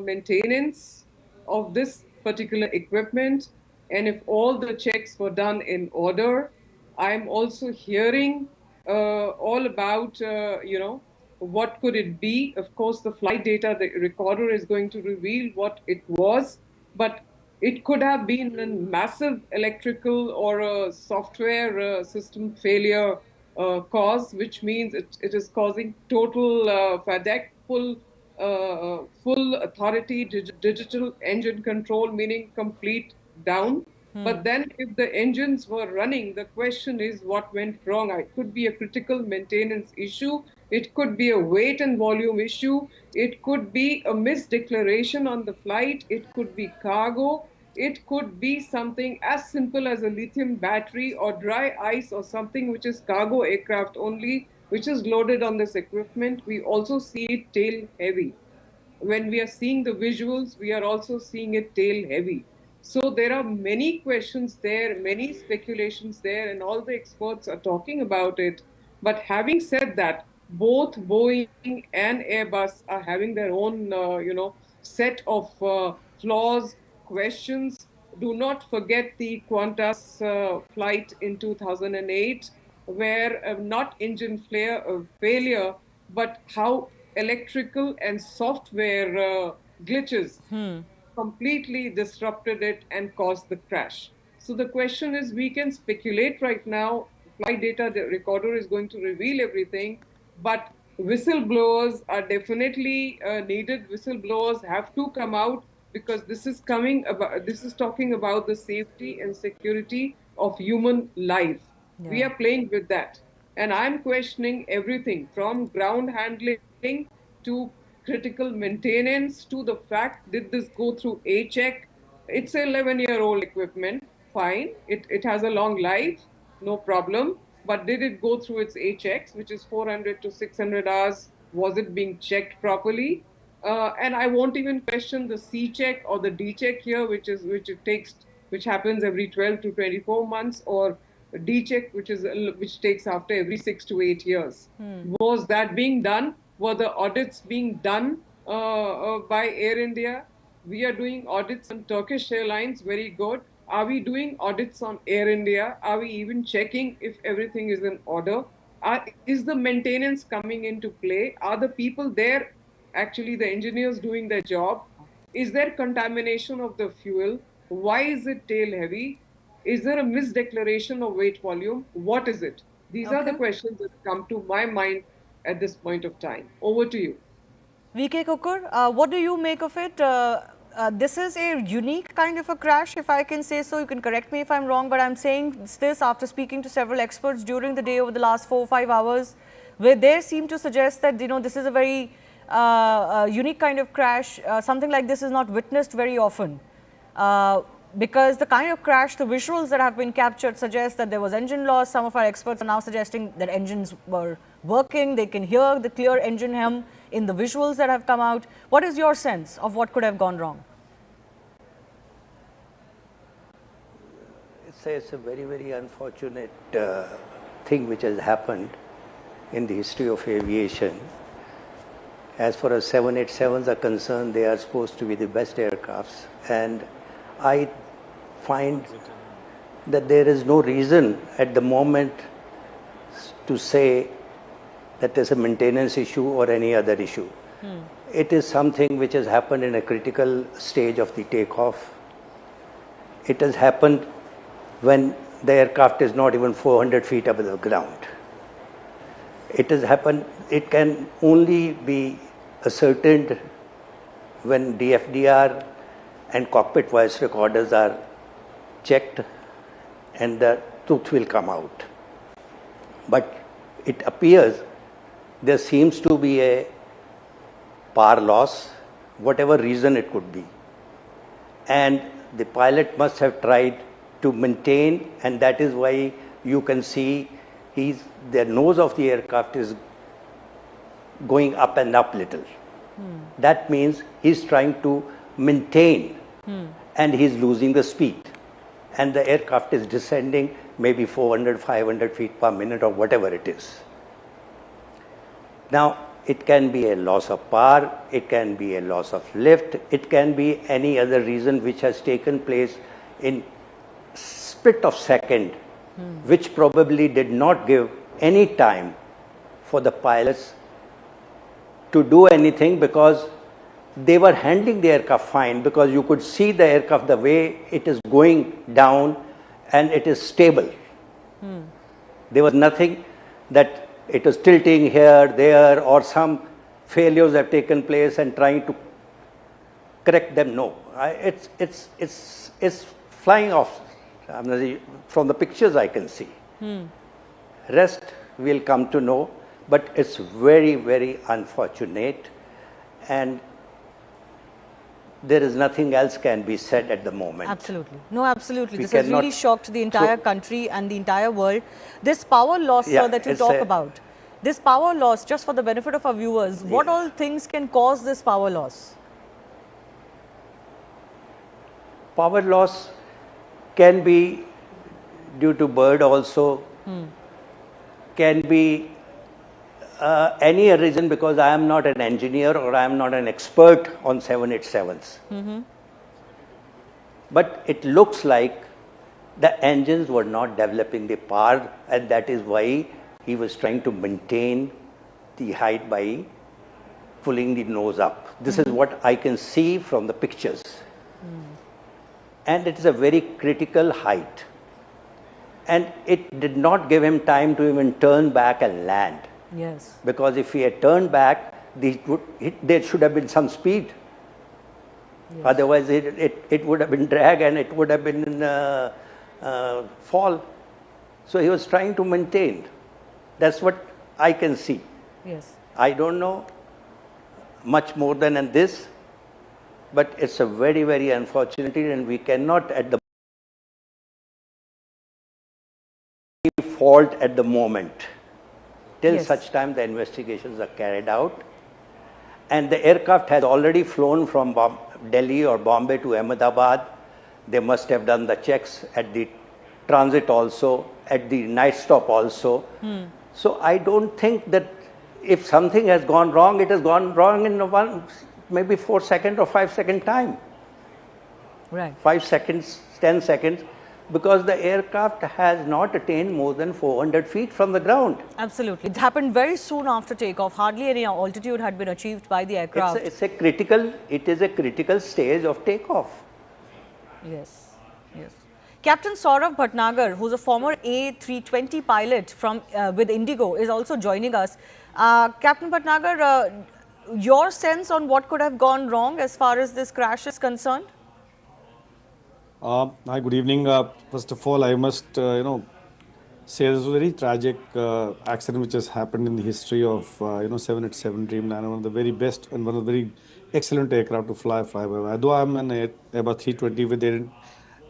maintenance of this particular equipment, and if all the checks were done in order. I'm also hearing all about, what could it be? Of course, the flight data, the recorder is going to reveal what it was, but it could have been a massive electrical or a software system failure cause, which means it is causing total FADEC, full authority, digital engine control, meaning complete down. But then if the engines were running, the question is what went wrong? It could be a critical maintenance issue. It could be a weight and volume issue. It could be a misdeclaration on the flight. It could be cargo. It could be something as simple as a lithium battery or dry ice or something which is cargo aircraft only, which is loaded on this equipment. We also see it tail heavy. When we are seeing the visuals, we are also seeing it tail heavy. So there are many questions there, many speculations there, and all the experts are talking about it. But having said that, both Boeing and Airbus are having their own, set of flaws, questions. Do not forget the Qantas flight in 2008, where not engine failure, but how electrical and software glitches completely disrupted it and caused the crash. So the question is, we can speculate right now. Flight data, the recorder is going to reveal everything, but whistleblowers are definitely needed. Whistleblowers have to come out, because this is talking about the safety and security of human life. Yeah. We are playing with that. And I'm questioning everything from ground handling to critical maintenance to the fact, did this go through a check? It's an 11-year-old equipment, fine. It has a long life, no problem. But did it go through its A checks, which is 400 to 600 hours? Was it being checked properly? And I won't even question the C check or the D check here, which happens every 12 to 24 months, or D check, which takes after every 6 to 8 years. Was that being done? Were the audits being done by Air India? We are doing audits on Turkish Airlines, very good. Are we doing audits on Air India? Are we even checking if everything is in order? Is the maintenance coming into play? Are the people there, actually the engineers, doing their job? Is there contamination of the fuel? Why is it tail heavy? Is there a misdeclaration of weight volume? What is it? These are the questions that come to my mind at this point of time. Over to you. VK Kukur, what do you make of it? This is a unique kind of a crash, if I can say so. You can correct me if I'm wrong, but I'm saying this after speaking to several experts during the day over the last 4 or 5 hours, where they seem to suggest that, this is a very unique kind of crash. Something like this is not witnessed very often. Because the kind of crash, the visuals that have been captured suggest that there was engine loss. Some of our experts are now suggesting that engines were working. They can hear the clear engine hum in the visuals that have come out. What is your sense of what could have gone wrong? It's a very, very unfortunate thing which has happened in the history of aviation. As far as 787s are concerned, they are supposed to be the best aircrafts. And I find that there is no reason at the moment to say that there's a maintenance issue or any other issue. it is something which has happened in a critical stage of the takeoff. It has happened when the aircraft is not even 400 feet above the ground. It has happened, it can only be ascertained when DFDR and cockpit voice recorders are checked and the truth will come out. But it appears there seems to be a power loss, whatever reason it could be. And the pilot must have tried to maintain, and that is why you can see the nose of the aircraft is going up and up little. That means he's trying to maintain and he's losing the speed. And the aircraft is descending maybe 400, 500 feet per minute or whatever it is. Now, it can be a loss of power, it can be a loss of lift, it can be any other reason which has taken place in split of second, which probably did not give any time for the pilots to do anything, because they were handling the aircraft fine, because you could see the aircraft the way it is going down and it is stable. There was nothing that it was tilting here, there, or some failures have taken place and trying to correct them. No, it's flying off. From the pictures I can see. Rest we'll come to know, but it's very, very unfortunate, and there is nothing else can be said at the moment. Absolutely. No, absolutely. This has really shocked the entire country and the entire world. This power loss, sir, that you talk about, this power loss, just for the benefit of our viewers, what all things can cause this power loss? Power loss can be due to bird also, can be any reason, because I am not an engineer or I am not an expert on 787s. But it looks like the engines were not developing the power, and that is why he was trying to maintain the height by pulling the nose up. This is what I can see from the pictures. And it is a very critical height. And it did not give him time to even turn back and land. Yes. Because if he had turned back, there should have been some speed. Yes. Otherwise, it would have been drag and it would have been fall. So he was trying to maintain. That's what I can see. Yes. I don't know much more than this, but it's a very, very unfortunate, and we cannot at the fault at the moment till such time the investigations are carried out. And the aircraft has already flown from Delhi or Bombay to Ahmedabad. They must have done the checks at the transit also, at the night stop also. So I don't think that if something has gone wrong, it has gone wrong in maybe 4 second or 5 second time. Right. 5 seconds, 10 seconds, because the aircraft has not attained more than 400 feet from the ground. Absolutely. It happened very soon after takeoff. Hardly any altitude had been achieved by the aircraft. It is a critical stage of takeoff. Yes, yes. Captain Saurav Bhatnagar, who's a former A320 pilot from with Indigo, is also joining us. Captain Bhatnagar, your sense on what could have gone wrong as far as this crash is concerned? Hi, good evening. First of all, I must, say this was a very tragic accident which has happened in the history of, 787 Dreamliner, one of the very best and one of the very excellent aircraft to fly by. Though I'm an Airbus 320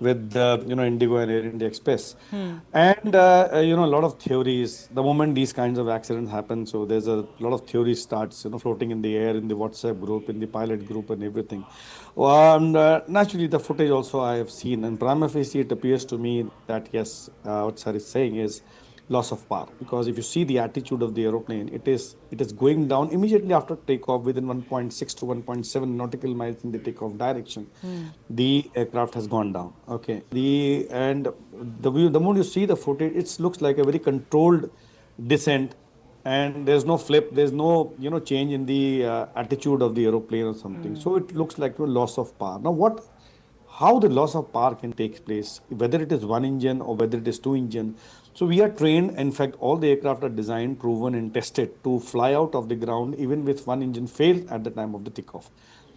with Indigo and Air India Express. And, a lot of theories, the moment these kinds of accidents happen, so there's a lot of theories starts, floating in the air, in the WhatsApp group, in the pilot group and everything. And naturally, the footage also I have seen, and prima facie, it appears to me that yes, what sir is saying is loss of power, because if you see the attitude of the aeroplane, it is going down immediately after takeoff within 1.6 to 1.7 nautical miles in the takeoff direction. The aircraft has gone down. Okay, the moment you see the footage, it looks like a very controlled descent and there's no flip, there's no change in the attitude of the aeroplane or something. So it looks like a loss of power. Now how the loss of power can take place, whether it is one engine or whether it is two engine. So we are trained, in fact all the aircraft are designed, proven and tested to fly out of the ground even with one engine failed at the time of the takeoff.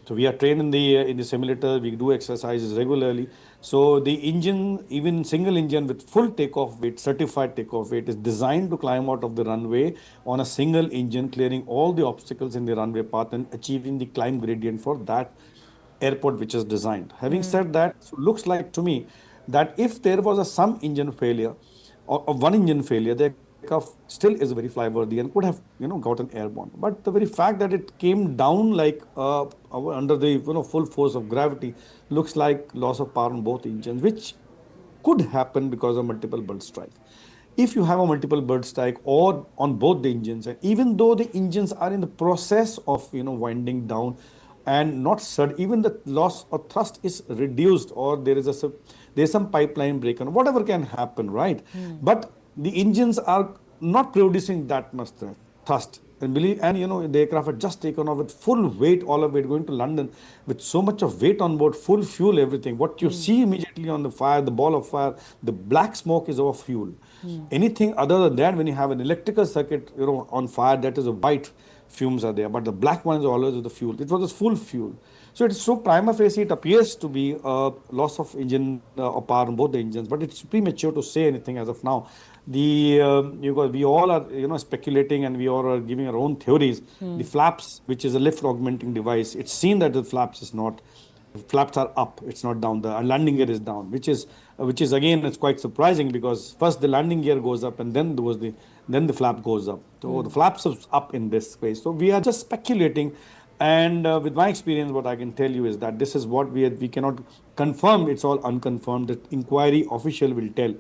So we are trained in the simulator. We do exercises regularly. So the engine, even single engine with full takeoff weight, certified takeoff weight, is designed to climb out of the runway on a single engine, clearing all the obstacles in the runway path and achieving the climb gradient for that airport which is designed. Having said that, so looks like to me that if there was some engine failure or one engine failure, the aircraft still is very flyworthy and could have gotten airborne. But the very fact that it came down like under the full force of gravity looks like loss of power on both engines, which could happen because of multiple bird strike. If you have a multiple bird strike or on both the engines, and even though the engines are in the process of winding down and not even the loss or thrust is reduced, or there's some pipeline break or whatever can happen, right? But the engines are not producing that much thrust. And the aircraft had just taken off with full weight, all of it going to London with so much of weight on board, full fuel, everything. What you see immediately on the fire, the ball of fire, the black smoke is of fuel. Anything other than that, when you have an electrical circuit, on fire, that is a white fumes are there, but the black one is always the fuel. It was a full fuel. So it's so prima facie, it appears to be a loss of engine or power on both the engines, but it's premature to say anything as of now. We all are speculating, and we all are giving our own theories. The flaps, which is a lift augmenting device, it's seen that the flaps are up, it's not down. The landing gear is down, which is again, it's quite surprising, because first the landing gear goes up and then the flap goes up. So the flaps are up in this case. So we are just speculating. And with my experience, what I can tell you is that this is what we cannot confirm. It's all unconfirmed. The inquiry official will tell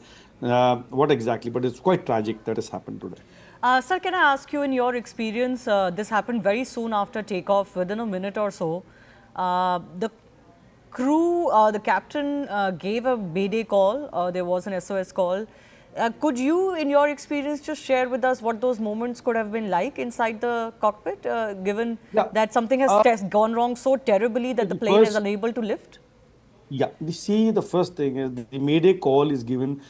what exactly, but it's quite tragic that has happened today. Sir, can I ask you, in your experience, this happened very soon after takeoff, within a minute or so. The crew, the captain gave a mayday call. There was an SOS call. Could you, in your experience, just share with us what those moments could have been like inside the cockpit, given that something has gone wrong so terribly that the plane is unable to lift? Yeah, you see, the first thing is the mayday call is given.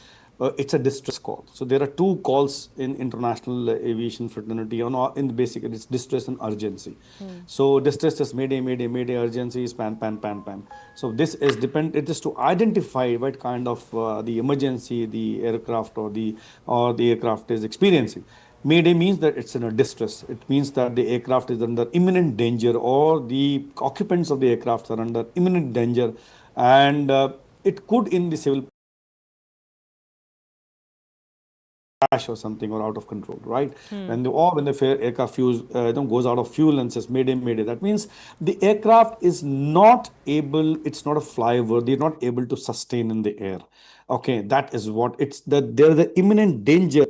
It's a distress call. So there are two calls in international aviation fraternity. In the basic, it's distress and urgency. So distress is mayday, mayday, mayday. Urgency is pan, pan, pan, pan. So this is it is to identify what kind of the emergency the aircraft or the aircraft is experiencing. Mayday means that it's in a distress. It means that the aircraft is under imminent danger, or the occupants of the aircraft are under imminent danger, and it could, in the civil, crash or something, or out of control, right? When the aircraft fuel goes out of fuel and says mayday, mayday, that means the aircraft is not able, it's not a flyover, they're not able to sustain in the air. Okay, that is what it's that there's the imminent danger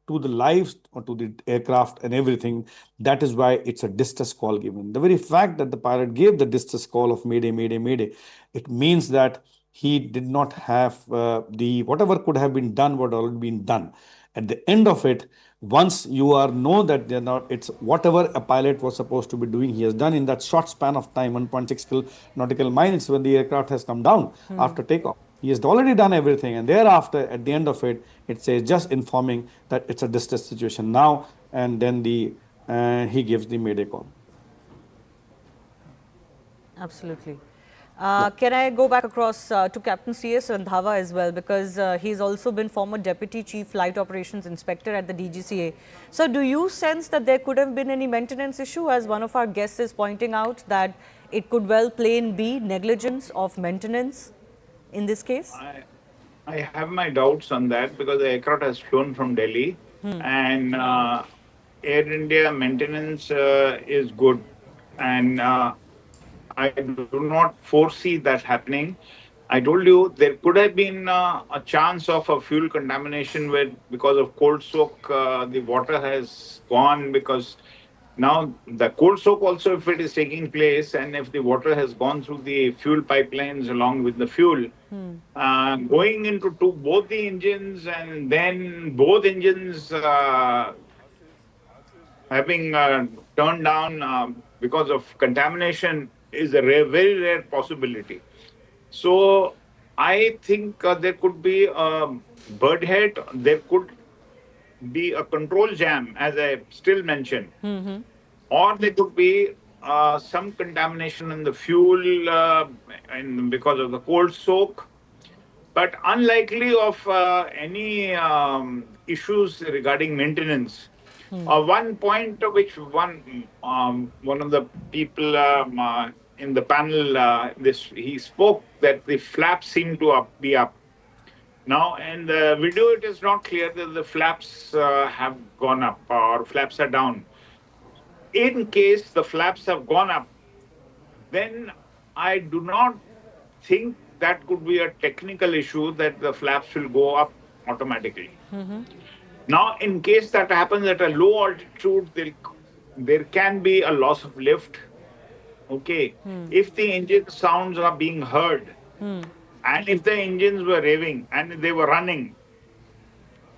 to the lives or to the aircraft and everything. That is why it's a distress call given. The very fact that the pilot gave the distress call of mayday, mayday, mayday, it means that he did not have whatever could have been done, what already been done. At the end of it, once you know that they're not, it's whatever a pilot was supposed to be doing, he has done in that short span of time, 1.6 nautical miles, when the aircraft has come down after takeoff. He has already done everything, and thereafter, at the end of it, it says just informing that it's a distress situation now, and then he gives the mayday call. Absolutely. Can I go back across to Captain C.S. Randhawa as well, because he's also been former Deputy Chief Flight Operations Inspector at the DGCA. So do you sense that there could have been any maintenance issue, as one of our guests is pointing out, that it could well plain be negligence of maintenance in this case? I have my doubts on that, because the aircraft has flown from Delhi, and Air India maintenance is good, and I do not foresee that happening. I told you there could have been a chance of a fuel contamination because of cold soak, the water has gone, because now the cold soak also, if it is taking place and if the water has gone through the fuel pipelines along with the fuel, going into both the engines, and then both engines having turned down because of contamination is a very rare possibility. So I think there could be a bird head, there could be a control jam, as I still mentioned, or there could be some contamination in the fuel because of the cold soak, but unlikely of any issues regarding maintenance. One point which one of the people in the panel he spoke that the flaps seem to be up. Now, in the video, it is not clear that the flaps have gone up or flaps are down. In case the flaps have gone up, then I do not think that could be a technical issue that the flaps will go up automatically. Now, in case that happens at a low altitude, there can be a loss of lift. Okay. If the engine sounds are being heard, and if the engines were revving and they were running,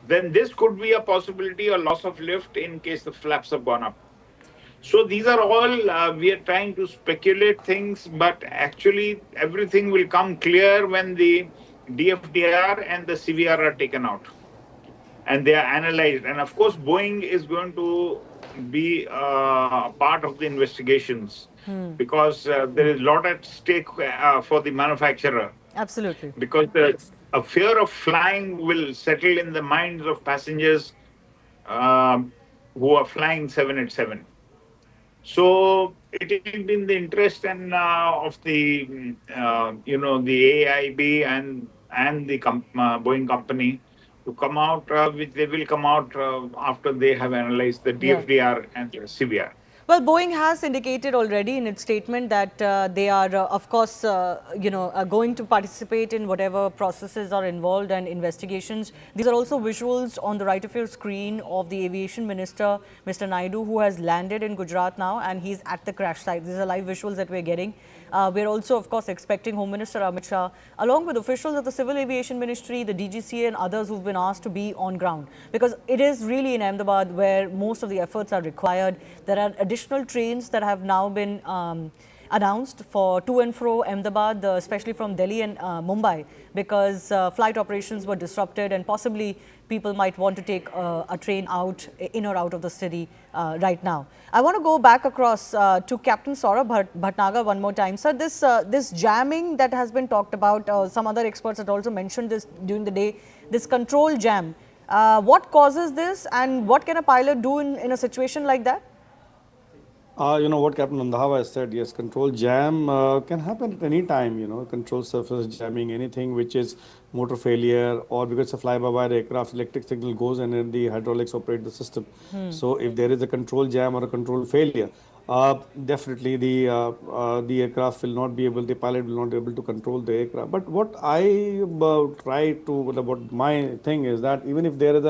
then this could be a possibility, a loss of lift in case the flaps have gone up. So these are all, we are trying to speculate things, but actually everything will come clear when the DFDR and the CVR are taken out and they are analyzed. And of course, Boeing is going to be part of the investigations because there is a lot at stake for the manufacturer. Absolutely. Because a fear of flying will settle in the minds of passengers who are flying 787. So it will be in the interest and of the the AIB and the Boeing company to come out they will come out after they have analyzed the DFDR and the CVR. Well, Boeing has indicated already in its statement that they are, of course, going to participate in whatever processes are involved and investigations. These are also visuals on the right of your screen of the aviation minister, Mr. Naidu, who has landed in Gujarat now, and he's at the crash site. These are live visuals that we're getting. We're also, of course, expecting Home Minister Amit Shah, along with officials of the Civil Aviation Ministry, the DGCA and others who've been asked to be on ground. Because it is really in Ahmedabad where most of the efforts are required. There are additional trains that have now been announced for to and fro Ahmedabad, especially from Delhi and Mumbai, because flight operations were disrupted and possibly people might want to take a train out, in or out of the city right now. I want to go back across to Captain Saurabh Bhatnagar one more time. Sir, this jamming that has been talked about, some other experts had also mentioned this during the day, this control jam. What causes this and what can a pilot do in a situation like that? You know what Captain Randhawa has said, yes, control jam can happen at any time, control surface jamming, anything which is motor failure or because it's a fly-by-wire aircraft, electric signal goes and then the hydraulics operate the system. So if there is a control jam or a control failure, definitely the aircraft will not be able, the pilot will not be able to control the aircraft. But what I try to, what my thing is that even if there is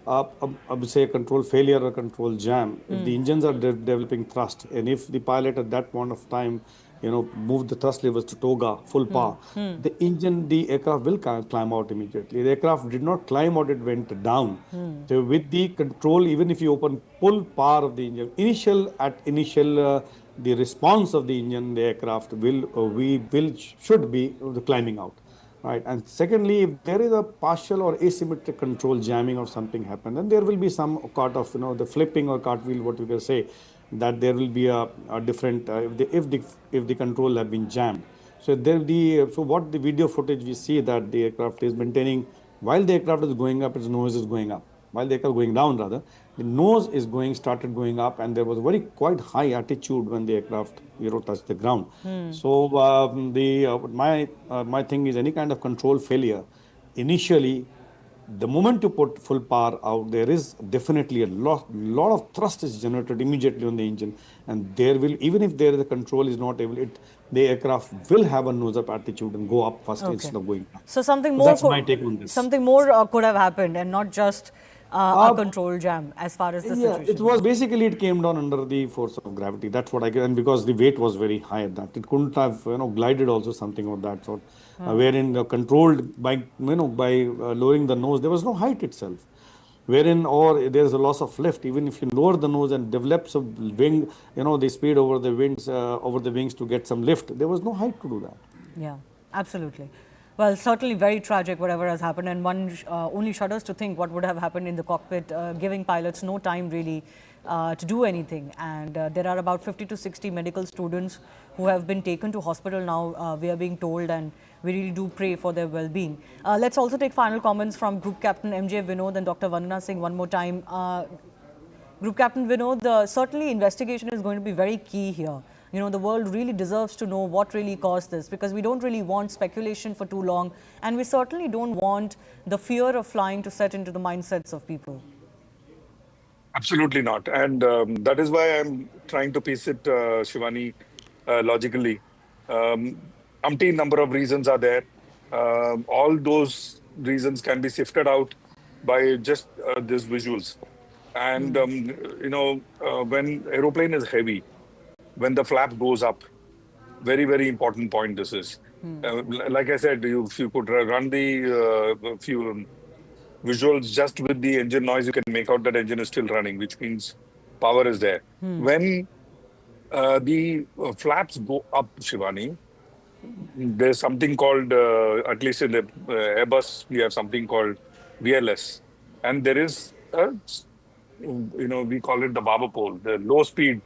I would say a control failure or control jam, if the engines are developing thrust and if the pilot at that point of time, move the thrust levers to toga, full power, the aircraft will climb out immediately. The aircraft did not climb out, it went down. So with the control, even if you open full power of the engine, the response of the engine, the aircraft should be climbing out. Right. And secondly, if there is a partial or asymmetric control jamming or something happen, then there will be some part of, the flipping or cartwheel, what we can say, that there will be a different, if the control have been jammed. So what the video footage we see that the aircraft is maintaining, while the aircraft is going up, its nose is going up. While the aircraft going down rather, the nose is started going up, and there was quite high altitude when the aircraft touched the ground. So my thing is any kind of control failure, initially, the moment you put full power out, there is definitely a lot of thrust is generated immediately on the engine, and there will, even if there is a control is not able, the aircraft will have a nose up altitude and go up first instead of going up. So something more. That's my take on this. Something more could have happened, and not just a control jam as far as the situation. It was basically, it came down under the force of gravity. That's what I get, and because the weight was very high at that, it couldn't have glided also something of that sort. Wherein controlled by by lowering the nose, there was no height itself. wherein or there's a loss of lift. Even if you lower the nose and develops a wing, the speed over the wings to get some lift, there was no height to do that. Yeah, absolutely. Well, certainly very tragic whatever has happened, and one only shudders to think what would have happened in the cockpit, giving pilots no time really to do anything. And there are about 50 to 60 medical students who have been taken to hospital now, we are being told, and we really do pray for their well-being. Let's also take final comments from Group Captain MJ Vinod and Dr. Vandana Singh one more time. Group Captain Vinod, certainly investigation is going to be very key here. The world really deserves to know what really caused this, because we don't really want speculation for too long, and we certainly don't want the fear of flying to set into the mindsets of people. Absolutely not. And that is why I'm trying to piece it, Shivani, logically. Umpteen number of reasons are there. All those reasons can be sifted out by just these visuals. And, when aeroplane is heavy, when the flap goes up, very, very important point this is. Like I said, if you could run the few visuals just with the engine noise, you can make out that engine is still running, which means power is there. When the flaps go up, Shivani, there's something called, at least in the Airbus, we have something called VLS. And there is, we call it the barber pole, the low speed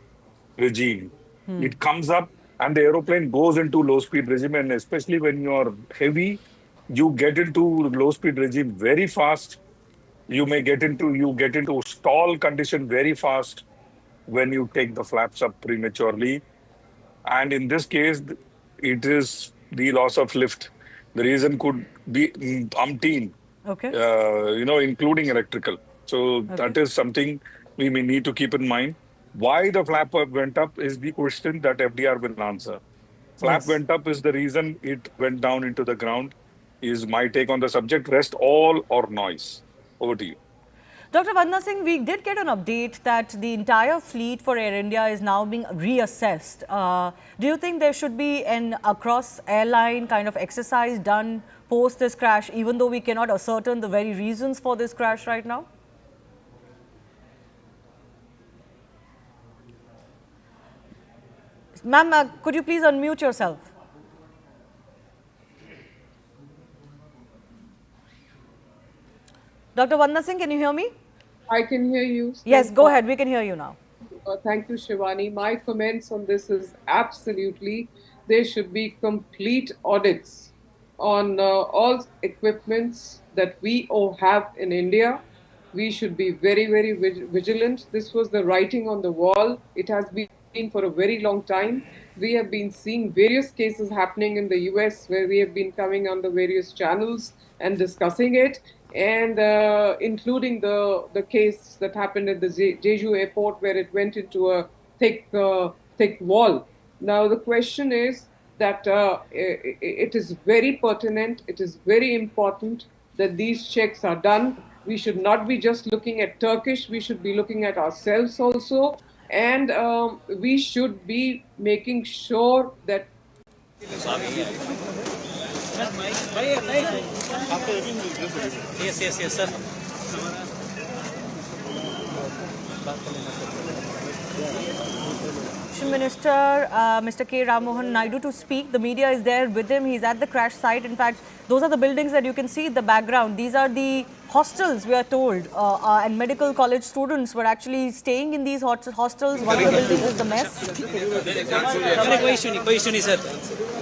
regime. It comes up and the aeroplane goes into low speed regime, and especially when you're heavy, you get into low speed regime very fast. You get into stall condition very fast when you take the flaps up prematurely. And in this case, it is the loss of lift. The reason could be umpteen, including electrical. So that is something we may need to keep in mind. Why the flap went up is the question that FDR will answer. Flap went up is the reason it went down into the ground, is my take on the subject. Rest all or noise. Over to you. Dr. Vandana Singh, we did get an update that the entire fleet for Air India is now being reassessed. Do you think there should be an across airline kind of exercise done post this crash, even though we cannot ascertain the very reasons for this crash right now? Ma'am, could you please unmute yourself? Dr. Vandana Singh, can you hear me? I can hear you. Yes, go ahead. We can hear you now. Thank you, Shivani. My comments on this is absolutely there should be complete audits on all equipments that we all have in India. We should be very, very vigilant. This was the writing on the wall. It has been for a very long time. We have been seeing various cases happening in the US where we have been coming on the various channels and discussing it, and including the case that happened at the Jeju airport where it went into a thick wall. Now the question is that it is very pertinent, it is very important that these checks are done. We should not be just looking at Turkish, we should be looking at ourselves also. And we should be making sure that yes, sir. Minister Mr. K. Ramohan Naidu to speak. The media is there with him. He's at the crash site. In fact, those are the buildings that you can see in the background. These are the hostels, we are told, and medical college students were actually staying in these hostels. One of the buildings is the mess. कोई issue नहीं sir,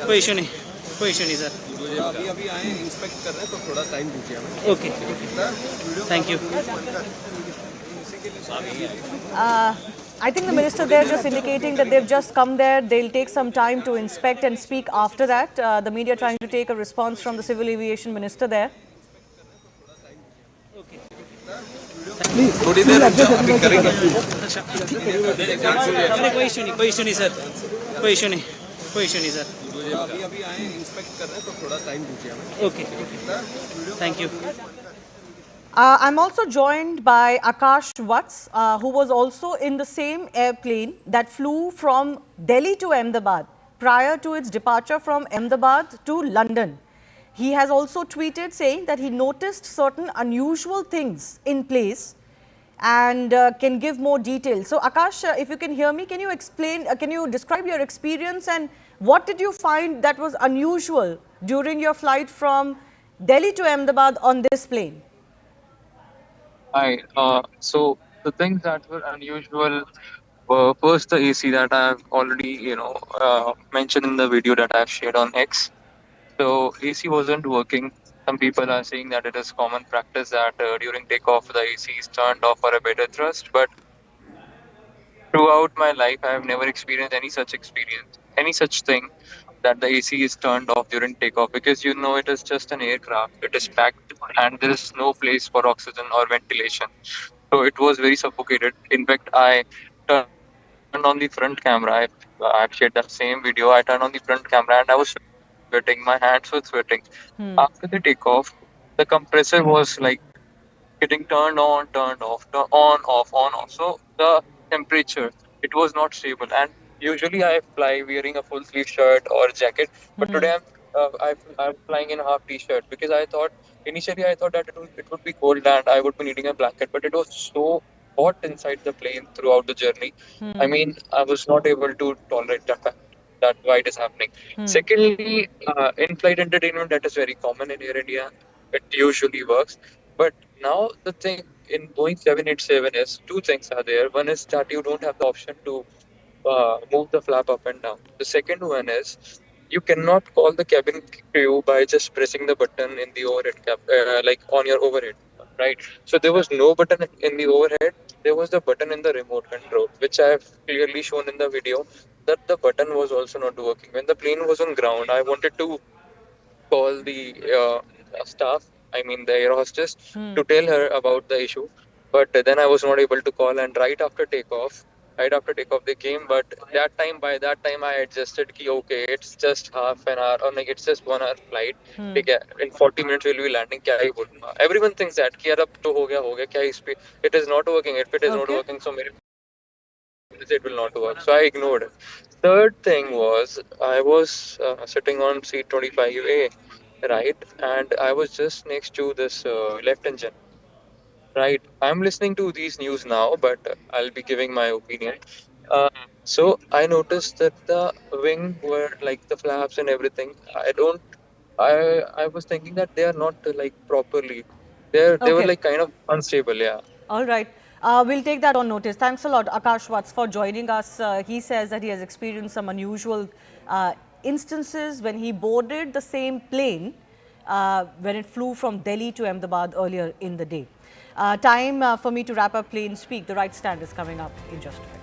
कोई issue नहीं sir. अभी आए inspect कर रहे हैं, तो थोड़ा टाइम दीजिए हमें. Okay, thank you. I think the minister there just indicating that they've just come there. They'll take some time to inspect and speak after that. The media trying to take a response from the civil aviation minister there. थोड़ी देर अभी करेंगे. कोई issue नहीं sir, कोई issue नहीं sir. अभी आए inspect कर रहे हैं, तो थोड़ा टाइम दीजिए हमें. Okay, thank you. I'm also joined by Akash Watts, who was also in the same airplane that flew from Delhi to Ahmedabad prior to its departure from Ahmedabad to London. He has also tweeted saying that he noticed certain unusual things in place and can give more details. So Akash, if you can hear me, can you explain, can you describe your experience and what did you find that was unusual during your flight from Delhi to Ahmedabad on this plane? Hi. So the things that were unusual were first the AC that I've already, mentioned in the video that I've shared on X. So AC wasn't working. Some people are saying that it is common practice that during takeoff the AC is turned off for a better thrust. But throughout my life, I have never experienced any such thing that the AC is turned off during takeoff because it is just an aircraft. It is packed and there is no place for oxygen or ventilation. So it was very suffocated. In fact, I turned on the front camera. I've shared that same video. I turned on the front camera and I was sweating. My hands were sweating. After the takeoff, the compressor was like getting turned on, turned off, on, off, on, off. So the temperature, it was not stable. And usually I fly wearing a full sleeve shirt or jacket, but today I'm flying in a half t-shirt because initially I thought that it would be cold and I would be needing a blanket, but it was so hot inside the plane throughout the journey. I mean, I was not able to tolerate that fact that why it is happening. Secondly, in-flight entertainment that is very common in Air India. It usually works. But now the thing in Boeing 787 is two things are there. One is that you don't have the option to move the flap up and down. The second one is you cannot call the cabin crew by just pressing the button in the overhead like on your overhead, right? So there was no button in the overhead. There was the button in the remote control, which I have clearly shown in the video that the button was also not working. When the plane was on ground, I wanted to call the staff, I mean the air hostess, to tell her about the issue. But then I was not able to call, and right after takeoff they came. But by that time I adjusted ki okay, it's just half an hour or like it's just 1 hour flight. ठीक है, in 40 minutes we'll be landing. क्या ही बोलूँगा? Everyone thinks that कि यार अब तो हो गया क्या इस पे? It is not working. If it is not working, so मेरे it will not work. So I ignored it. Third thing was I was sitting on seat 25A, right? And I was just next to this left engine, right? I'm listening to these news now, but I'll be giving my opinion. Uh, so I noticed that the wing were like the flaps and everything. I was thinking that they are not like properly. They were Okay. like kind of unstable, yeah. All right. We'll take that on notice. Thanks a lot, Akash Watts, for joining us. He says that he has experienced some unusual instances when he boarded the same plane when it flew from Delhi to Ahmedabad earlier in the day. Time for me to wrap up Plain Speak. The right stand is coming up in just a bit.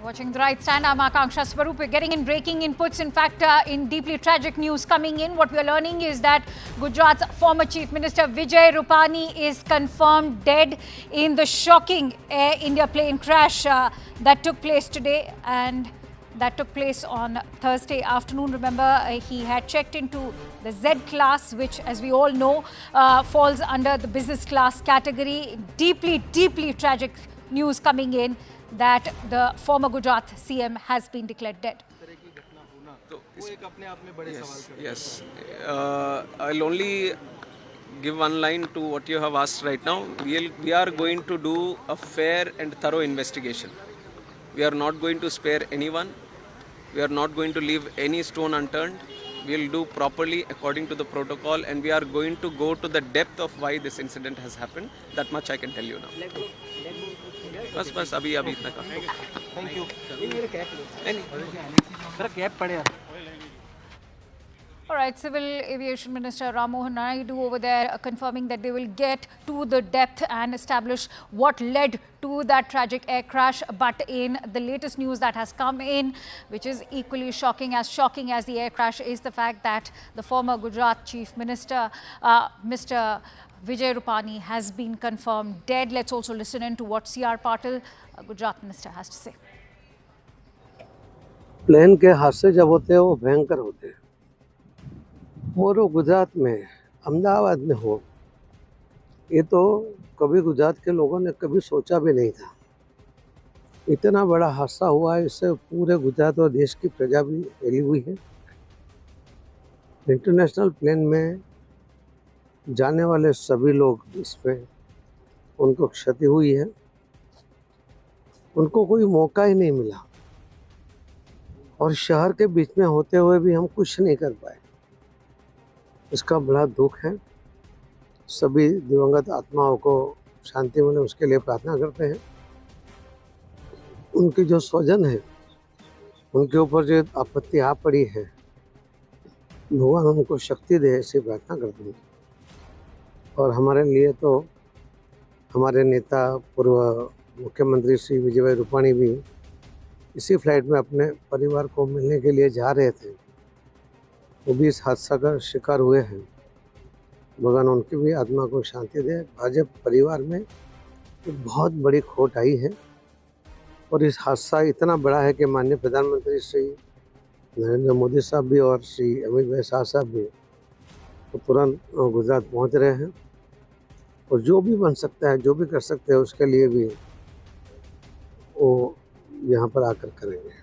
Watching the right stand, I'm Akanksha Swaroop. We're getting in breaking inputs. In fact, in deeply tragic news coming in, what we're learning is that Gujarat's former Chief Minister Vijay Rupani is confirmed dead in the shocking Air India plane crash that took place today, and that took place on Thursday afternoon. Remember, he had checked into the Z class, which, as we all know, falls under the business class category. Deeply, deeply tragic news coming in that the former Gujarat CM has been declared dead. Yes. I'll only give one line to what you have asked right now. We are going to do a fair and thorough investigation. We are not going to spare anyone. We are not going to leave any stone unturned. We will do properly according to the protocol, and we are going to go to the depth of why this incident has happened. That much I can tell you now. बस अभी इतना काफी। Thank you. All right, Civil Aviation Minister Ram Mohan Naidu over there confirming that they will get to the depth and establish what led to that tragic air crash. But in the latest news that has come in, which is equally shocking as the air crash, is the fact that the former Gujarat Chief Minister, Mr. Vijay Rupani, has been confirmed dead. Let's also listen in to what C.R. Patil, Gujarat Minister, has to say. Plane के हादसे जब होते हैं वो भयंकर होते हैं। मोरो गुजरात में अहमदाबाद में हो, ये तो कभी गुजरात के लोगों ने कभी सोचा भी नहीं था। इतना बड़ा हादसा हुआ है, इससे पूरे गुजरात और देश की प्रजा भी हिली हुई है। इंटरनेशनल प्लेन में जाने वाले सभी लोग इसमें उनको क्षति हुई है, उनको कोई मौका ही नहीं मिला, और शहर के बीच में होते हुए भी हम कुछ नहीं कर पाए। इसका बड़ा दुख है। सभी दिवंगत आत्माओं को शांति मिले, उसके लिए प्रार्थना करते हैं। उनके जो स्वजन है, उनके ऊपर जो आपत्ति आ पड़ी है, भगवान उनको शक्ति दे, ऐसी प्रार्थना करते हैं। और हमारे लिए तो हमारे नेता पूर्व मुख्यमंत्री श्री विजय भाई रूपाणी भी इसी फ्लाइट में अपने परिवार को मिलने के लिए जा रहे थे, वो भी इस हादसा का शिकार हुए हैं। भगवान उनकी भी आत्मा को शांति दे। भाजपा परिवार में एक बहुत बड़ी खोट आई है, और इस हादसा इतना बड़ा है कि माननीय प्रधानमंत्री श्री नरेंद्र मोदी साहब भी और श्री अमित भाई शाह साहब भी तो तुरंत गुजरात पहुंच रहे हैं, और जो भी बन सकता है, जो भी कर सकते हैं, उसके लिए भी वो यहाँ पर आकर करेंगे।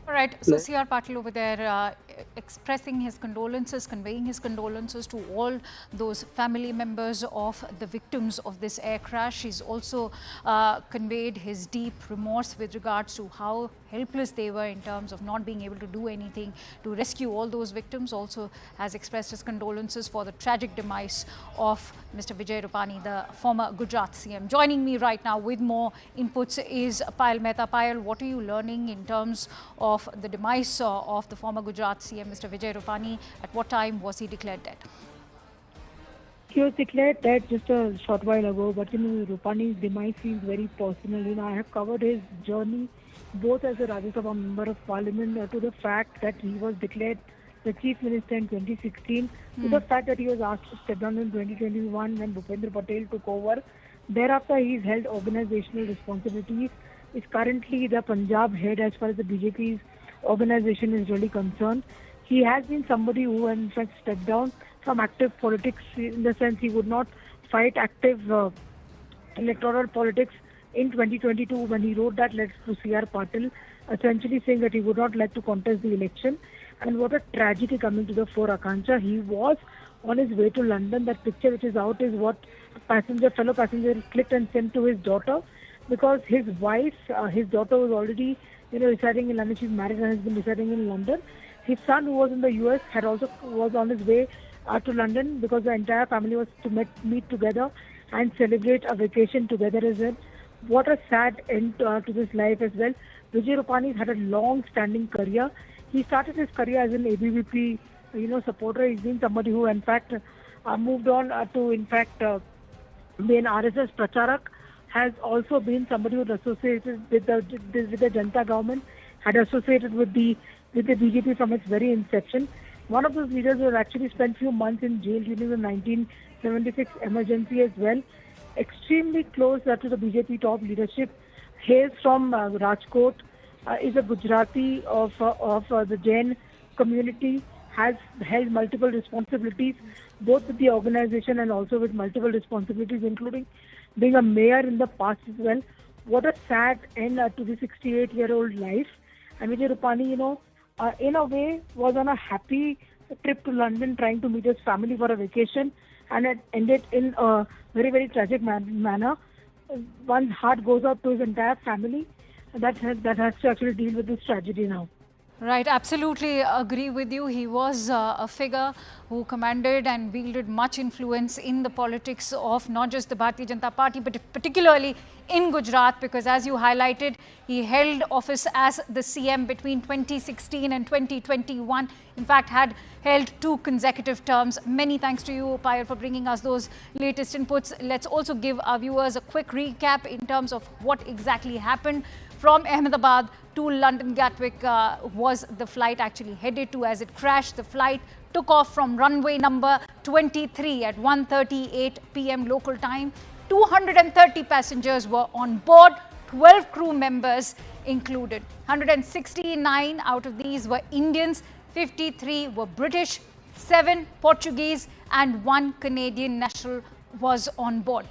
All right, so C.R. Patil over there expressing his condolences, conveying his condolences to all those family members of the victims of this air crash. He's also conveyed his deep remorse with regards to how helpless they were in terms of not being able to do anything to rescue all those victims. Also has expressed his condolences for the tragic demise of Mr. Vijay Rupani, the former Gujarat CM. Joining me right now with more inputs is Payal Mehta. Payal, what are you learning in terms of the demise of the former Gujarat CM, Mr. Vijay Rupani? At what time was he declared dead? He was declared dead just a short while ago, but Rupani's demise seems very personal. I have covered his journey both as a Rajya Sabha member of Parliament to the fact that he was declared the Chief Minister in 2016, to the fact that he was asked to step down in 2021 when Bhupendra Patel took over. Thereafter, he's held organizational responsibilities. Is currently the Punjab head as far as the BJP's organization is really concerned. He has been somebody who in fact stepped down from active politics, in the sense he would not fight active electoral politics in 2022 when he wrote that letter to C.R. Patil, essentially saying that he would not like to contest the election. And what a tragedy coming to the fore, Akanksha. He was on his way to London. That picture which is out is what fellow passenger clicked and sent to his daughter, because his wife, his daughter was already residing in London. She's married and has been residing in London. His son, who was in the US, was on his way to London, because the entire family was to meet together and celebrate a vacation together as well. What a sad end to this life as well. Vijay Rupani had a long-standing career. He started his career as an ABVP, supporter. He's been somebody who, in fact, moved on to, in fact, be an RSS pracharak. has also been somebody who was associated with the Janata government, had associated with the BJP from its very inception. One of those leaders who had actually spent few months in jail during the 1976 emergency as well. Extremely close to the BJP top leadership. Hails from Rajkot, is a Gujarati of the Jain community, has held multiple responsibilities, both with the organization and also with multiple responsibilities, including being a mayor in the past as well. What a sad end to the 68-year-old life. And Vijay Rupani, in a way, was on a happy trip to London trying to meet his family for a vacation, and it ended in a very, very tragic manner. One's heart goes out to his entire family that has to actually deal with this tragedy now. Right, absolutely agree with you. He was a figure who commanded and wielded much influence in the politics of not just the Bharatiya Janata Party, but particularly in Gujarat, because as you highlighted, he held office as the CM between 2016 and 2021. In fact, had held 2 consecutive terms. Many thanks to you, Payal, for bringing us those latest inputs. Let's also give our viewers a quick recap in terms of what exactly happened. From Ahmedabad to London Gatwick was the flight actually headed to as it crashed. The flight took off from runway number 23 at 1:38 p.m. local time. 230 passengers were on board, 12 crew members included. 169 out of these were Indians, 53 were British, 7 Portuguese and 1 Canadian national was on board.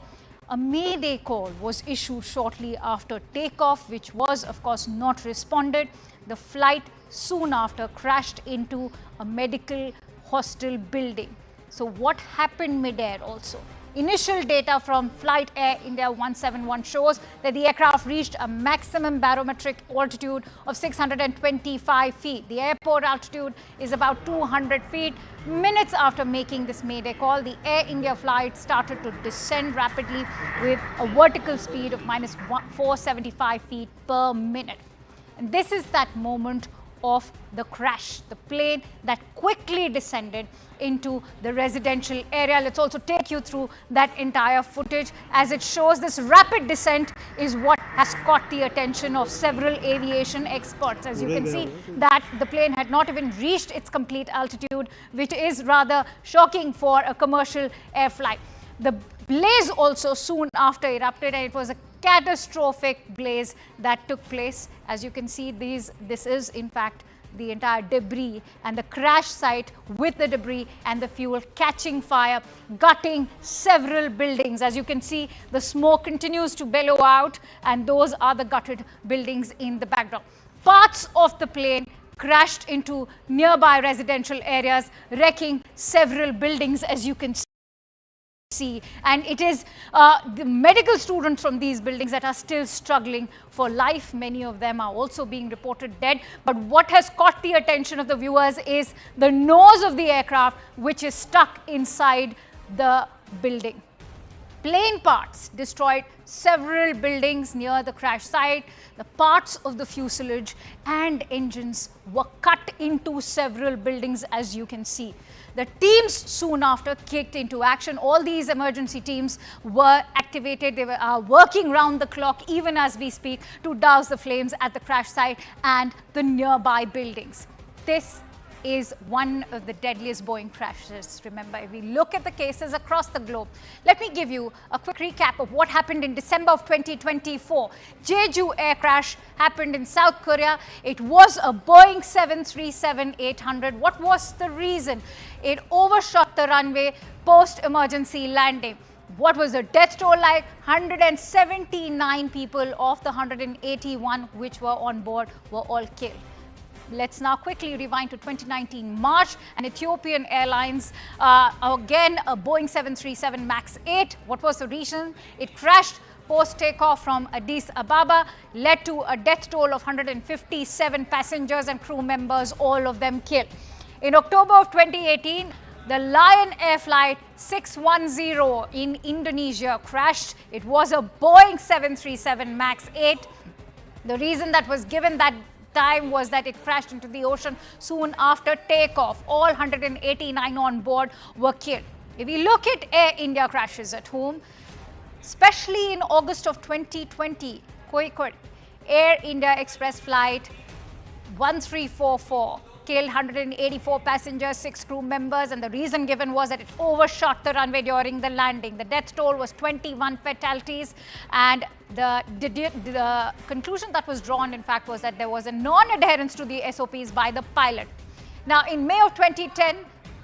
A mayday call was issued shortly after takeoff, which was, of course, not responded. The flight soon after crashed into a medical hostel building. So what happened mid-air also? Initial data from Flight Air India 171 shows that the aircraft reached a maximum barometric altitude of 625 feet. The airport altitude is about 200 feet. Minutes after making this mayday call, the Air India flight started to descend rapidly with a vertical speed of minus 475 feet per minute. And this is that moment of the crash, the plane that quickly descended into the residential area. Let's also take you through that entire footage. As it shows, this rapid descent is what has caught the attention of several aviation experts. As you can see, that the plane had not even reached its complete altitude, which is rather shocking for a commercial air flight. The blaze also soon after erupted, and it was a catastrophic blaze that took place. As you can see, this is in fact the entire debris and the crash site with the debris and the fuel catching fire, gutting several buildings. As you can see, the smoke continues to bellow out, and those are the gutted buildings in the background. Parts of the plane crashed into nearby residential areas, wrecking several buildings, as you can see. And it is the medical students from these buildings that are still struggling for life. Many of them are also being reported dead. But what has caught the attention of the viewers is the nose of the aircraft, which is stuck inside the building. Plane parts destroyed several buildings near the crash site. The parts of the fuselage and engines were cut into several buildings, as you can see. The teams soon after kicked into action. All these emergency teams were activated. They were working round the clock, even as we speak, to douse the flames at the crash site and the nearby buildings. This is one of the deadliest Boeing crashes. Remember, if we look at the cases across the globe, let me give you a quick recap of what happened in December of 2024. Jeju air crash happened in South Korea. It was a Boeing 737-800. What was the reason? It overshot the runway post-emergency landing. What was the death toll like? 179 people of the 181 which were on board were all killed. Let's now quickly rewind to 2019 March, and Ethiopian Airlines, again a Boeing 737 MAX 8. What was the reason? It crashed post-takeoff from Addis Ababa, led to a death toll of 157 passengers and crew members, all of them killed. In October of 2018, the Lion Air Flight 610 in Indonesia crashed. It was a Boeing 737 MAX 8. The reason that was given that time was that it crashed into the ocean soon after takeoff. All 189 on board were killed. If we look at Air India crashes at home, especially in August of 2020. Quick, Air India Express flight 1344 killed 184 passengers, 6 crew members, and the reason given was that it overshot the runway during the landing. The death toll was 21 fatalities, and the conclusion that was drawn, in fact, was that there was a non-adherence to the SOPs by the pilot. Now, in May of 2010,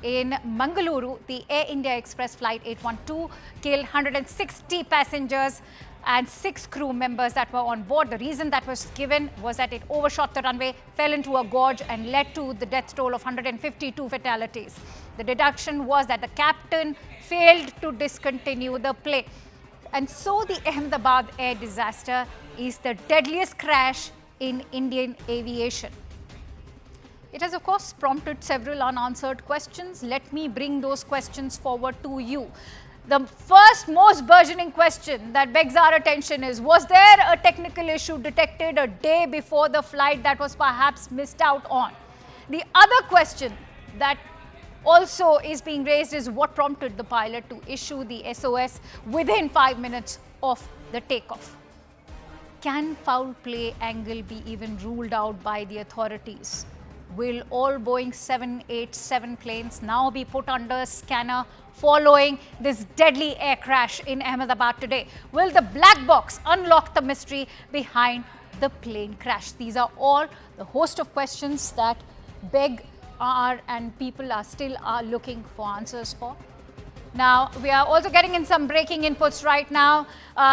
in Mangaluru, the Air India Express flight 812 killed 160 passengers and 6 crew members that were on board. The reason that was given was that it overshot the runway, fell into a gorge, and led to the death toll of 152 fatalities. The deduction was that the captain failed to discontinue the plane. And so the Ahmedabad air disaster is the deadliest crash in Indian aviation. It has, of course, prompted several unanswered questions. Let me bring those questions forward to you. The first most burgeoning question that begs our attention is, was there a technical issue detected a day before the flight that was perhaps missed out on? The other question that also is being raised is, what prompted the pilot to issue the SOS within 5 minutes of the takeoff? Can foul play angle be even ruled out by the authorities? Will all Boeing 787 planes now be put under scanner following this deadly air crash in Ahmedabad today? Will the black box unlock the mystery behind the plane crash? These are all the host of questions that people are still looking for answers for. Now, we are also getting in some breaking inputs right now.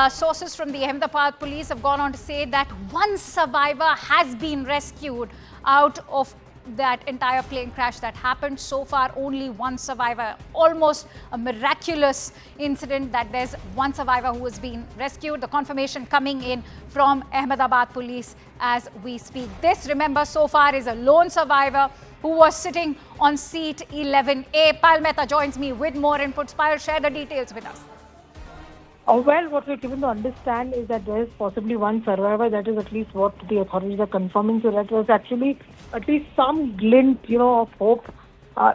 Sources from the Ahmedabad police have gone on to say that one survivor has been rescued out of that entire plane crash that happened. So far, only one survivor. Almost a miraculous incident that there's one survivor who has been rescued. The confirmation coming in from Ahmedabad police as we speak. This, remember, so far is a lone survivor who was sitting on seat 11A. Payal Mehta joins me with more inputs. Payal, share the details with us. Well, what we're given to understand is that there is possibly one survivor. That is at least what the authorities are confirming. So that was actually at least some glint, of hope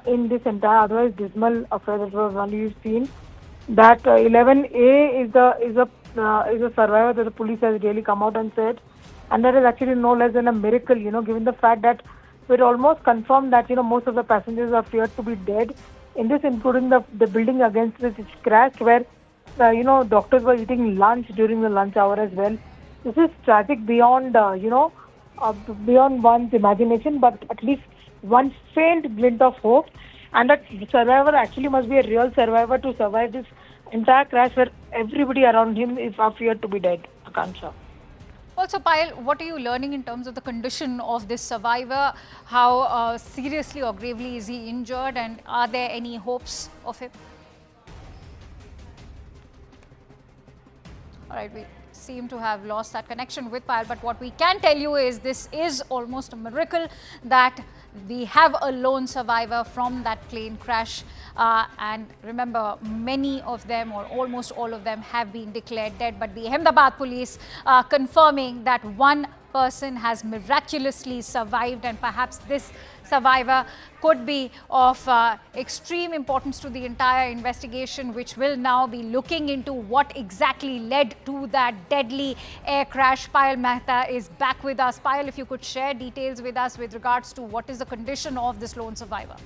in this entire otherwise dismal affair that was only seen. That 11A is a survivor that the police has really come out and said, and that is actually no less than a miracle. Given the fact that we're almost confirmed that most of the passengers are feared to be dead. In this, including the building against which it crashed, where doctors were eating lunch during the lunch hour as well. This is tragic beyond, beyond one's imagination, but at least one faint glint of hope. And that survivor actually must be a real survivor to survive this entire crash where everybody around him is feared to be dead. Akansha. Also, Payal, what are you learning in terms of the condition of this survivor? How seriously or gravely is he injured, and are there any hopes of him? All right, we seem to have lost that connection with Payal, but what we can tell you is this is almost a miracle that we have a lone survivor from that plane crash. And remember, many of them or almost all of them have been declared dead, but the Ahmedabad police confirming that one person has miraculously survived, and perhaps this survivor could be of extreme importance to the entire investigation, which will now be looking into what exactly led to that deadly air crash. Payal Mehta is back with us. Payal, if you could share details with us with regards to what is the condition of this lone survivor.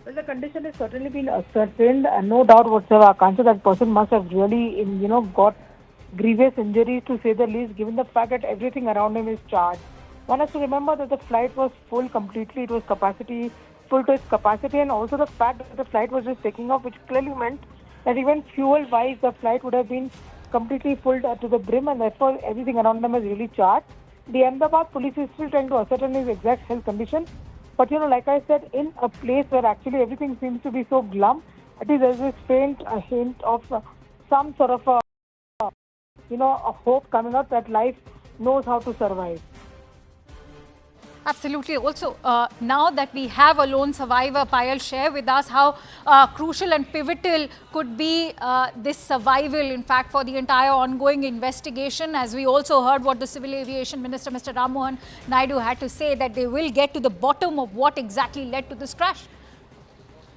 Well, the condition has certainly been ascertained, and no doubt whatsoever, Akansha, that person must have really, got grievous injuries, to say the least, given the fact that everything around him is charged. One has to remember that the flight was full completely. It was full to its capacity, and also the fact that the flight was just taking off, which clearly meant that even fuel-wise, the flight would have been completely full to the brim, and therefore everything around them was really charged. The Ahmedabad police is still trying to ascertain his exact health condition. But, like I said, in a place where actually everything seems to be so glum, at least there's this faint hint of some sort of a hope coming out that life knows how to survive. Absolutely. Also, now that we have a lone survivor, Payal, share with us how crucial and pivotal could be this survival, in fact, for the entire ongoing investigation. As we also heard what the Civil Aviation Minister, Mr. Ram Mohan Naidu, had to say, that they will get to the bottom of what exactly led to this crash.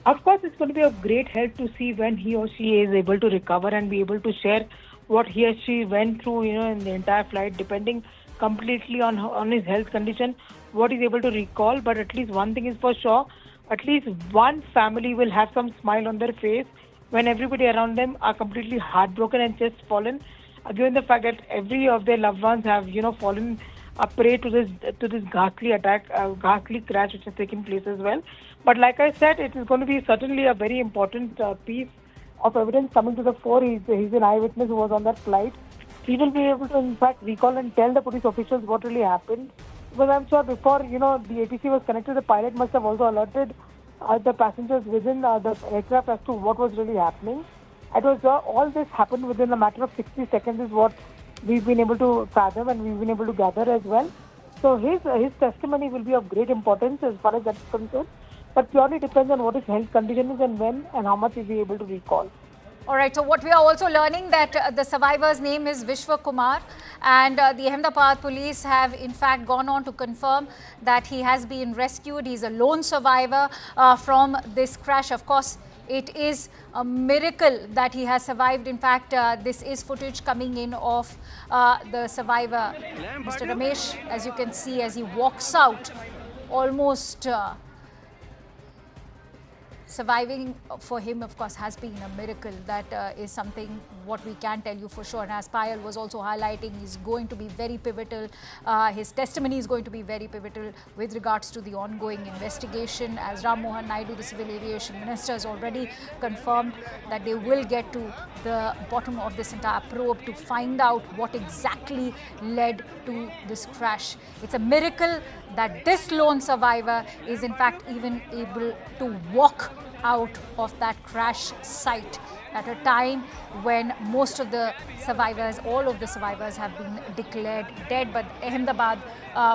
Of course, it's going to be of great help to see when he or she is able to recover and be able to share what he or she went through, in the entire flight, depending completely on his health condition, what he's able to recall. But at least one thing is for sure, at least one family will have some smile on their face when everybody around them are completely heartbroken and just fallen, given the fact that every of their loved ones have, fallen a prey to this ghastly attack, ghastly crash which has taken place as well. But like I said, it is going to be certainly a very important piece of evidence coming to the fore. He's an eyewitness who was on that flight. He will be able to, in fact, recall and tell the police officials what really happened. Because I'm sure before, the ATC was connected, the pilot must have also alerted the passengers within the aircraft as to what was really happening. It was all this happened within a matter of 60 seconds is what we've been able to fathom and we've been able to gather as well. So his testimony will be of great importance as far as that's concerned. But purely depends on what his health condition is and when and how much he'll be able to recall. All right, so what we are also learning that the survivor's name is Vishwa Kumar, and the Ahmedabad police have in fact gone on to confirm that he has been rescued. He's a lone survivor from this crash. Of course, it is a miracle that he has survived. In fact, this is footage coming in of the survivor, Mr. Ramesh, as you can see, as he walks out, almost surviving for him, of course, has been a miracle. That is something what we can tell you for sure. And as Payal was also highlighting, he's going to be very pivotal. His testimony is going to be very pivotal with regards to the ongoing investigation. As Ram Mohan Naidu, the Civil Aviation Minister, has already confirmed that they will get to the bottom of this entire probe to find out what exactly led to this crash. It's a miracle that this lone survivor is in fact even able to walk out of that crash site at a time when most of the survivors, all of the survivors have been declared dead. But Ahmedabad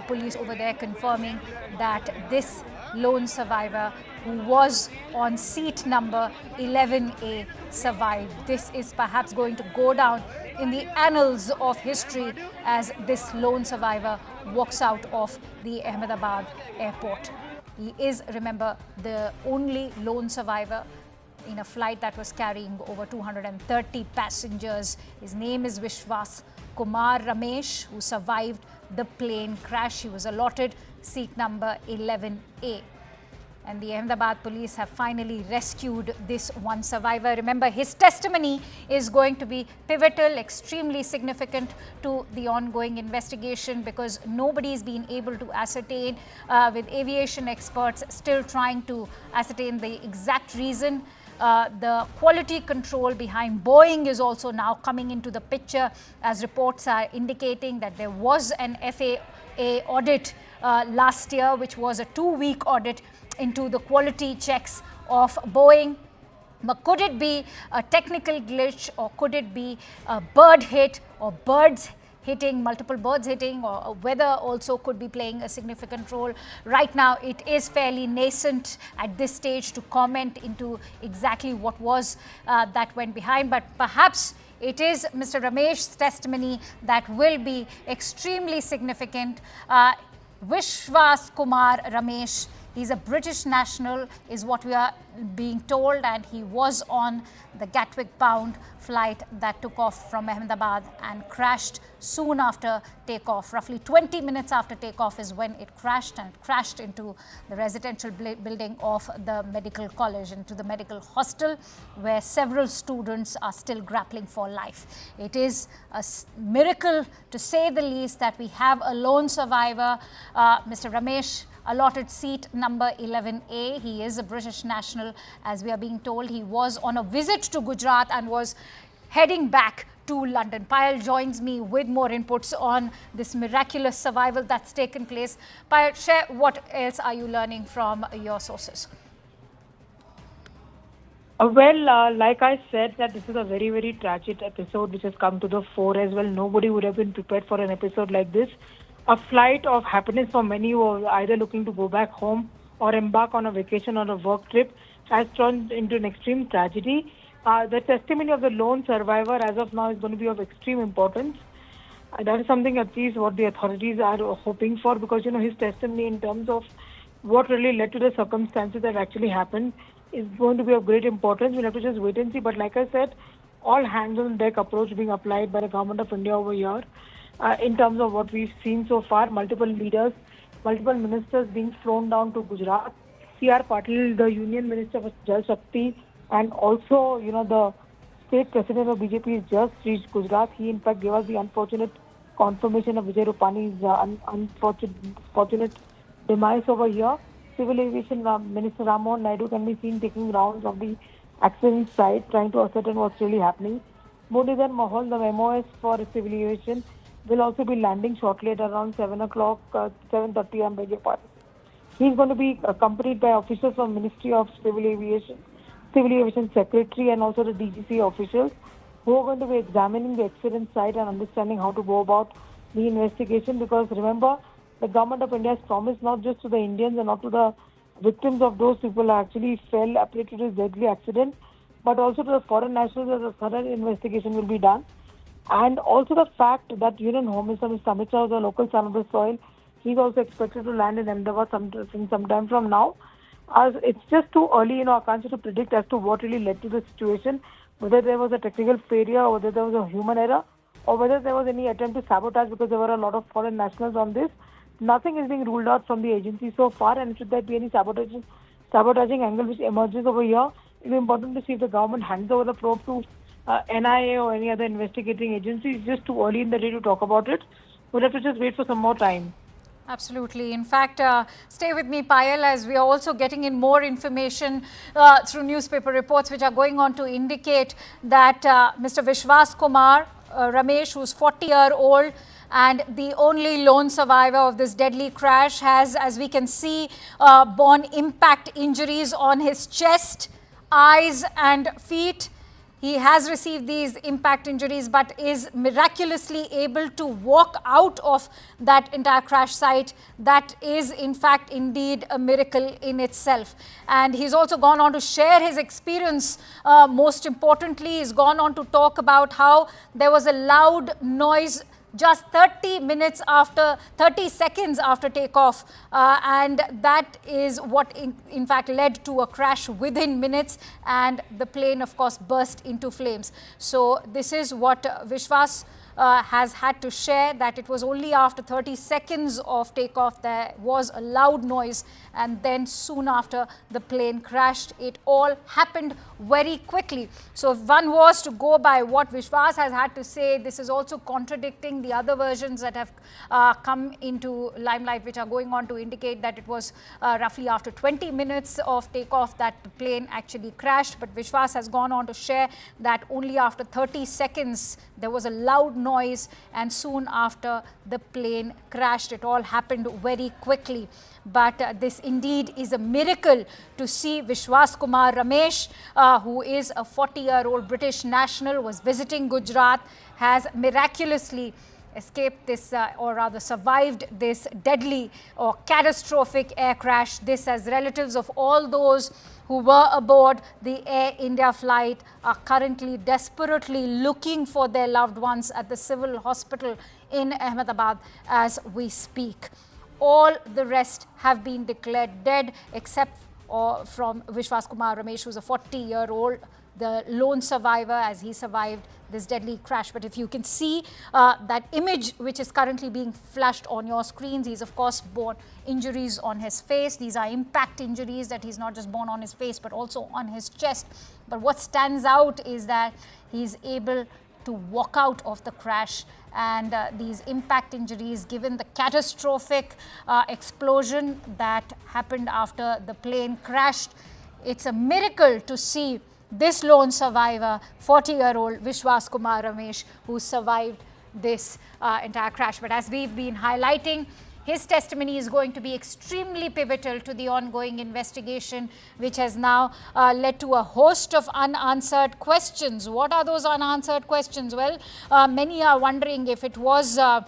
police over there confirming that this lone survivor who was on seat number 11A survived. This is perhaps going to go down in the annals of history as this lone survivor walks out of the Ahmedabad airport. He is, remember, the only lone survivor in a flight that was carrying over 230 passengers. His name is Vishwas Kumar Ramesh, who survived the plane crash. He was allotted seat number 11A. And the Ahmedabad police have finally rescued this one survivor. Remember, his testimony is going to be pivotal, extremely significant to the ongoing investigation, because nobody's been able to ascertain, with aviation experts still trying to ascertain the exact reason. The quality control behind Boeing is also now coming into the picture, as reports are indicating that there was an FAA audit last year, which was a 2-week audit into the quality checks of Boeing. But could it be a technical glitch, or could it be a bird hit, or birds hitting, multiple birds hitting, or weather also could be playing a significant role? Right now, it is fairly nascent at this stage to comment into exactly what was that went behind. But perhaps it is Mr. Ramesh's testimony that will be extremely significant. Vishwas Kumar Ramesh, he's a British national, is what we are being told, and he was on the Gatwick-bound flight that took off from Ahmedabad and crashed soon after takeoff. Roughly 20 minutes after takeoff is when it crashed, and it crashed into the residential building of the medical college, into the medical hostel, where several students are still grappling for life. It is a miracle, to say the least, that we have a lone survivor, Mr. Ramesh, allotted seat number 11A. He is a British national, as we are being told. He was on a visit to Gujarat and was heading back to London. Payal joins me with more inputs on this miraculous survival that's taken place. Payal, share what else are you learning from your sources? Like I said, that this is a very, very tragic episode which has come to the fore as well. Nobody would have been prepared for an episode like this. A flight of happiness for many who are either looking to go back home or embark on a vacation or a work trip has turned into an extreme tragedy. The testimony of the lone survivor as of now is going to be of extreme importance. That is something at least what the authorities are hoping for, because his testimony in terms of what really led to the circumstances that actually happened is going to be of great importance. We'll have to just wait and see. But like I said, all hands on deck approach being applied by the government of India over here in terms of what we've seen so far. Multiple leaders, multiple ministers being flown down to Gujarat. C.R. Patil, the Union Minister of Jal Shakti, and also, the state president of BJP has just reached Gujarat. He, in fact, gave us the unfortunate confirmation of Vijay Rupani's unfortunate demise over here. Civil Aviation Minister Rammohan Naidu can be seen taking rounds of the accident site, trying to ascertain what's really happening. Muralidhar Mohal, the MOS for Civil Aviation, will also be landing shortly at around 7 o'clock, 7:30, I beg your pardon. He's going to be accompanied by officials from Ministry of Civil Aviation Secretary, and also the DGC officials, who are going to be examining the accident site and understanding how to go about the investigation. Because remember, the government of India has promised not just to the Indians and not to the victims of those people who actually fell prey to this deadly accident, but also to the foreign nationals that a thorough investigation will be done. And also the fact that Union Home Minister Mr. Amit Shah, the local son of the soil, he's also expected to land in Ahmedabad sometime from now. As it's just too early, I can't to predict as to what really led to the situation, whether there was a technical failure, or whether there was a human error, or whether there was any attempt to sabotage, because there were a lot of foreign nationals on this. Nothing is being ruled out from the agency so far, and should there be any sabotaging angle which emerges over here, it will be important to see if the government hands over the probe to NIA or any other investigating agency. It's just too early in the day to talk about it. We'll have to just wait for some more time. Absolutely. In fact, stay with me, Payal, as we are also getting in more information through newspaper reports which are going on to indicate that Mr. Vishwas Kumar Ramesh, who's 40-year-old and the only lone survivor of this deadly crash, has, as we can see, borne impact injuries on his chest, eyes and feet. He has received these impact injuries, but is miraculously able to walk out of that entire crash site. That is, in fact, indeed a miracle in itself. And he's also gone on to share his experience. Most importantly, he's gone on to talk about how there was a loud noise just 30 seconds after takeoff, and that is what in fact led to a crash within minutes, and the plane of course burst into flames. So this is what Vishwas has had to share, that it was only after 30 seconds of takeoff there was a loud noise, and then soon after the plane crashed. It all happened very quickly. So if one was to go by what Vishwas has had to say, this is also contradicting the other versions that have come into limelight, which are going on to indicate that it was roughly after 20 minutes of takeoff that the plane actually crashed. But Vishwas has gone on to share that only after 30 seconds there was a loud noise, and soon after the plane crashed. It all happened very quickly. But this indeed is a miracle to see Vishwas Kumar Ramesh, who is a 40-year-old British national, was visiting Gujarat, has miraculously escaped this, or rather survived this deadly or catastrophic air crash. This, as relatives of all those who were aboard the Air India flight are currently desperately looking for their loved ones at the civil hospital in Ahmedabad as we speak. All the rest have been declared dead, except from Vishwas Kumar Ramesh, who's a 40-year-old, the lone survivor, as he survived this deadly crash. But if you can see that image which is currently being flashed on your screens, he's of course borne injuries on his face. These are impact injuries that he's not just borne on his face but also on his chest. But what stands out is that he's able to walk out of the crash, and these impact injuries, given the catastrophic explosion that happened after the plane crashed, it's a miracle to see this lone survivor, 40-year-old Vishwas Kumar Ramesh, who survived this entire crash. But as we've been highlighting, his testimony is going to be extremely pivotal to the ongoing investigation, which has now led to a host of unanswered questions. What are those unanswered questions? Well, many are wondering if it was the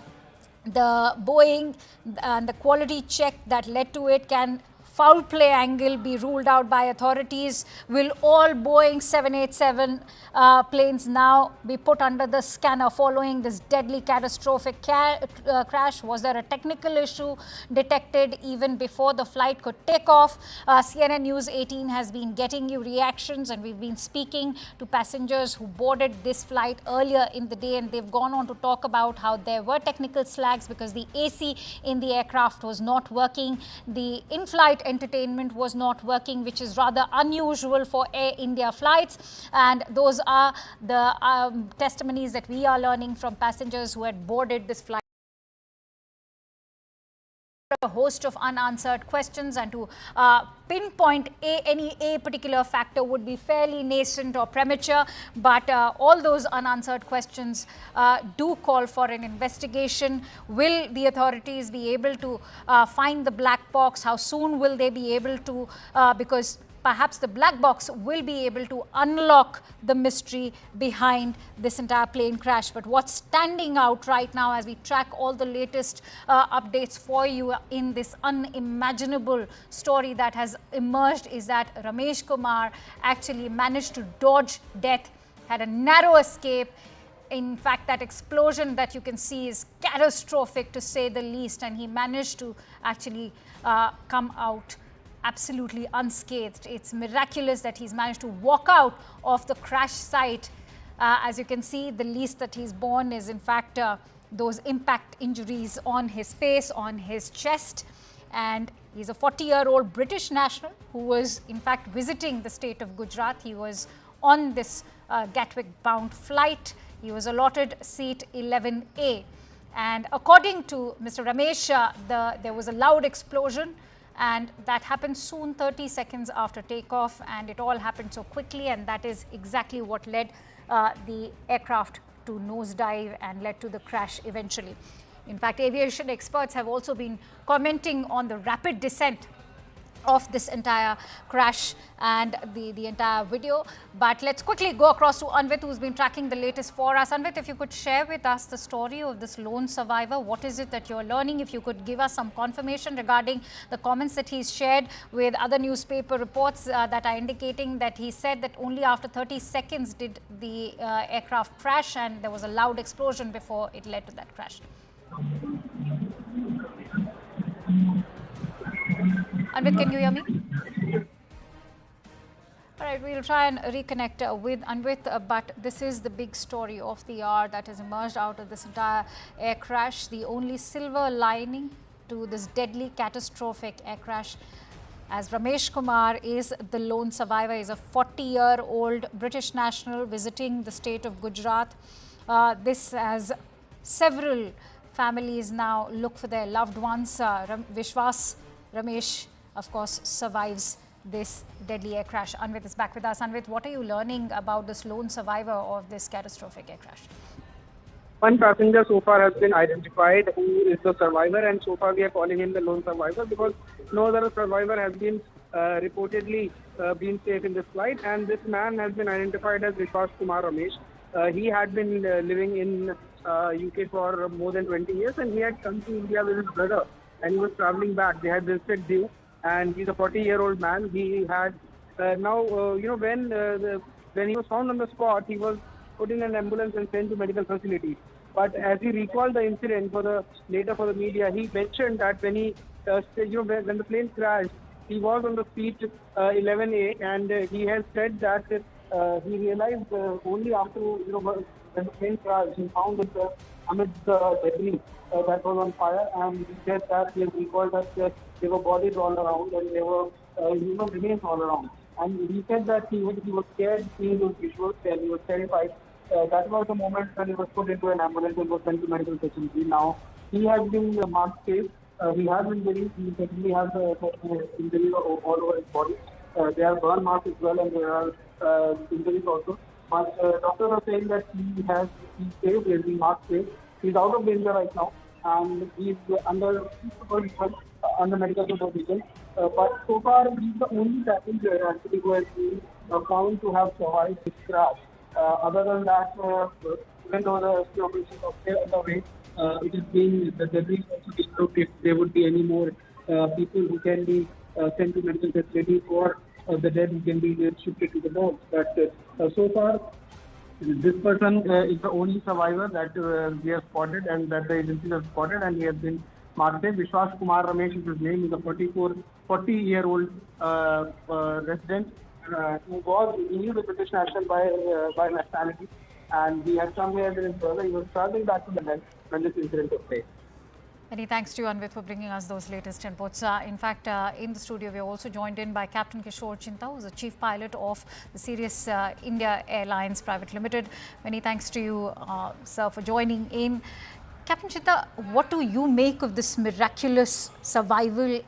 Boeing and the quality check that led to it. Can foul play angle be ruled out by authorities? Will all Boeing 787 planes now be put under the scanner following this deadly catastrophic crash? Was there a technical issue detected even before the flight could take off? CNN News 18 has been getting you reactions, and we've been speaking to passengers who boarded this flight earlier in the day, and they've gone on to talk about how there were technical slags because the AC in the aircraft was not working. The in-flight entertainment was not working, which is rather unusual for Air India flights. And those are the testimonies that we are learning from passengers who had boarded this flight. A host of unanswered questions, and to pinpoint any particular factor would be fairly nascent or premature, but all those unanswered questions do call for an investigation. Will the authorities be able to find the black box? How soon will they be able to, because perhaps the black box will be able to unlock the mystery behind this entire plane crash. But what's standing out right now as we track all the latest updates for you in this unimaginable story that has emerged is that Ramesh Kumar actually managed to dodge death, had a narrow escape. In fact, that explosion that you can see is catastrophic to say the least, and he managed to actually come out absolutely unscathed. It's miraculous that he's managed to walk out of the crash site. As you can see, the least that he's borne is in fact those impact injuries on his face, on his chest. And he's a 40-year-old British national who was in fact visiting the state of Gujarat. He was on this Gatwick-bound flight. He was allotted seat 11A. And according to Mr. Ramesh, there was a loud explosion, and that happened soon, 30 seconds after takeoff, and it all happened so quickly, and that is exactly what led the aircraft to nosedive and led to the crash eventually. In fact, aviation experts have also been commenting on the rapid descent of this entire crash and the entire video. But let's quickly go across to Anvit, who's been tracking the latest for us. Anvit, if you could share with us the story of this lone survivor, what is it that you're learning? If you could give us some confirmation regarding the comments that he's shared with other newspaper reports that are indicating that he said that only after 30 seconds did the aircraft crash, and there was a loud explosion before it led to that crash. Anvit, can you hear me? All right, we'll try and reconnect with Anvit, but this is the big story of the hour that has emerged out of this entire air crash. The only silver lining to this deadly, catastrophic air crash, as Ramesh Kumar is the lone survivor, is a 40-year-old British national visiting the state of Gujarat. This as several families now look for their loved ones. Vishwas Ramesh, of course, survives this deadly air crash. Anvit is back with us. Anvit, what are you learning about this lone survivor of this catastrophic air crash? One passenger so far has been identified who is the survivor, and so far we are calling him the lone survivor because no other survivor has been reportedly been safe in this flight, and this man has been identified as Vishwas Kumar Ramesh. He had been living in UK for more than 20 years, and he had come to India with his brother, and he was traveling back. They had visited Diu, and he's a 40-year-old man. He had when he was found on the spot, he was put in an ambulance and sent to medical facilities. But as he recalled the incident later for the media, he mentioned that when he when the plane crashed, he was on the seat 11A, and he has said that he realized only after when the plane crashed, he found it amidst the debris that was on fire, and he said that he has recalled that there were bodies all around and there were remains all around. And he said that he was scared seeing those visuals and he was terrified. That was the moment when he was put into an ambulance and was sent to medical facility. Now, he has been marked safe. He has injuries. He certainly has injuries all over his body. There are burn marks as well, and there are injuries also. But doctors are saying that he's safe, he has been marked safe. He's out of danger right now, and he's under medical supervision. But so far, he's the only passenger actually who has been found to have survived this crash. Other than that, even though the rescue operations are still underway, it is being the debris also being looked if there would be any more people who can be sent to medical facility, or the dead can be shifted to the morgue. But so far, this person is the only survivor that we have spotted and that the agencies have spotted, and he has been marketed. Vishwas Kumar Ramesh is his name. He's a 40-year-old resident who knew the British national by nationality, and he had come here with his brother. He was traveling back to London when this incident took place. Many thanks to you, Anvit, for bringing us those latest inputs. In fact, in the studio, we are also joined in by Captain Kishore Chinta, who is the chief pilot of the Sirius India Airlines Private Limited. Many thanks to you, sir, for joining in. Captain Chinta, what do you make of this miraculous survival?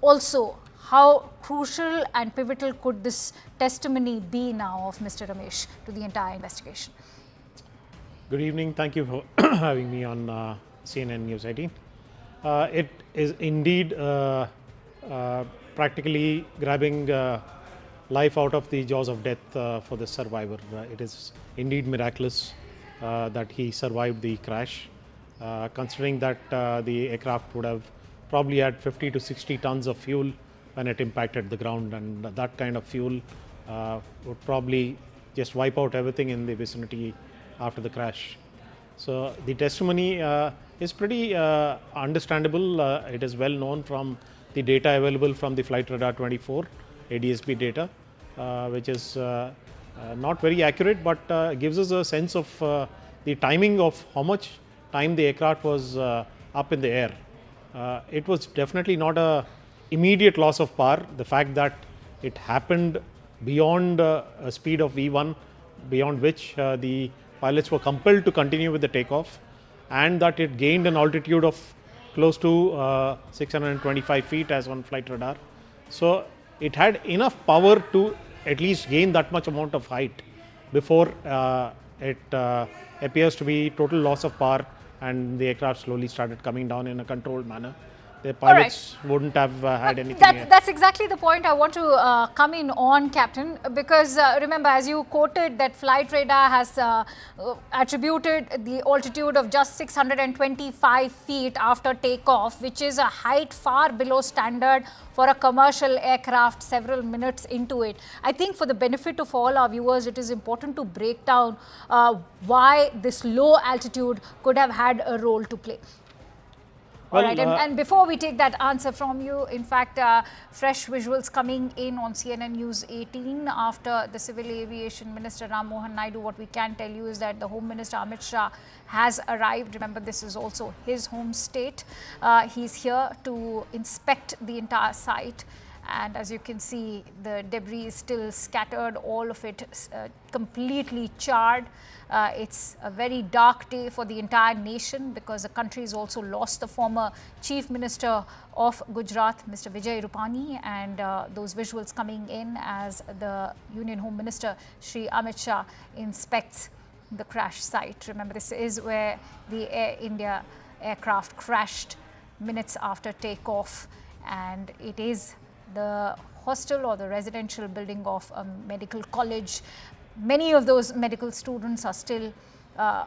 Also, how crucial and pivotal could this testimony be now of Mr. Ramesh to the entire investigation? Good evening. Thank you for having me on CNN News 18. It is indeed practically grabbing life out of the jaws of death for the survivor. It is indeed miraculous that he survived the crash, considering that the aircraft would have probably had 50 to 60 tons of fuel when it impacted the ground, and that kind of fuel would probably just wipe out everything in the vicinity after the crash. So the testimony is pretty understandable. It is well known from the data available from the Flight Radar 24 ADSB data, which is not very accurate, but gives us a sense of the timing of how much time the aircraft was up in the air. It was definitely not a immediate loss of power. The fact that it happened beyond a speed of V1, beyond which the pilots were compelled to continue with the takeoff, and that it gained an altitude of close to 625 feet as on flight radar. So it had enough power to at least gain that much amount of height before it appears to be total loss of power, and the aircraft slowly started coming down in a controlled manner. The pilots wouldn't have had anything. That's exactly the point I want to come in on, Captain, because remember, as you quoted, that flight radar has attributed the altitude of just 625 feet after takeoff, which is a height far below standard for a commercial aircraft several minutes into it. I think for the benefit of all our viewers, it is important to break down why this low altitude could have had a role to play. All right, and before we take that answer from you, in fact, fresh visuals coming in on CNN News 18 after the Civil Aviation Minister Ram Mohan Naidu. What we can tell you is that the Home Minister Amit Shah has arrived. Remember, this is also his home state. He's here to inspect the entire site. And as you can see, the debris is still scattered, all of it completely charred. It's a very dark day for the entire nation because the country has also lost the former Chief Minister of Gujarat, Mr. Vijay Rupani, and those visuals coming in as the Union Home Minister, Shri Amit Shah, inspects the crash site. Remember, this is where the Air India aircraft crashed minutes after takeoff, and it is the hostel or the residential building of a medical college. Many of those medical students are still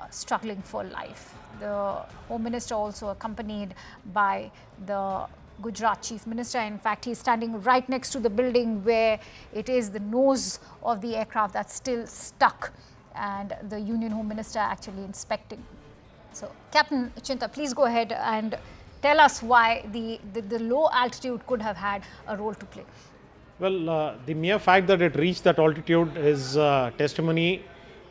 struggling for life. The Home Minister also accompanied by the Gujarat Chief Minister. In fact, he's standing right next to the building where it is the nose of the aircraft that's still stuck, and the Union Home Minister actually inspecting. So, Captain Chinta, please go ahead and tell us why the low altitude could have had a role to play. Well, the mere fact that it reached that altitude is testimony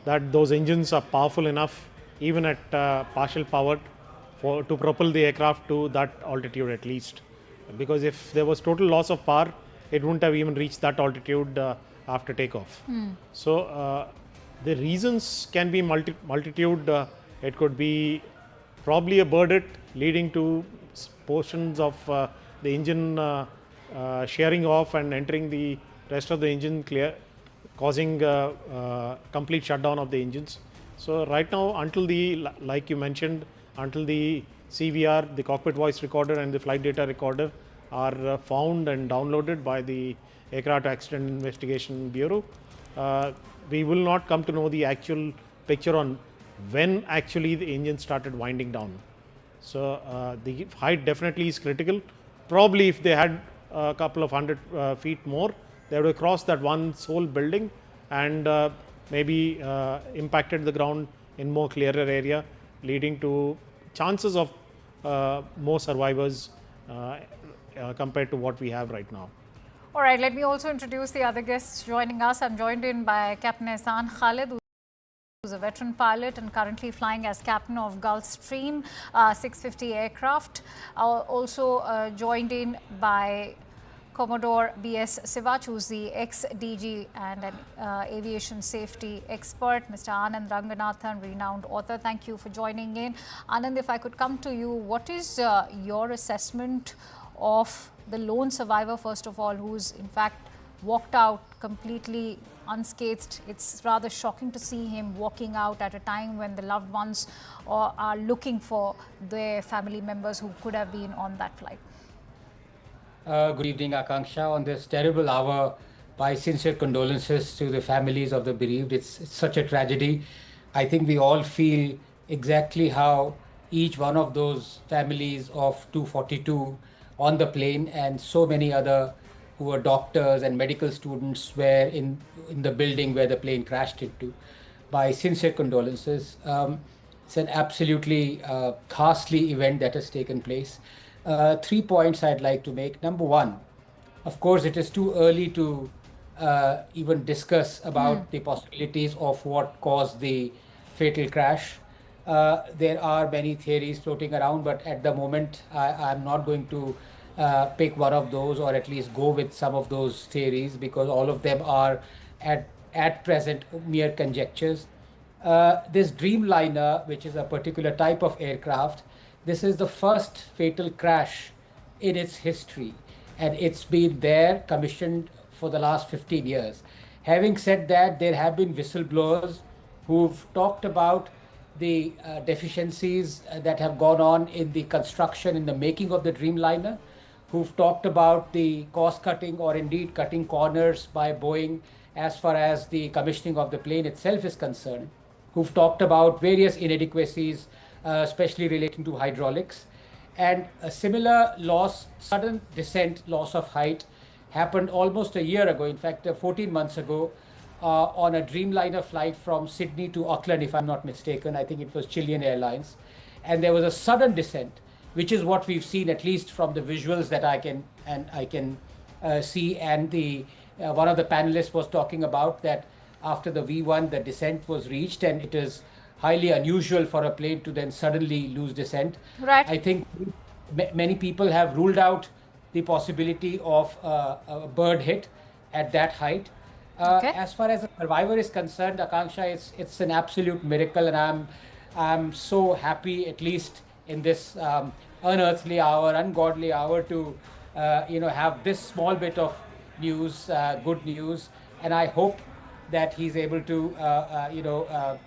that those engines are powerful enough, even at partial power, to propel the aircraft to that altitude at least. Because if there was total loss of power, it wouldn't have even reached that altitude after takeoff. So the reasons can be multitude. It could be probably a burdette leading to portions of the engine shearing off and entering the rest of the engine clear, causing complete shutdown of the engines. So right now, until the, like you mentioned, until the CVR, the cockpit voice recorder and the flight data recorder are found and downloaded by the Aircraft Accident Investigation Bureau, we will not come to know the actual picture on when actually the engine started winding down. So the height definitely is critical. probably if they had a couple of 100 feet more, they would have crossed that one sole building and maybe impacted the ground in more clearer area, leading to chances of more survivors compared to what we have right now. All right, let me also introduce the other guests joining us. I'm joined in by Captain Ehsan Khalid, who's a veteran pilot and currently flying as captain of Gulfstream 650 aircraft. Also joined in by Commodore B.S. Sivach, who's the ex-DG and an aviation safety expert, Mr. Anand Ranganathan, renowned author. Thank you for joining in. Anand, if I could come to you, what is your assessment of the lone survivor, first of all, who's in fact walked out completely unscathed? It's rather shocking to see him walking out at a time when the loved ones are looking for their family members who could have been on that flight. Good evening, Akanksha. On this terrible hour, my sincere condolences to the families of the bereaved. It's such a tragedy. I think we all feel exactly how each one of those families of 242 on the plane and so many other who were doctors and medical students were in the building where the plane crashed into. My sincere condolences. It's an absolutely ghastly event that has taken place. 3 points I'd like to make. Number one, of course, it is too early to even discuss about the possibilities of what caused the fatal crash. There are many theories floating around, but at the moment, I'm not going to pick one of those, or at least go with some of those theories, because all of them are at present mere conjectures. This Dreamliner, which is a particular type of aircraft, this is the first fatal crash in its history, and it's been there commissioned for the last 15 years. Having said that, there have been whistleblowers who've talked about the deficiencies that have gone on in the construction, in the making of the Dreamliner, who've talked about the cost cutting or indeed cutting corners by Boeing as far as the commissioning of the plane itself is concerned, who've talked about various inadequacies, especially relating to hydraulics. And a similar loss, sudden descent, loss of height, happened almost a year ago, in fact 14 months ago, on a Dreamliner flight from Sydney to Auckland, if I'm not mistaken. I think it was Chilean Airlines. And there was a sudden descent, which is what we've seen, at least from the visuals that I can see. And the one of the panelists was talking about that after the V1, the descent was reached, and it is highly unusual for a plane to then suddenly lose descent. Right. I think many people have ruled out the possibility of a bird hit at that height. As far as the survivor is concerned, Akanksha, it's an absolute miracle, and I'm so happy, at least in this unearthly hour, ungodly hour, to have this small bit of news, good news, and I hope that he's able to,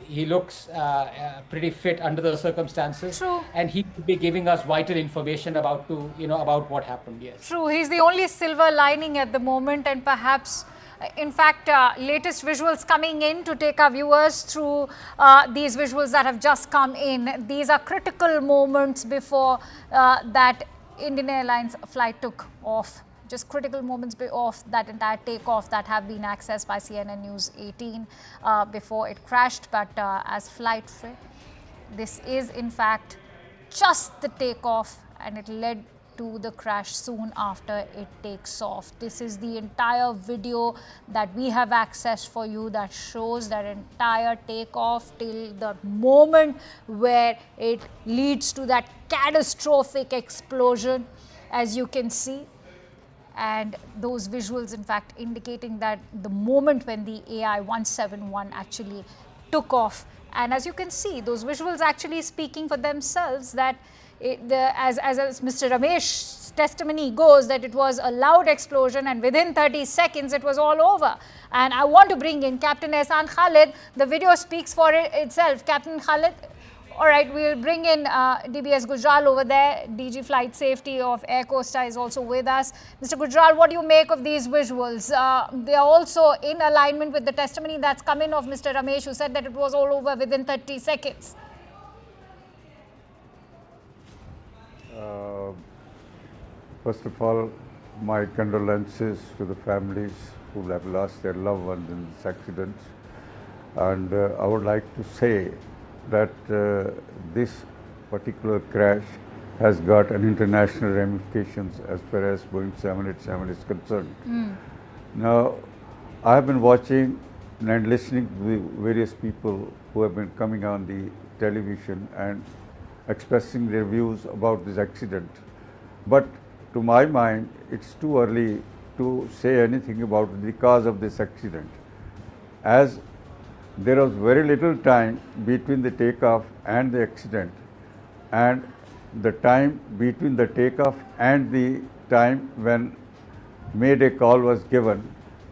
he looks pretty fit under the circumstances. True. And he could be giving us vital information about about what happened. Yes. True. He's the only silver lining at the moment, and perhaps, in fact, latest visuals coming in to take our viewers through these visuals that have just come in. These are critical moments before that Indian Airlines flight took off. Just critical moments of that entire takeoff that have been accessed by CNN News 18 before it crashed. But as flight, this is in fact just the takeoff, and it led to the crash soon after it takes off. This is the entire video that we have accessed for you that shows that entire takeoff till the moment where it leads to that catastrophic explosion, as you can see. And those visuals, in fact, indicating that the moment when the AI-171 actually took off. And as you can see, those visuals actually speaking for themselves, that as Mr. Ramesh's testimony goes, that it was a loud explosion and within 30 seconds it was all over. And I want to bring in Captain Ehsan Khalid. The video speaks for itself. Captain Khalid. All right, we'll bring in DBS Gujral over there. DG Flight Safety of Air Costa is also with us. Mr. Gujral, what do you make of these visuals? They are also in alignment with the testimony that's come in of Mr. Ramesh, who said that it was all over within 30 seconds. First of all, my condolences to the families who have lost their loved ones in this accident. And I would like to say that this particular crash has got an international ramifications as far as Boeing 787 is concerned. Now, I have been watching and listening to the various people who have been coming on the television and expressing their views about this accident. But to my mind, it's too early to say anything about the cause of this accident, as there was very little time between the takeoff and the accident, and the time between the takeoff and the time when Mayday call was given.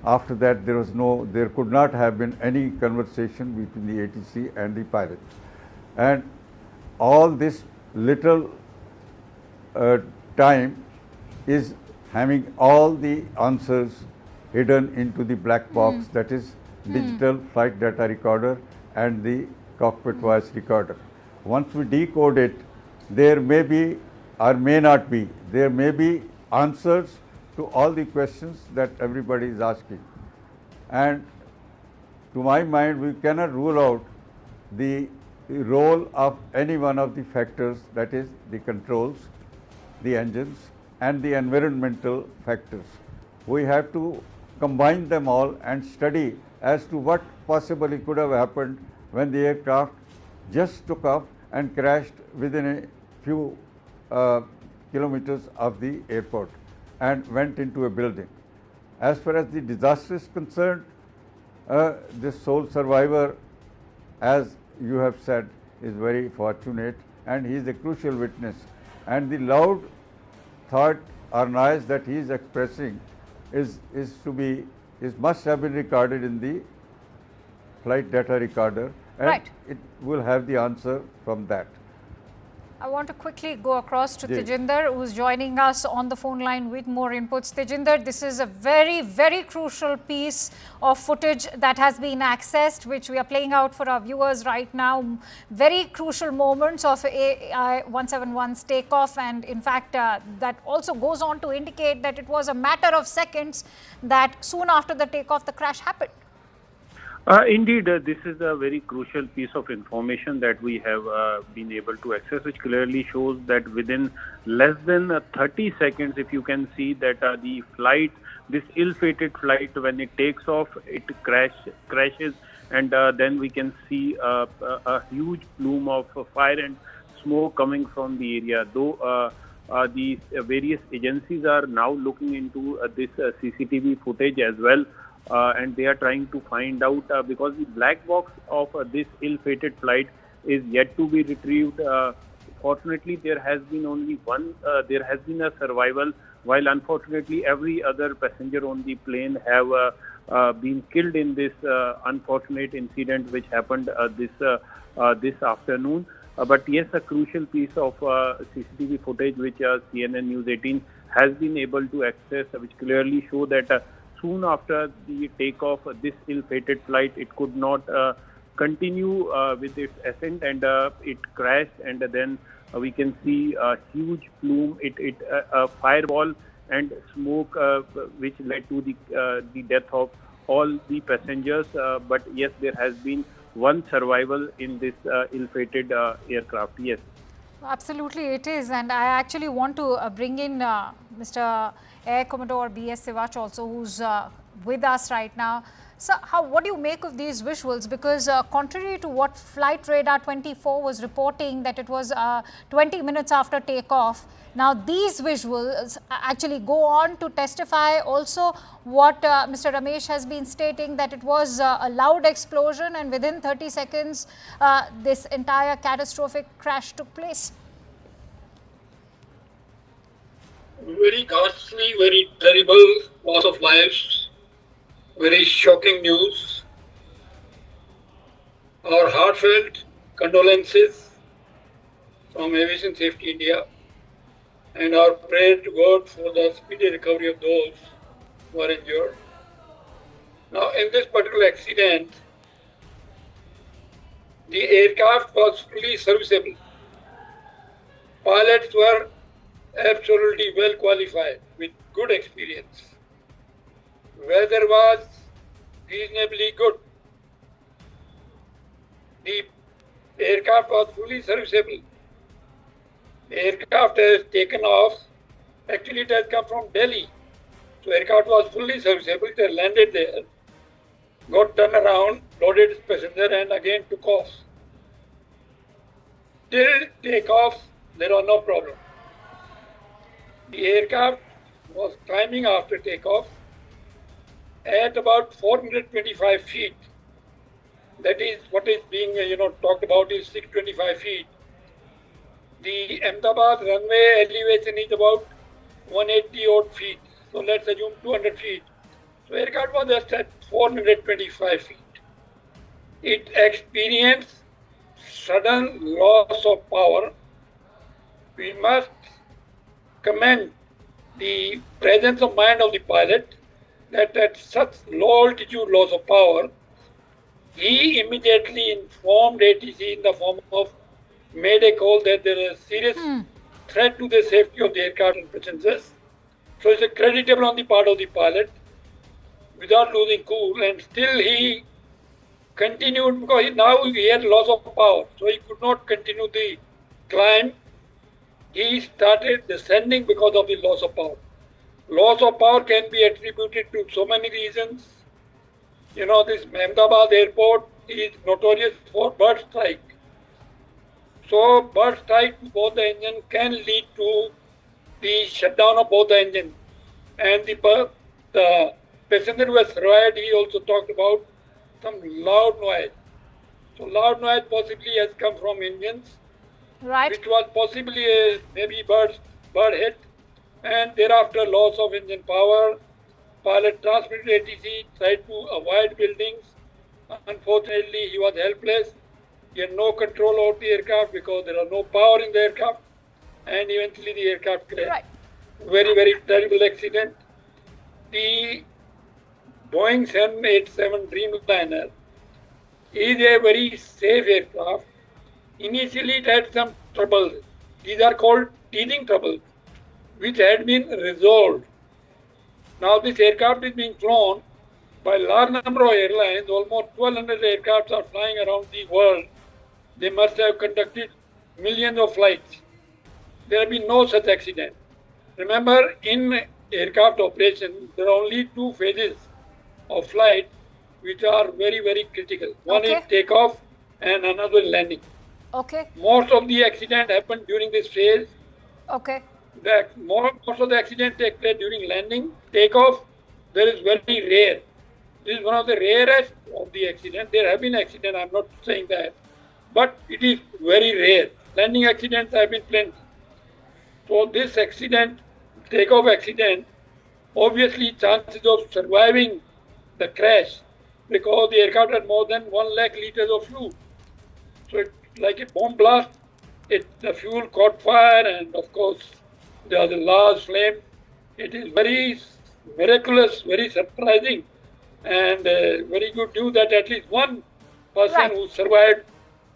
After that, there could not have been any conversation between the ATC and the pilot, and all this little time is having all the answers hidden into the black box, that is digital flight data recorder and the cockpit voice recorder. Once we decode it, there may be or may not be, there may be answers to all the questions that everybody is asking. And to my mind, we cannot rule out the role of any one of the factors, that is the controls, the engines and the environmental factors. We have to combine them all and study as to what possibly could have happened when the aircraft just took off and crashed within a few kilometers of the airport and went into a building. As far as the disaster is concerned, this sole survivor, as you have said, is very fortunate, and he is a crucial witness. And the loud thought or noise that he is expressing must have been recorded in the flight data recorder, and it will have the answer from that. I want to quickly go across to Yes. Tejinder, who is joining us on the phone line with more inputs. Tejinder, this is a very, very crucial piece of footage that has been accessed, which we are playing out for our viewers right now. Very crucial moments of AI-171's takeoff, and in fact, that also goes on to indicate that it was a matter of seconds that soon after the takeoff, the crash happened. Indeed, this is a very crucial piece of information that we have been able to access, which clearly shows that within less than 30 seconds, if you can see that the flight, this ill-fated flight, when it takes off, it crashes, and then we can see a huge plume of fire and smoke coming from the area. Though the various agencies are now looking into this CCTV footage as well. And they are trying to find out, because the black box of this ill-fated flight is yet to be retrieved. Fortunately, there has been only one, there has been a survival, while unfortunately every other passenger on the plane have been killed in this unfortunate incident which happened this afternoon. But yes, a crucial piece of CCTV footage which CNN News 18 has been able to access, which clearly show that soon after the takeoff, this ill-fated flight, it could not continue with its ascent, and it crashed, and then we can see a huge plume, a fireball and smoke, which led to the death of all the passengers. But yes, there has been one survival in this ill-fated aircraft. Yes. Absolutely, it is. And I actually want to bring in Mr. Air Commodore B.S. Sivach also, who's with us right now. So, what do you make of these visuals? Because contrary to what Flight Radar 24 was reporting, that it was 20 minutes after takeoff, now these visuals actually go on to testify also what Mr. Ramesh has been stating, that it was a loud explosion, and within 30 seconds, this entire catastrophic crash took place. Very ghastly, very terrible loss of lives, very shocking news. Our heartfelt condolences from Aviation Safety India, and our prayer to God for the speedy recovery of those who are injured. Now, in this particular accident, the aircraft was fully serviceable. Pilots were absolutely well qualified with good experience. Weather was reasonably good. The aircraft was fully serviceable. The aircraft has taken off. Actually, it has come from Delhi. So aircraft was fully serviceable. It has landed there, got turned around, loaded its passenger, and again took off. Till takeoff, there was no problem. The aircraft was climbing after takeoff at about 425 feet. That is what is being talked about is 625 feet. The Ahmedabad runway elevation is about 180 odd feet. So let's assume 200 feet. So aircraft was just at 425 feet. It experienced sudden loss of power. We must commend the presence of mind of the pilot that at such low altitude loss of power, he immediately informed ATC in the form of made a call that there is a serious threat to the safety of the aircraft and passengers. So it's creditable on the part of the pilot without losing cool, and still he continued because now he had loss of power, so he could not continue the climb. He started descending because of the loss of power. Loss of power can be attributed to so many reasons. This Ahmedabad airport is notorious for bird strike. So bird strike to both the engine can lead to the shutdown of both the engine. And the passenger who has survived, he also talked about some loud noise. So loud noise possibly has come from engines, right, which was possibly a maybe bird hit, and thereafter loss of engine power. Pilot transmitted ATC, tried to avoid buildings. Unfortunately, he was helpless. He had no control over the aircraft because there was no power in the aircraft, and eventually the aircraft crashed. Right. Very, very terrible accident. The Boeing 787 Dreamliner is a very safe aircraft. Initially, it had some troubles. These are called teething troubles, which had been resolved. Now, this aircraft is being flown by a large number of airlines. Almost 1,200 aircrafts are flying around the world. They must have conducted millions of flights. There have been no such accident. Remember, in aircraft operation, there are only two phases of flight which are very, very critical. One is takeoff and another is landing. Okay. Most of the accident happened during this phase. Okay. Most of the accident take place during landing. Takeoff, there is very rare. This is one of the rarest of the accidents. There have been accidents, I'm not saying that, but it is very rare. Landing accidents have been plenty. So this accident, takeoff accident, obviously chances of surviving the crash because the aircraft had more than 1 lakh liters of fuel. So it's like a bomb blast. The fuel caught fire, and of course there was a large flame. It is very miraculous, very surprising, and very good news that at least one person who survived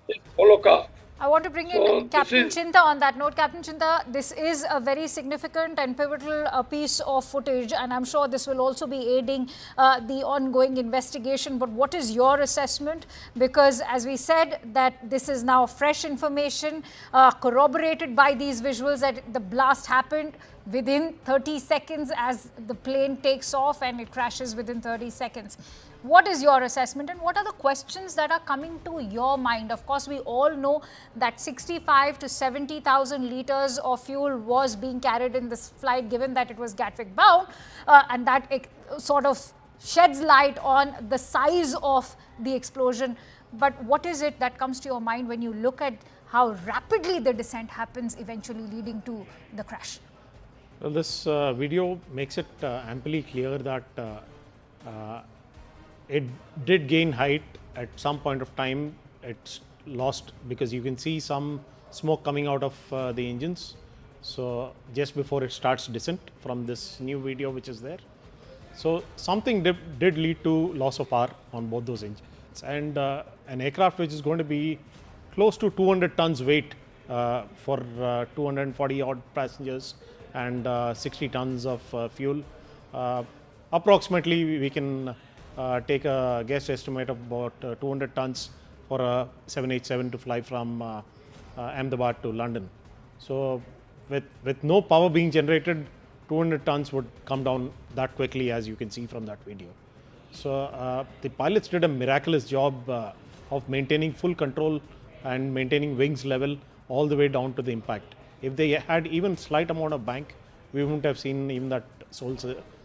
this Holocaust. I want to bring in Captain Chinta on that note. Captain Chinta, this is a very significant and pivotal piece of footage, and I'm sure this will also be aiding the ongoing investigation. But what is your assessment? Because as we said, that this is now fresh information corroborated by these visuals that the blast happened within 30 seconds as the plane takes off and it crashes within 30 seconds. What is your assessment, and what are the questions that are coming to your mind? Of course, we all know that 65 to 70,000 liters of fuel was being carried in this flight, given that it was Gatwick bound, and that it sort of sheds light on the size of the explosion. But what is it that comes to your mind when you look at how rapidly the descent happens, eventually leading to the crash? Well, this video makes it amply clear that it did gain height at some point of time. It's lost because you can see some smoke coming out of the engines. So just before it starts descent from this new video which is there. So something did lead to loss of power on both those engines. And an aircraft which is going to be close to 200 tons weight for 240 odd passengers and 60 tons of fuel. Approximately, we can take a guess estimate of about 200 tons for a 787 to fly from Ahmedabad to London. So, with no power being generated, 200 tons would come down that quickly, as you can see from that video. So the pilots did a miraculous job of maintaining full control and maintaining wings level all the way down to the impact. If they had even slight amount of bank, we wouldn't have seen even that sole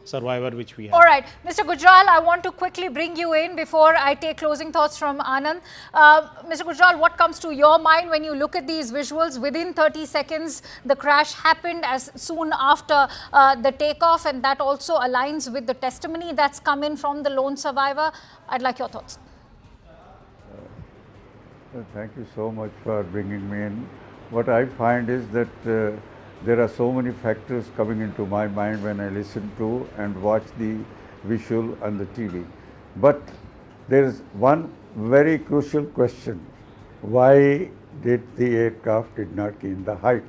survivor which we have. All right, Mr. Gujral, I want to quickly bring you in before I take closing thoughts from Anand. Mr. Gujral, what comes to your mind when you look at these visuals? Within 30 seconds, the crash happened as soon after the takeoff, and that also aligns with the testimony that's come in from the lone survivor. I'd like your thoughts. Thank you so much for bringing me in. What I find is that there are so many factors coming into my mind when I listen to and watch the visual on the TV. But there is one very crucial question. Why did the aircraft did not gain the height?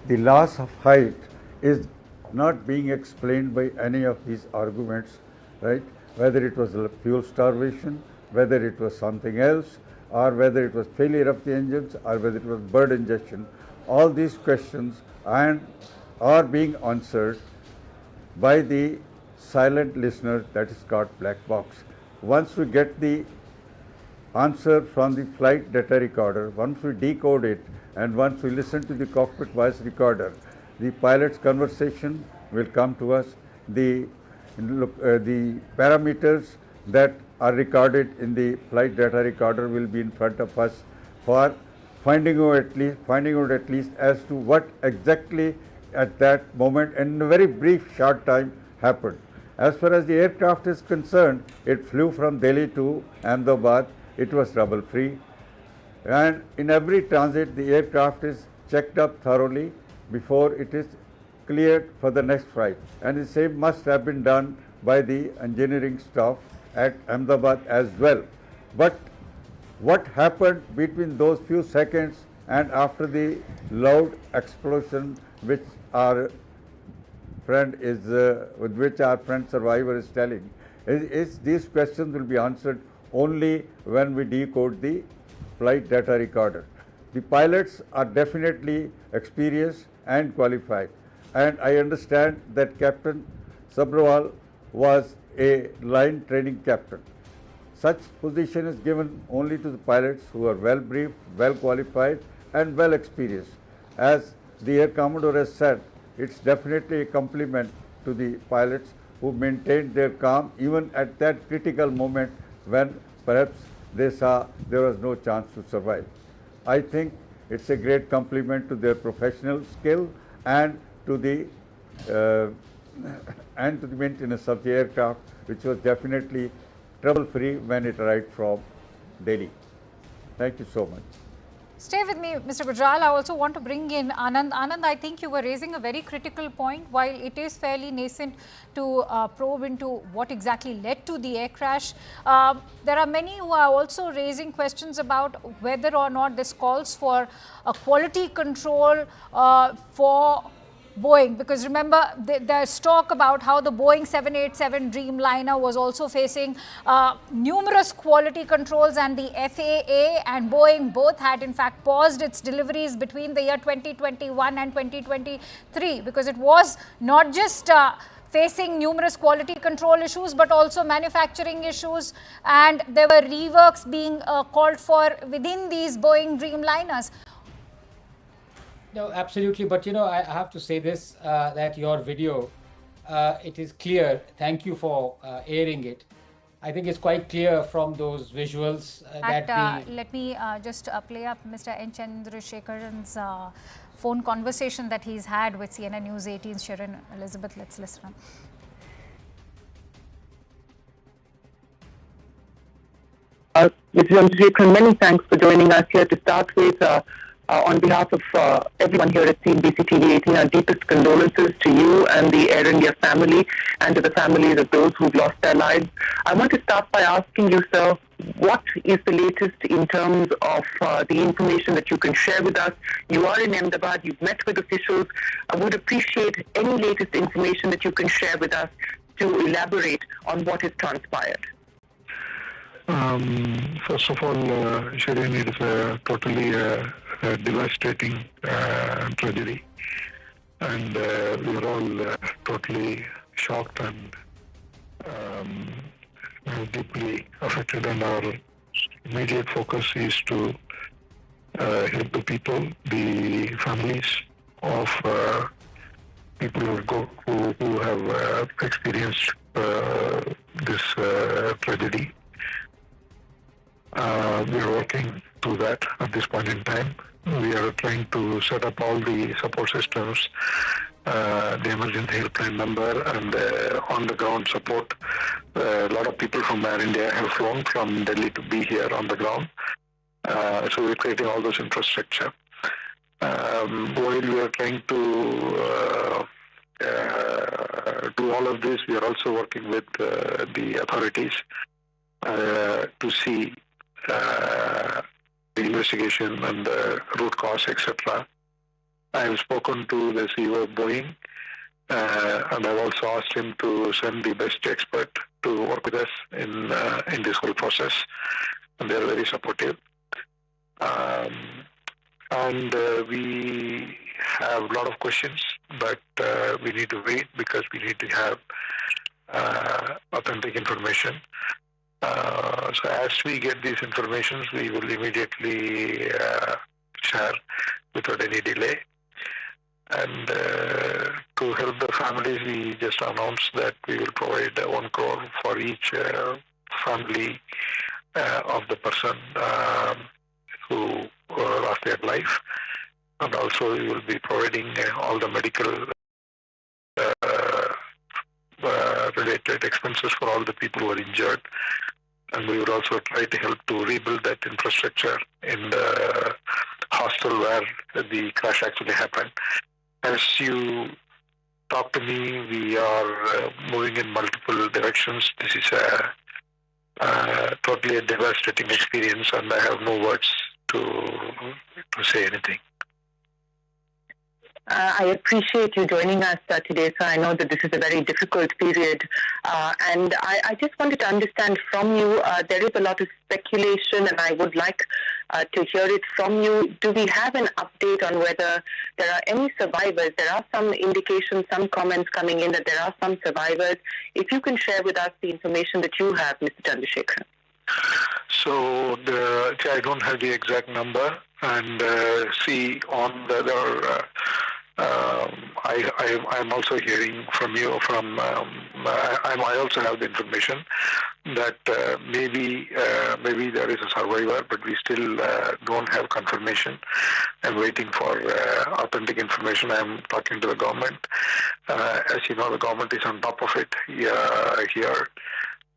The loss of height is not being explained by any of these arguments, right? Whether it was fuel starvation, whether it was something else, or whether it was failure of the engines, or whether it was bird injection. All these questions are being answered by the silent listener, that is called black box. Once we get the answer from the flight data recorder, once we decode it, and once we listen to the cockpit voice recorder, the pilot's conversation will come to us. The parameters that are recorded in the flight data recorder will be in front of us for finding out at least as to what exactly at that moment in a very brief short time happened. As far as the aircraft is concerned, it flew from Delhi to Ahmedabad. It was trouble free, and in every transit the aircraft is checked up thoroughly before it is cleared for the next flight, and the same must have been done by the engineering staff at Ahmedabad as well. But what happened between those few seconds and after the loud explosion which our friend survivor is telling, is these questions will be answered only when we decode the flight data recorder. The pilots are definitely experienced and qualified, and I understand that Captain Sabrawal was a line training captain. Such position is given only to the pilots who are well briefed, well qualified and well experienced. As the Air Commodore has said, it's definitely a compliment to the pilots who maintained their calm even at that critical moment when perhaps they saw there was no chance to survive. I think it's a great compliment to their professional skill and to the maintenance of the aircraft, which was definitely trouble-free when it arrived from Delhi. Thank you so much. Stay with me, Mr. Gujral. I also want to bring in Anand. Anand, I think you were raising a very critical point. While it is fairly nascent to probe into what exactly led to the air crash, there are many who are also raising questions about whether or not this calls for a quality control for Boeing, because remember there's talk about how the Boeing 787 Dreamliner was also facing numerous quality controls, and the FAA and Boeing both had in fact paused its deliveries between the year 2021 and 2023 because it was not just facing numerous quality control issues but also manufacturing issues, and there were reworks being called for within these Boeing Dreamliners. No, absolutely. But, I have to say this, that your video, it is clear. Thank you for airing it. I think it's quite clear from those visuals that let me just play up Mr. N. Chandrasekharan's phone conversation that he's had with CNN News 18's Sharon Elizabeth. Let's listen. Mr. Chandrasekharan, many thanks for joining us here. To start with, On behalf of everyone here at CNBC TV 18, our deepest condolences to you and the Air India family and to the families of those who've lost their lives. I want to start by asking you, sir, what is the latest in terms of the information that you can share with us? You are in Ahmedabad, you've met with officials. I would appreciate any latest information that you can share with us to elaborate on what has transpired. First of all, Shireen, it is a totally devastating tragedy, and we are all totally shocked and deeply affected, and our immediate focus is to help the people, the families of people who have experienced this tragedy. We are working to that at this point in time. We are trying to set up all the support systems, the emergency helpline number, and on-the-ground support. A lot of people from Air India have flown from Delhi to be here on the ground. So we're creating all those infrastructure. While we are trying to do all of this, we are also working with the authorities to see the investigation and the root cause, etc. I have spoken to the CEO of Boeing, and I've also asked him to send the best expert to work with us in this whole process, and they're very supportive. And we have a lot of questions, but we need to wait because we need to have authentic information. So as we get these informations, we will immediately share without any delay. And to help the families, we just announced that we will provide 1 crore for each family of the person who lost their life. And also we will be providing all the medical related expenses for all the people who are injured. And we will also try to help to rebuild that infrastructure in the hostel where the crash actually happened. As you talk to me, we are moving in multiple directions. This is totally a devastating experience, and I have no words to say anything. I appreciate you joining us today, sir. I know that this is a very difficult period. And I just wanted to understand from you, there is a lot of speculation, and I would like to hear it from you. Do we have an update on whether there are any survivors? There are some indications, some comments coming in that there are some survivors. If you can share with us the information that you have, Mr. Chandrasekharan. So I don't have the exact number, and I'm also hearing from you. I also have the information that maybe there is a survivor, but we still don't have confirmation. I'm waiting for authentic information. I'm talking to the government. As you know, the government is on top of it here,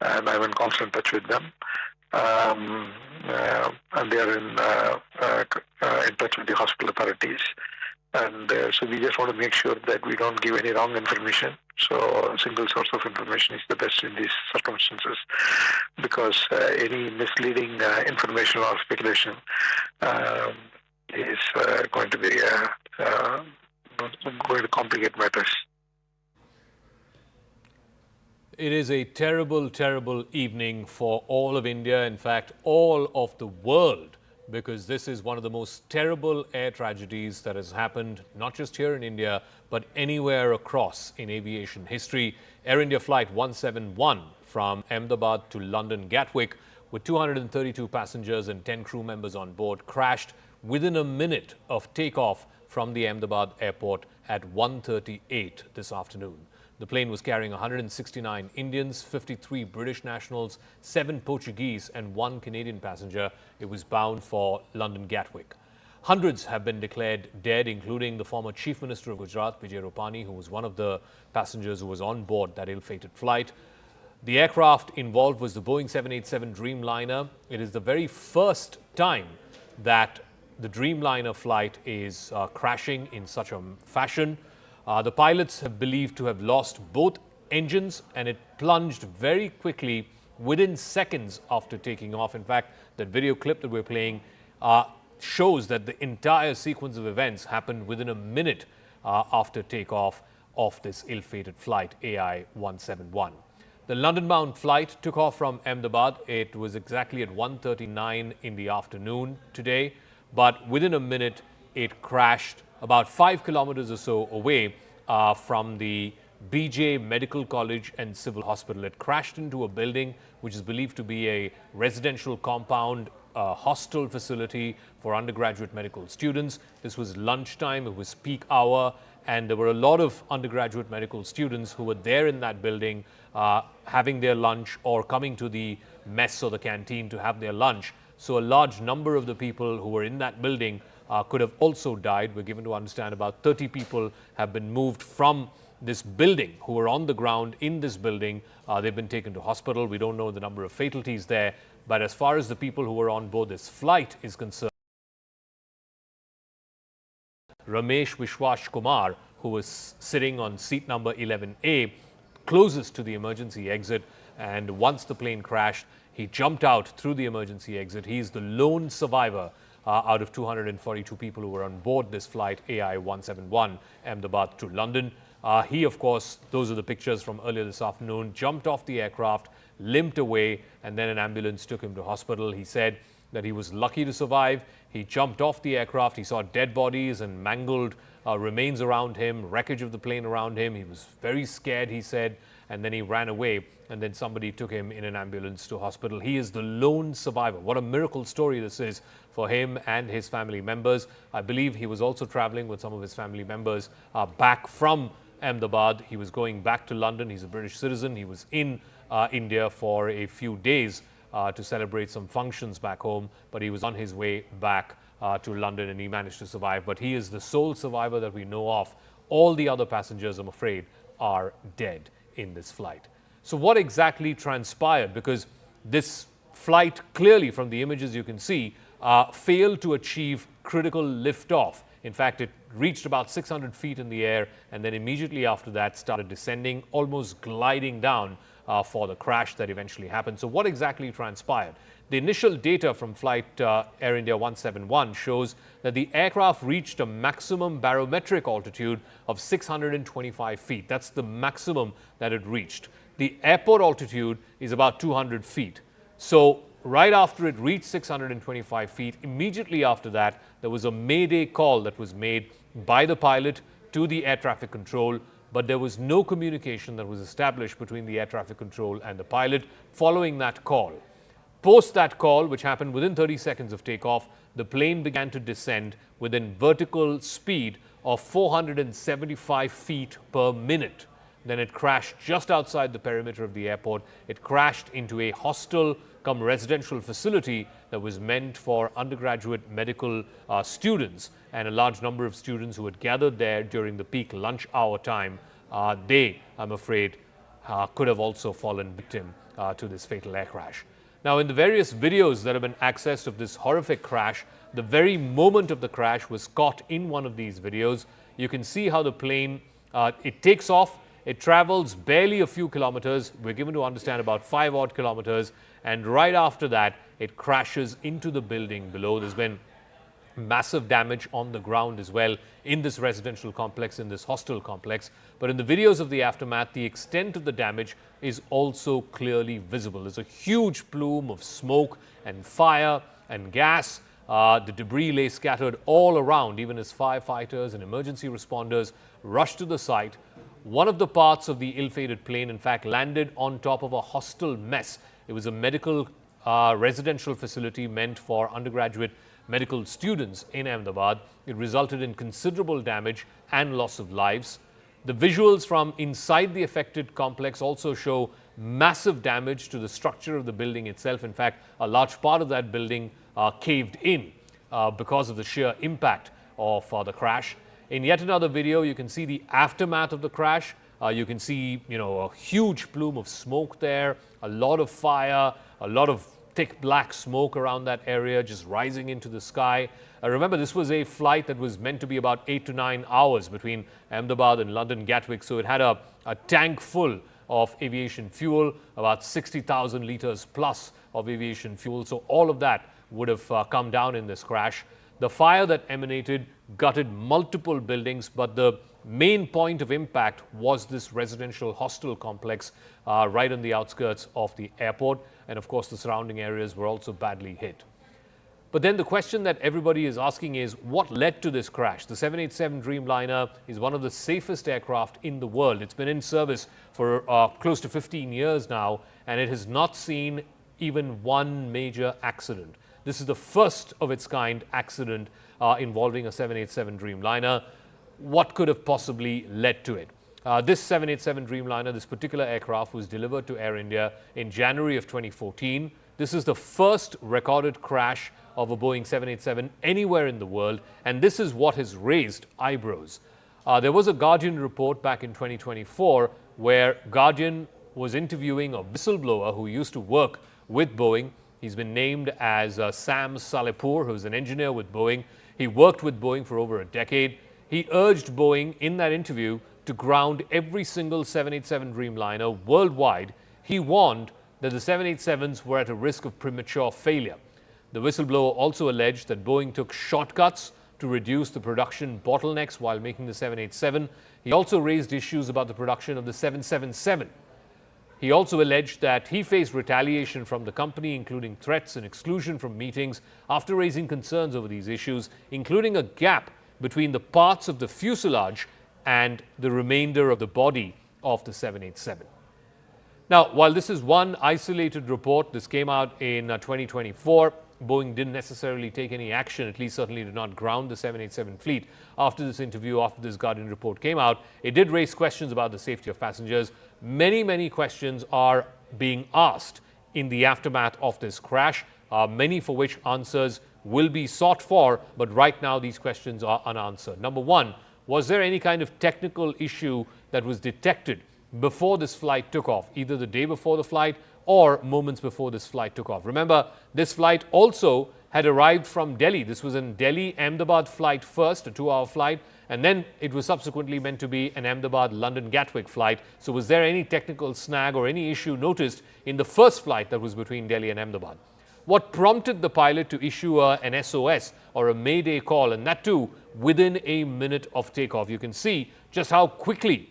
and I'm in constant touch with them. And they are in touch with the hospital authorities. And so we just want to make sure that we don't give any wrong information. So a single source of information is the best in these circumstances, because any misleading information or speculation is going to be going to complicate matters. It is a terrible, terrible evening for all of India, in fact, all of the world, because this is one of the most terrible air tragedies that has happened, not just here in India, but anywhere across in aviation history. Air India Flight 171 from Ahmedabad to London Gatwick, with 232 passengers and 10 crew members on board, crashed within a minute of takeoff from the Ahmedabad airport at 1:38 this afternoon. The plane was carrying 169 Indians, 53 British nationals, 7 Portuguese and 1 Canadian passenger. It was bound for London Gatwick. Hundreds have been declared dead, including the former Chief Minister of Gujarat, Vijay Rupani, who was one of the passengers who was on board that ill-fated flight. The aircraft involved was the Boeing 787 Dreamliner. It is the very first time that the Dreamliner flight is crashing in such a fashion. The pilots have believed to have lost both engines, and it plunged very quickly within seconds after taking off. In fact, that video clip that we're playing shows that the entire sequence of events happened within a minute after takeoff of this ill-fated flight AI-171. The London-bound flight took off from Ahmedabad. It was exactly at 1:39 in the afternoon today, but within a minute it crashed about 5 kilometers or so away from the BJ Medical College and Civil Hospital. It crashed into a building which is believed to be a residential compound hostel facility for undergraduate medical students. This was lunchtime, it was peak hour, and there were a lot of undergraduate medical students who were there in that building having their lunch or coming to the mess or the canteen to have their lunch. So a large number of the people who were in that building could have also died. We're given to understand about 30 people have been moved from this building who were on the ground in this building. They've been taken to hospital. We don't know the number of fatalities there. But as far as the people who were on board this flight is concerned, Ramesh Vishwash Kumar, who was sitting on seat number 11A, closest to the emergency exit, and once the plane crashed, he jumped out through the emergency exit. He is the lone survivor out of 242 people who were on board this flight AI-171 Ahmedabad to London. He, of course, those are the pictures from earlier this afternoon, jumped off the aircraft, limped away, and then an ambulance took him to hospital. He said that he was lucky to survive. He jumped off the aircraft. He saw dead bodies and mangled remains around him, wreckage of the plane around him. He was very scared, he said, and then he ran away, and then somebody took him in an ambulance to hospital. He is the lone survivor. What a miracle story this is for him and his family members. I believe he was also traveling with some of his family members back from Ahmedabad. He was going back to London. He's a British citizen. He was in India for a few days to celebrate some functions back home, but he was on his way back to London, and he managed to survive. But he is the sole survivor that we know of. All the other passengers, I'm afraid, are dead in this flight. So what exactly transpired? Because this flight, clearly from the images you can see, failed to achieve critical liftoff. In fact, it reached about 600 feet in the air, and then immediately after that started descending, almost gliding down for the crash that eventually happened. So what exactly transpired? The initial data from flight Air India 171 shows that the aircraft reached a maximum barometric altitude of 625 feet. That's the maximum that it reached. The airport altitude is about 200 feet. So right after it reached 625 feet, immediately after that, there was a mayday call that was made by the pilot to the air traffic control, but there was no communication that was established between the air traffic control and the pilot following that call. Post that call, which happened within 30 seconds of takeoff, the plane began to descend within vertical speed of 475 feet per minute. Then it crashed just outside the perimeter of the airport. It crashed into a hostel cum residential facility that was meant for undergraduate medical students, and a large number of students who had gathered there during the peak lunch hour time. They, I'm afraid, could have also fallen victim to this fatal air crash. Now, in the various videos that have been accessed of this horrific crash, the very moment of the crash was caught in one of these videos. You can see how the plane, it takes off, it travels barely a few kilometers. We're given to understand about 5 odd kilometers. And right after that, it crashes into the building below. There's been massive damage on the ground as well in this residential complex, in this hostel complex. But in the videos of the aftermath, the extent of the damage is also clearly visible. There's a huge plume of smoke and fire and gas. The debris lay scattered all around, even as firefighters and emergency responders rushed to the site. One of the parts of the ill-fated plane, in fact, landed on top of a hostel mess. It was a medical residential facility meant for undergraduate medical students in Ahmedabad. It resulted in considerable damage and loss of lives. The visuals from inside the affected complex also show massive damage to the structure of the building itself. In fact, a large part of that building caved in because of the sheer impact of the crash. In yet another video, you can see the aftermath of the crash. You can see, a huge plume of smoke there, a lot of fire, a lot of thick black smoke around that area just rising into the sky. Remember, this was a flight that was meant to be about 8 to 9 hours between Ahmedabad and London Gatwick. So it had a tank full of aviation fuel, about 60,000 liters plus of aviation fuel. So all of that would have come down in this crash. The fire that emanated gutted multiple buildings, but the main point of impact was this residential hostel complex right on the outskirts of the airport. And of course, the surrounding areas were also badly hit. But then the question that everybody is asking is, what led to this crash? The 787 Dreamliner is one of the safest aircraft in the world. It's been in service for close to 15 years now, and it has not seen even one major accident. This is the first of its kind accident involving a 787 Dreamliner. What could have possibly led to it? This 787 Dreamliner, this particular aircraft, was delivered to Air India in January of 2014. This is the first recorded crash of a Boeing 787 anywhere in the world, and this is what has raised eyebrows. There was a Guardian report back in 2024 where Guardian was interviewing a whistleblower who used to work with Boeing. He's been named as Sam Salehpour, who's an engineer with Boeing. He worked with Boeing for over a decade. He urged Boeing in that interview to ground every single 787 Dreamliner worldwide. He warned that the 787s were at a risk of premature failure. The whistleblower also alleged that Boeing took shortcuts to reduce the production bottlenecks while making the 787. He also raised issues about the production of the 777. He also alleged that he faced retaliation from the company, including threats and exclusion from meetings, after raising concerns over these issues, including a gap between the parts of the fuselage and the remainder of the body of the 787. Now, while this is one isolated report, this came out in 2024, Boeing didn't necessarily take any action, at least certainly did not ground the 787 fleet. After this interview, after this Guardian report came out, it did raise questions about the safety of passengers. Many questions are being asked in the aftermath of this crash, many for which answers will be sought for, but right now these questions are unanswered. Number one, was there any kind of technical issue that was detected before this flight took off, either the day before the flight or moments before this flight took off? Remember, this flight also had arrived from Delhi. This was a Delhi-Ahmedabad flight first, a 2-hour flight, and then it was subsequently meant to be an Ahmedabad-London Gatwick flight. So was there any technical snag or any issue noticed in the first flight that was between Delhi and Ahmedabad? What prompted the pilot to issue an SOS or a Mayday call, and that too within a minute of takeoff? You can see just how quickly,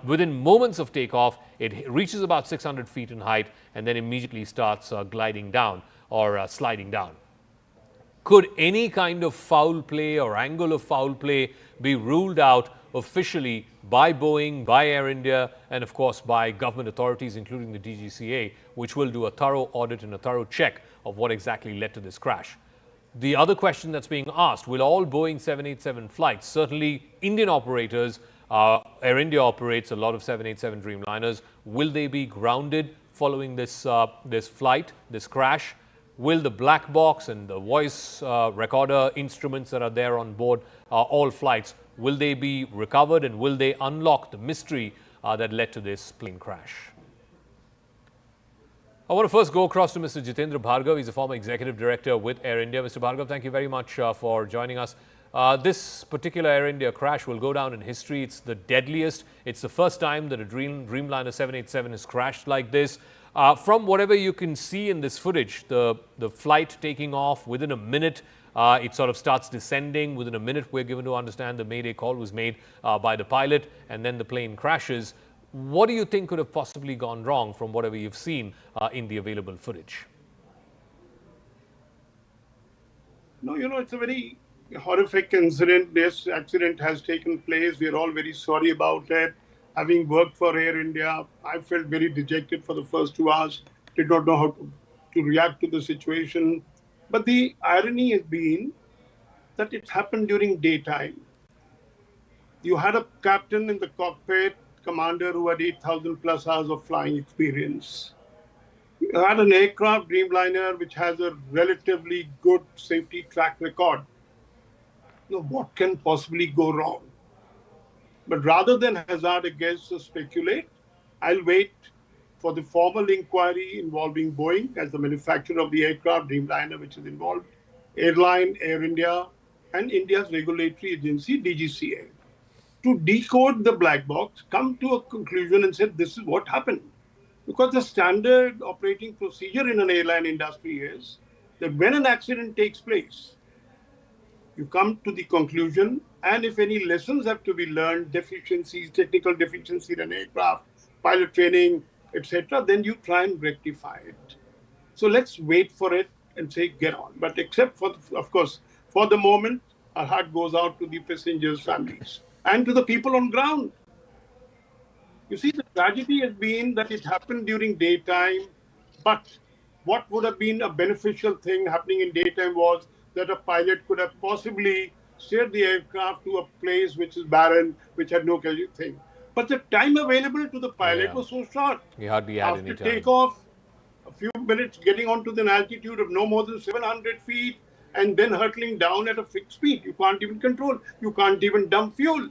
within moments of takeoff, it reaches about 600 feet in height and then immediately starts gliding down or sliding down. Could any kind of foul play or angle of foul play be ruled out officially by Boeing, by Air India, and of course by government authorities, including the DGCA, which will do a thorough audit and a thorough check of what exactly led to this crash? The other question that's being asked, will all Boeing 787 flights, certainly Indian operators, Air India operates a lot of 787 Dreamliners, will they be grounded following this flight, this crash? Will the black box and the voice recorder instruments that are there on board all flights, will they be recovered, and will they unlock the mystery that led to this plane crash? I want to first go across to Mr. Jitendra Bhargav. He's a former executive director with Air India. Mr. Bhargav, thank you very much for joining us. This particular Air India crash will go down in history. It's the deadliest. It's the first time that a Dreamliner 787 has crashed like this. From whatever you can see in this footage, the flight taking off within a minute, it sort of starts descending. Within a minute, we're given to understand the Mayday call was made by the pilot, and then the plane crashes. What do you think could have possibly gone wrong from whatever you've seen in the available footage? No, it's a very horrific incident. This accident has taken place. We are all very sorry about it. Having worked for Air India, I felt very dejected for the first 2 hours. Did not know how to react to the situation. But the irony has been that it happened during daytime. You had a captain in the cockpit, commander who had 8,000 plus hours of flying experience. You had an aircraft, Dreamliner, which has a relatively good safety track record. What can possibly go wrong? But rather than hazard a guess or speculate, I'll wait for the formal inquiry involving Boeing as the manufacturer of the aircraft, Dreamliner, which is involved, airline, Air India, and India's regulatory agency, DGCA, to decode the black box, come to a conclusion and say this is what happened. Because the standard operating procedure in an airline industry is that when an accident takes place, you come to the conclusion, and if any lessons have to be learned, deficiencies, technical deficiency in an aircraft, pilot training, etc., then you try and rectify it. So let's wait for it and say, get on. But except for, of course, for the moment, our heart goes out to the passengers' families and to the people on ground. You see, the tragedy has been that it happened during daytime, but what would have been a beneficial thing happening in daytime was that a pilot could have possibly steered the aircraft to a place which is barren, which had no thing. But the time available to the pilot was so short. He hardly had After any time. takeoff, a few minutes getting onto an altitude of no more than 700 feet and then hurtling down at a fixed speed. You can't even control. You can't even dump fuel.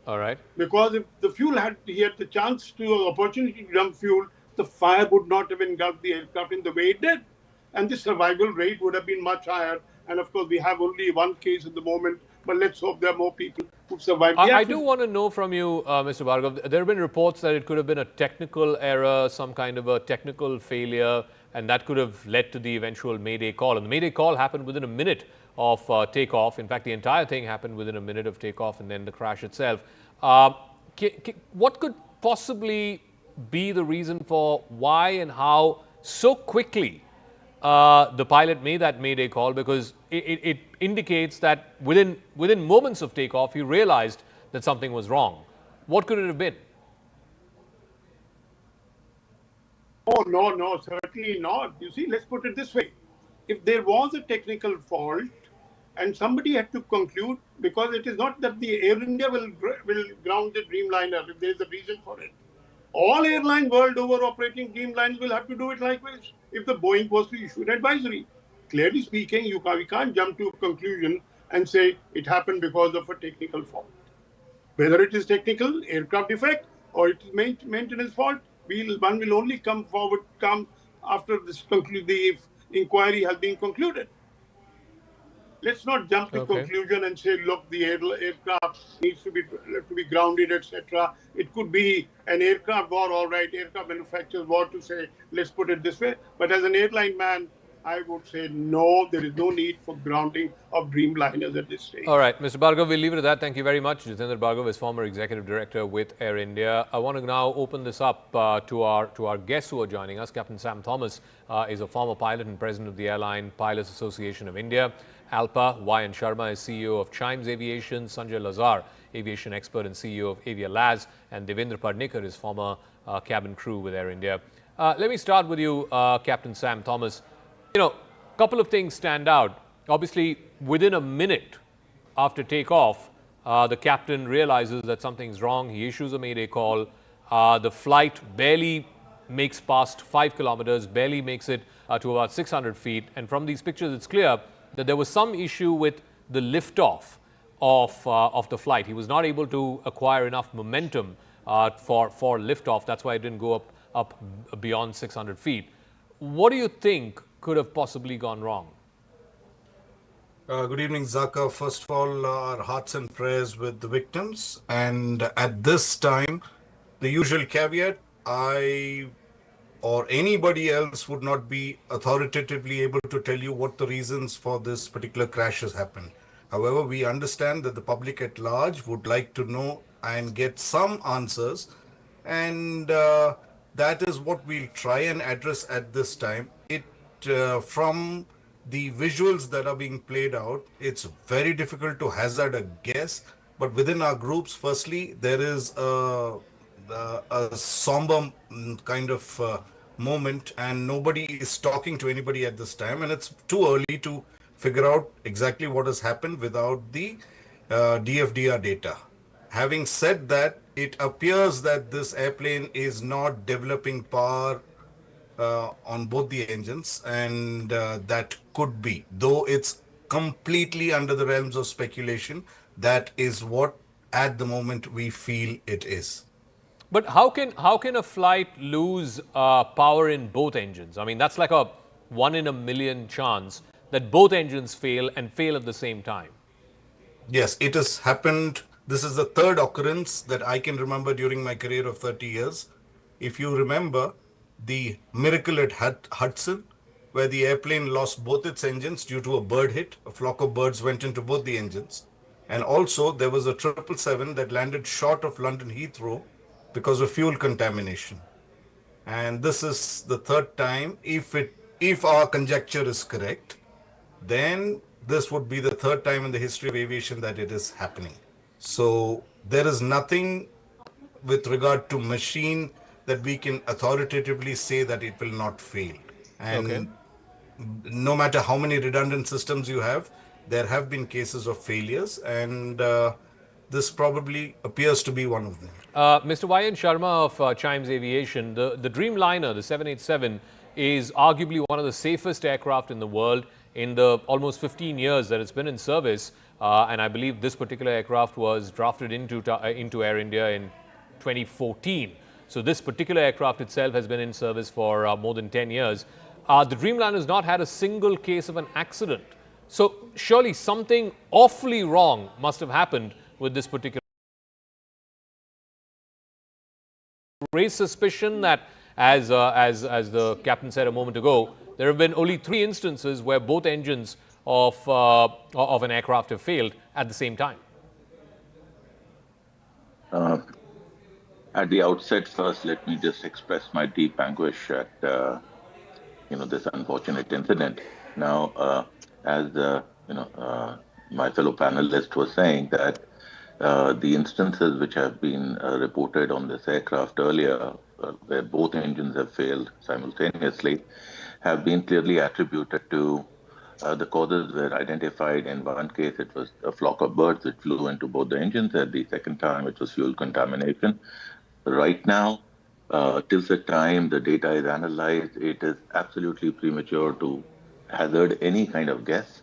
All right. Because if the fuel he had the chance to opportunity to dump fuel, the fire would not have engulfed the aircraft in the way it did. And the survival rate would have been much higher. And of course, we have only one case at the moment, but let's hope there are more people who survived. I do want to know from you, Mr. Bhargav, there have been reports that it could have been a technical error, some kind of a technical failure, and that could have led to the eventual Mayday call. And the Mayday call happened within a minute of takeoff. In fact, the entire thing happened within a minute of takeoff and then the crash itself. What could possibly be the reason for why and how so quickly the pilot made that Mayday call? Because it indicates that within moments of takeoff, he realized that something was wrong. What could it have been? Oh, no, certainly not. You see, let's put it this way. If there was a technical fault and somebody had to conclude, because it is not that the Air India will ground the Dreamliner if there is a reason for it. All airline world over operating Dreamliners will have to do it likewise if the Boeing was to issue an advisory. Clearly speaking, we can't jump to a conclusion and say it happened because of a technical fault. Whether it is technical, aircraft defect, or it is maintenance fault, one will only come after the inquiry has been concluded. Let's not jump to conclusion and say, look, the aircraft needs to be grounded, etc. It could be an aircraft war, all right, aircraft manufacturers war to say, let's put it this way. But as an airline man, I would say no, there is no need for grounding of Dreamliners at this stage. All right, Mr. Bhargav, we'll leave it at that. Thank you very much. Jitendra Bhargav is former executive director with Air India. I want to now open this up to our guests who are joining us. Captain Sam Thomas is a former pilot and president of the Airline Pilots Association of India. Alpa Y.N. Sharma is CEO of Chimes Aviation. Sanjay Lazar, aviation expert and CEO of Avialaz. And Devendra Padnikar is former cabin crew with Air India. Let me start with you, Captain Sam Thomas. You know, a couple of things stand out. Obviously, within a minute after takeoff, the captain realizes that something's wrong. He issues a Mayday call. The flight barely makes past 5 kilometers, barely makes it to about 600 feet. And from these pictures, it's clear that there was some issue with the liftoff of the flight. He was not able to acquire enough momentum for liftoff. That's why it didn't go up beyond 600 feet. What do you think could have possibly gone wrong? Good evening, Zaka. First of all, our hearts and prayers with the victims. And at this time, the usual caveat, I or anybody else would not be authoritatively able to tell you what the reasons for this particular crash has happened. However, we understand that the public at large would like to know and get some answers. And that is what we'll try and address at this time. From the visuals that are being played out, it's very difficult to hazard a guess. But within our groups, firstly, there is a somber kind of moment, and nobody is talking to anybody at this time. And it's too early to figure out exactly what has happened without the DFDR data. Having said that, it appears that this airplane is not developing power on both the engines, and that could be, though it's completely under the realms of speculation, that is what at the moment we feel it is. But how can a flight lose power in both engines? I mean, that's like a 1 in a million chance that both engines fail and fail at the same time. Yes, it has happened. This is the third occurrence that I can remember during my career of 30 years. If you remember the miracle at Hudson, where the airplane lost both its engines due to a bird hit, a flock of birds went into both the engines. And also there was a 777 that landed short of London Heathrow because of fuel contamination. And this is the third time. If our conjecture is correct, then this would be the third time in the history of aviation that it is happening. So there is nothing with regard to machine that we can authoritatively say that it will not fail. And no matter how many redundant systems you have, there have been cases of failures, and this probably appears to be one of them. Mr. Y.N. Sharma of Chimes Aviation, the Dreamliner, the 787, is arguably one of the safest aircraft in the world in the almost 15 years that it's been in service. And I believe this particular aircraft was drafted into Air India in 2014. So this particular aircraft itself has been in service for more than 10 years. The Dreamliner has not had a single case of an accident. So surely something awfully wrong must have happened with this particular. Raise suspicion that, as the captain said a moment ago, there have been only 3 instances where both engines of an aircraft have failed at the same time. At the outset, first, let me just express my deep anguish at this unfortunate incident. Now, as my fellow panelist was saying, that the instances which have been reported on this aircraft earlier, where both engines have failed simultaneously, have been clearly attributed to the causes were identified. In one case, it was a flock of birds that flew into both the engines. At the second time, it was fuel contamination. Right now, till the time the data is analyzed, it is absolutely premature to hazard any kind of guess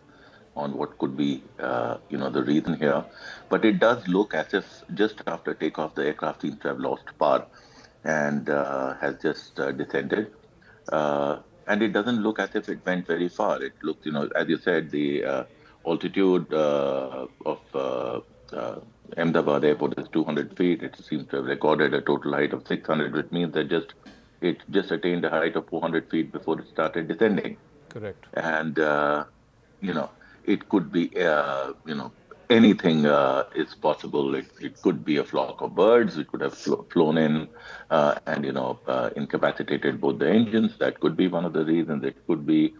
on what could be, the reason here. But it does look as if just after takeoff, the aircraft seems to have lost power and has just descended. And it doesn't look as if it went very far. It looks, as you said, the altitude of Ahmedabad airport is 200 feet. It seems to have recorded a total height of 600, which means that it just attained a height of 400 feet before it started descending. Correct. And, it could be, anything is possible. It could be a flock of birds. It could have flown in and, incapacitated both the engines. That could be one of the reasons. It could be,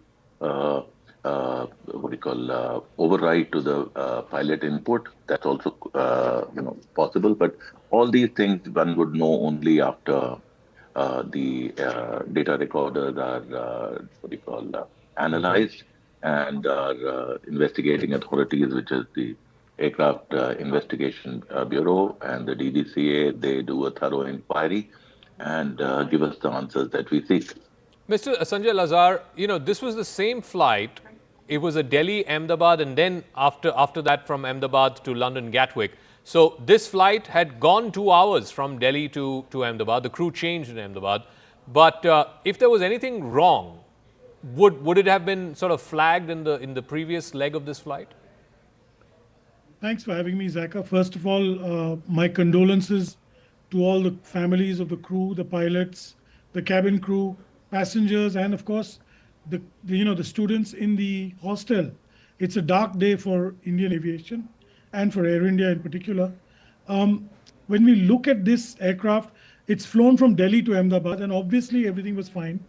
override to the pilot input. That's also, possible. But all these things one would know only after the data recorders are, analyzed, and our investigating authorities, which is the Aircraft Investigation Bureau and the DGCA, they do a thorough inquiry and give us the answers that we seek. Mr. Sanjay Lazar, this was the same flight. It was a Delhi, Ahmedabad, and then after that from Ahmedabad to London Gatwick. So this flight had gone 2 hours from Delhi to Ahmedabad. The crew changed in Ahmedabad. But if there was anything wrong, would it have been sort of flagged in the previous leg of this flight? Thanks for having me, Zaka. First of all, my condolences to all the families of the crew, the pilots, the cabin crew, passengers, and of course, the students in the hostel. It's a dark day for Indian aviation and for Air India in particular. When we look at this aircraft, it's flown from Delhi to Ahmedabad, and obviously everything was fine.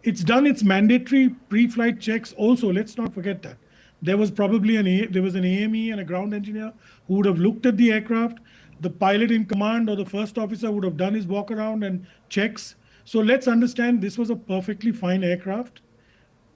It's done its mandatory pre-flight checks also. Let's not forget that. There was probably an AME and a ground engineer who would have looked at the aircraft. The pilot in command or the first officer would have done his walk around and checks. So let's understand this was a perfectly fine aircraft.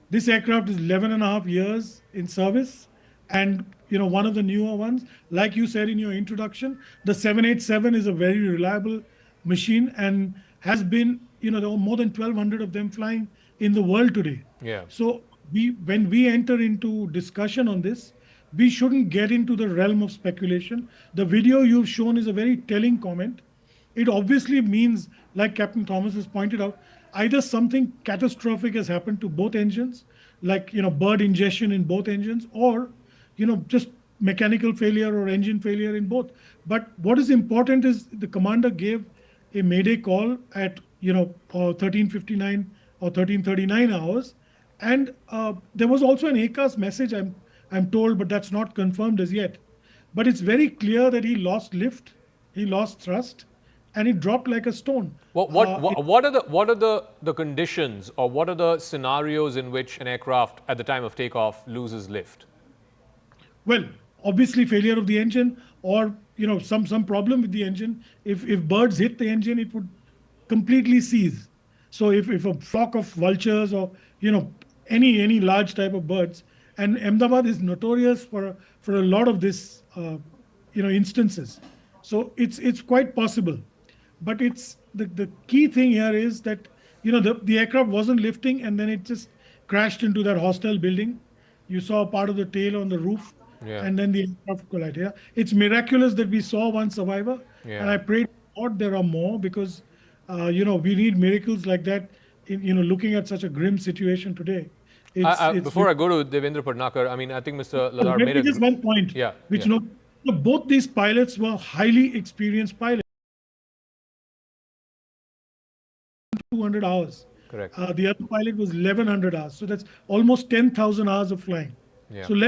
This aircraft is 11.5 years in service, and one of the newer ones. Like you said in your introduction, the 787 is a very reliable machine and has been, there are more than 1,200 of them flying in the world today. Yeah. So when we enter into discussion on this, we shouldn't get into the realm of speculation. The video you've shown is a very telling comment. it obviously means, like Captain Thomas has pointed out, either something catastrophic has happened to both engines, like, bird ingestion in both engines, or, just mechanical failure or engine failure in both. But what is important is the commander gave a mayday call at, 13:59 or 13:39 hours. And there was also an ACAS message, I'm told, but that's not confirmed as yet. But it's very clear that he lost lift, he lost thrust, and he dropped like a stone. What are the conditions, or what are the scenarios in which an aircraft at the time of takeoff loses lift? Well, obviously failure of the engine, or some problem with the engine. If birds hit the engine, it would completely seize. So if a flock of vultures, or any large type of birds, and Ahmedabad is notorious for a lot of this instances. So it's quite possible. But it's the key thing here is that the aircraft wasn't lifting, and then it just crashed into that hostel building. You saw part of the tail on the roof, and then the aircraft collided. Yeah? It's miraculous that we saw one survivor, and I pray to God there are more, because we need miracles like that. Looking at such a grim situation today. Before I go to Devendra Padnakar, I mean, I think Mr. Ladar made just one point. Which both these pilots were highly experienced pilots. 200 hours. Correct. The other pilot was 1100 hours. So that's almost 10,000 hours of flying. So let's